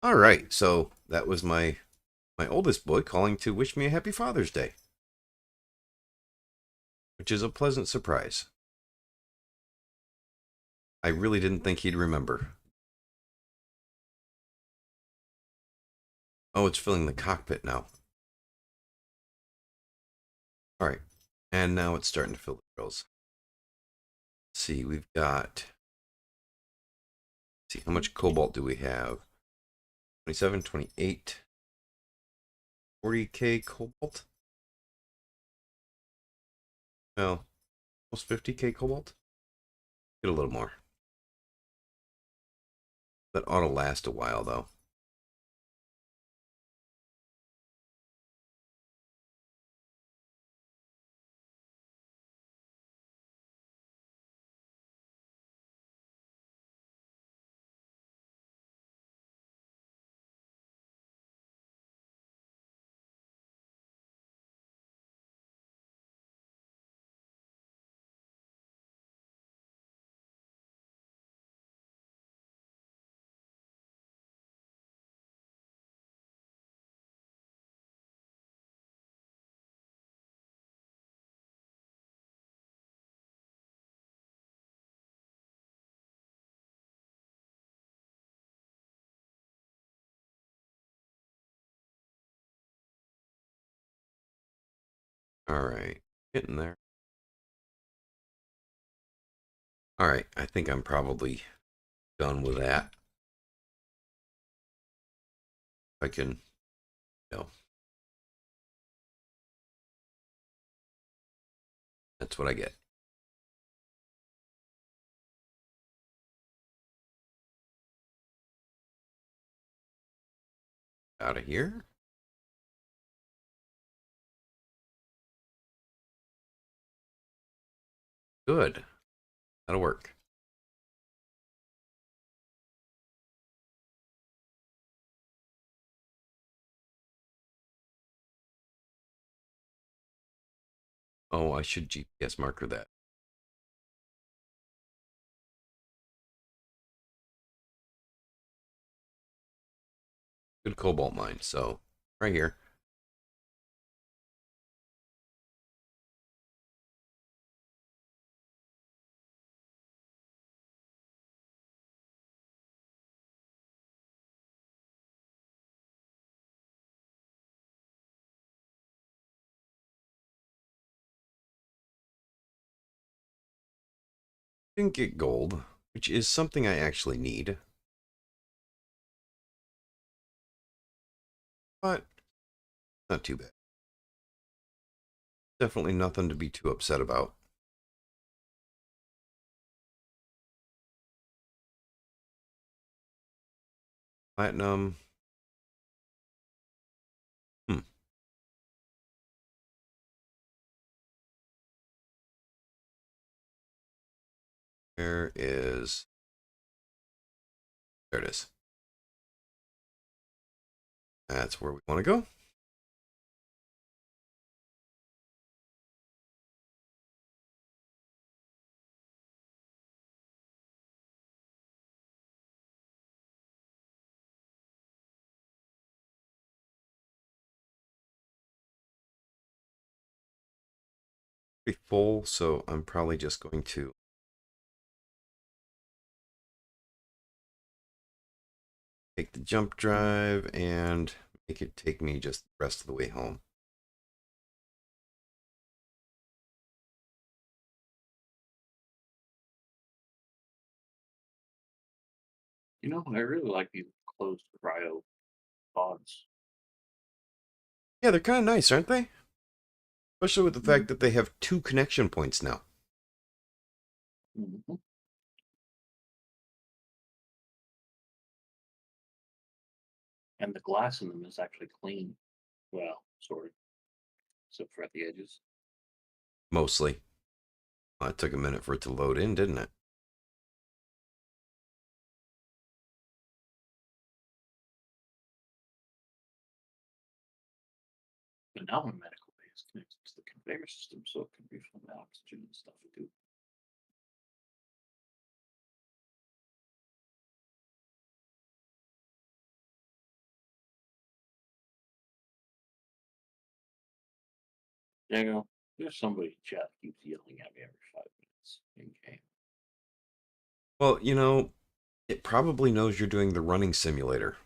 All right, so that was my oldest boy calling to wish me a happy Father's Day, which is a pleasant surprise. I really didn't think he'd remember. Oh, it's filling the cockpit now. All right, and now it's starting to fill the drills. Let's see, we've got. Let's see, how much cobalt do we have? 27, 28, 40k cobalt. No, almost 50k cobalt. Get a little more. That ought to last a while, though. All right, getting there. All right, I think I'm probably done with that. I can, that's what I get. Out of here. Good. That'll work. Oh, I should GPS marker that. Good cobalt mine. So, right here. Didn't get gold, which is something I actually need. But not too bad. Definitely nothing to be too upset about. Platinum. Hmm. There it is. That's where we want to go. Pretty full, so I'm probably just going to take the jump drive and make it take me just the rest of the way home. You know, I really like these closed cryo pods. Yeah, they're kind of nice, aren't they? Especially with the fact that they have 2 connection points now. Mm-hmm. And the glass in them is actually clean. Well, sort of, except for at the edges. Mostly. Well, it took a minute for it to load in, didn't it? But now my medical bay is connected to the conveyor system, so it can refill my oxygen and stuff too. There you go. There's somebody in chat that keeps yelling at me every 5 minutes in game. Well, you know, it probably knows you're doing the running simulator.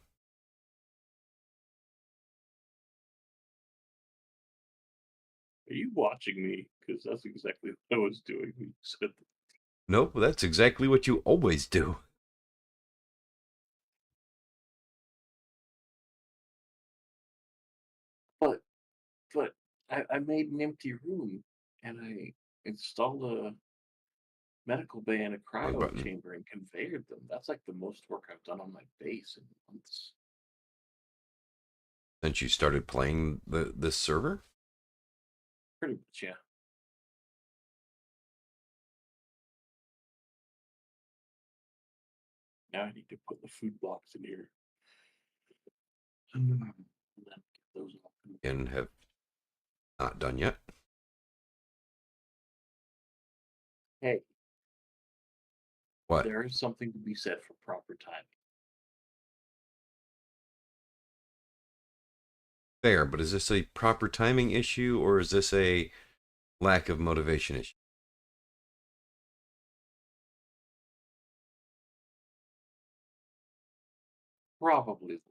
Are you watching me? Because that's exactly what I was doing when you said that. Nope, that's exactly what you always do. But I made an empty room and I installed a medical bay and a Wrong cryo button. chamber and conveyored them. That's like the most work I've done on my base in months. Since you started playing this server? Pretty much, yeah. Now I need to put the food blocks in here. And then get those open. And have not done yet. Hey, What? there is something to be said for proper timing. Fair, but is this a proper timing issue or is this a lack of motivation issue? Probably the latter.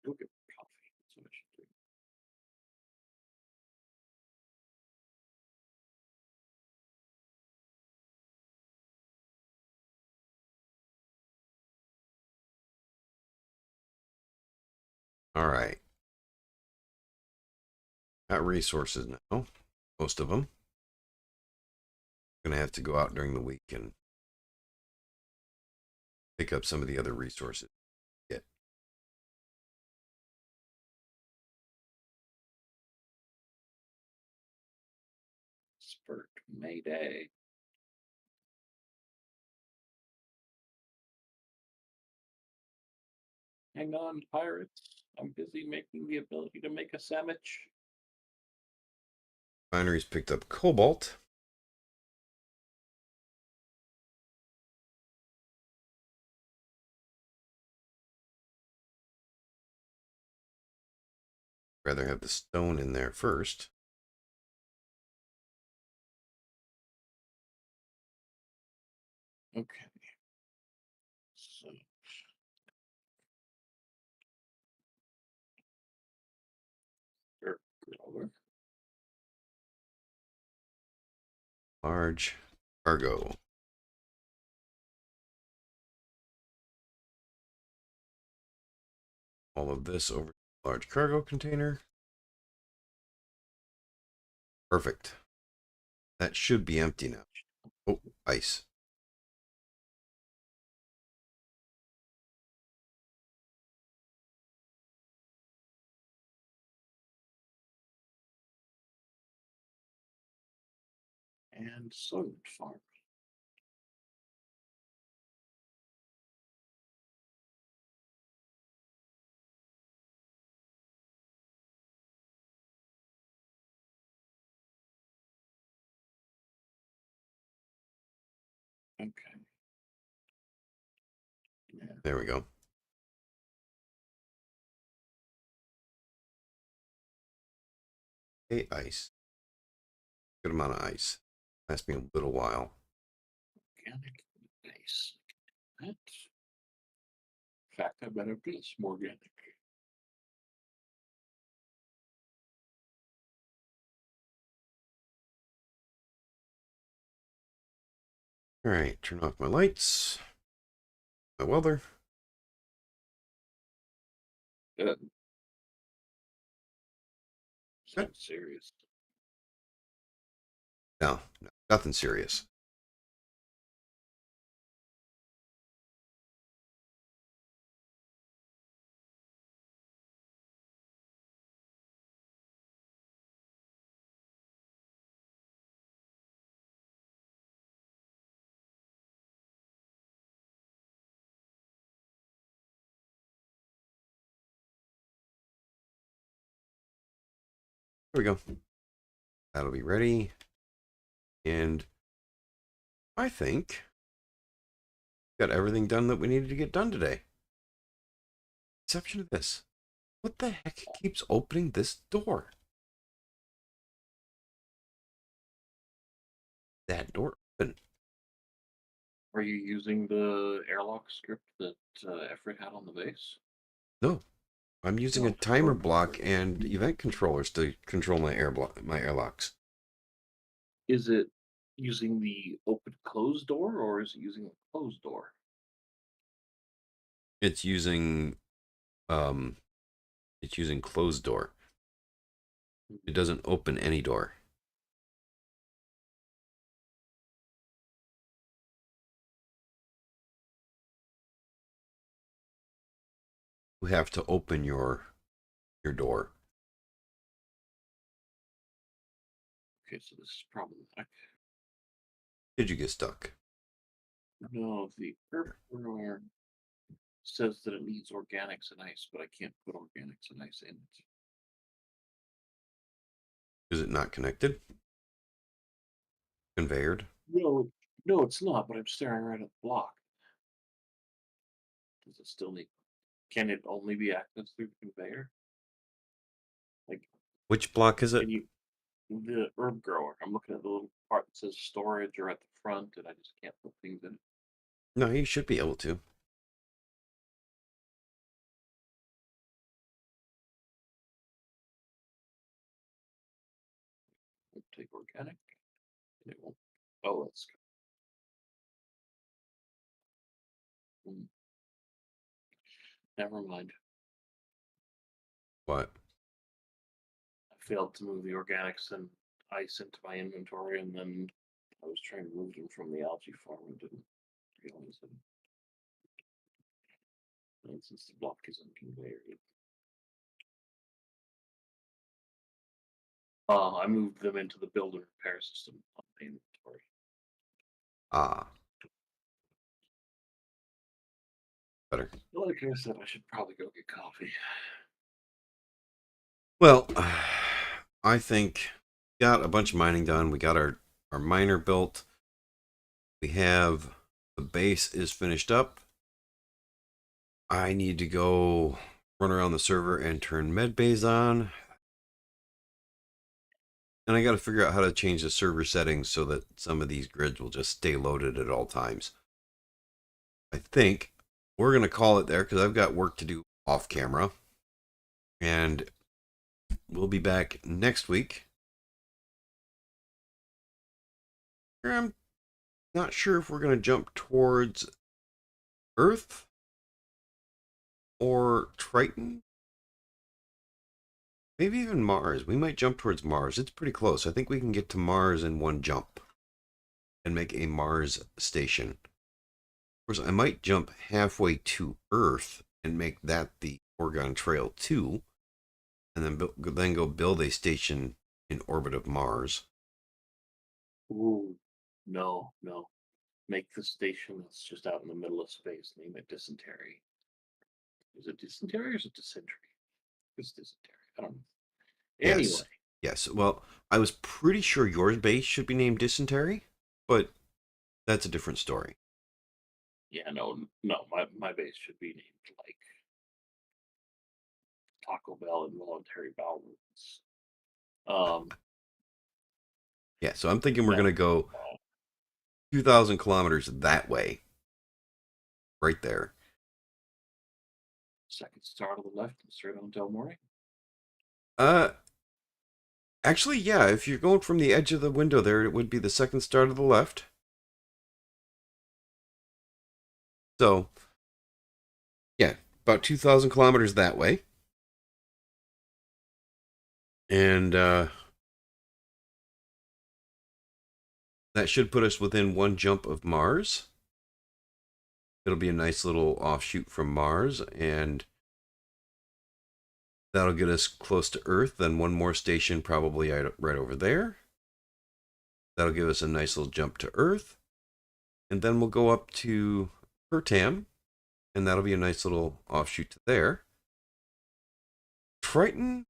Go get coffee. That's what I should do. All right. Got resources now. Most of them. Gonna have to go out during the week and pick up some of the other resources. Yeah. Spurt Mayday. Hang on, pirates. I'm busy making the ability to make a sandwich. Refineries picked up cobalt. Rather have the stone in there first. Okay. So large cargo. All of this over to the large cargo container. Perfect. That should be empty now. Oh, ice. And soybean farm. Okay. Yeah. There we go. Hey, ice. Good amount of ice. Lasts me a little while. Organic base. That. In fact, I better get some organic. All right, turn off my lights. My welder. Good. Good. Sounds serious. No, nothing serious. Here we go. That'll be ready. And I think got everything done that we needed to get done today. Exception of this. What the heck keeps opening this door? That door open. Are you using the airlock script that Efred had on the base? No. I'm using No, a timer for- block and event controllers to control my airlocks. Is it using the open close door or is it using a closed door? It's using closed door. It doesn't open any door. You have to open your door. Okay, so this is problematic. Did you get stuck? No, the herb grower says that it needs organics and ice, but I can't put organics and ice in it. Is it not connected? Conveyored? No, it's not, but I'm staring right at the block. Does it still need? Can it only be accessed through the conveyor? Like, Which block is it? can you? The herb grower. I'm looking at the little part that says storage or at the front, and I just can't put things in it. No, you should be able to. I'll take organic, and it won't. Oh, that's good. Never mind. What? I failed to move the organics and ice into my inventory, and then I was trying to move them from the algae farm and didn't realize it. And since the block is on conveyor, I moved them into the build and repair system on the inventory. Ah. Better. Like I said, I should probably go get coffee. Well, I think we got a bunch of mining done. We got our miner built. We have the base is finished up. I need to go run around the server and turn med bays on. And I got to figure out how to change the server settings so that some of these grids will just stay loaded at all times. I think we're going to call it there because I've got work to do off camera. And we'll be back next week. I'm not sure if we're going to jump towards Earth or Triton. Maybe even Mars. We might jump towards Mars. It's pretty close. I think we can get to Mars in one jump and make a Mars station. Of course, I might jump halfway to Earth and make that the Oregon Trail 2, and then go build a station in orbit of Mars. Ooh, no. Make the station that's just out in the middle of space. Name it Dysentery. Is it Dysentery or is it Dysentery? It's Dysentery. I don't know. Anyway. Yes. Well, I was pretty sure your base should be named Dysentery, but that's a different story. Yeah, no. My base should be named like Taco Bell Involuntary Bowel Movements. Yeah, so I'm thinking we're going to go 2,000 kilometers that way. Right there. Second star to the left and straight on Del Morey. Actually, yeah, if you're going from the edge of the window there, it would be the second star to the left. So, yeah, about 2,000 kilometers that way. And that should put us within one jump of Mars. It'll be a nice little offshoot from Mars, and that'll get us close to Earth. Then one more station probably right over there. That'll give us a nice little jump to Earth. And then we'll go up to Pertam, and that'll be a nice little offshoot to there. Triton,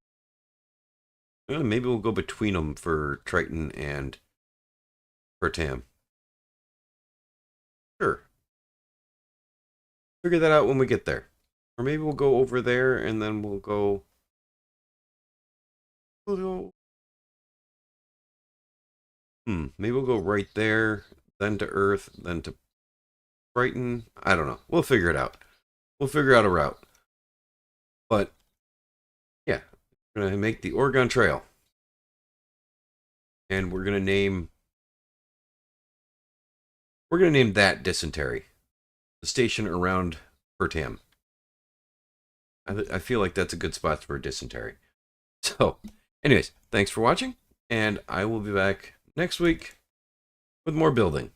maybe we'll go between them for Triton and Pertam. Sure. Figure that out when we get there. Or maybe we'll go over there and then we'll go... maybe we'll go right there, then to Earth, then to Triton. I don't know. We'll figure it out. We'll figure out a route. But, yeah. We're going to make the Oregon Trail. And we're going to name... We're going to name that Dysentery. The station around Pertam. I feel like that's a good spot for Dysentery. So, anyways, thanks for watching. And I will be back next week with more building.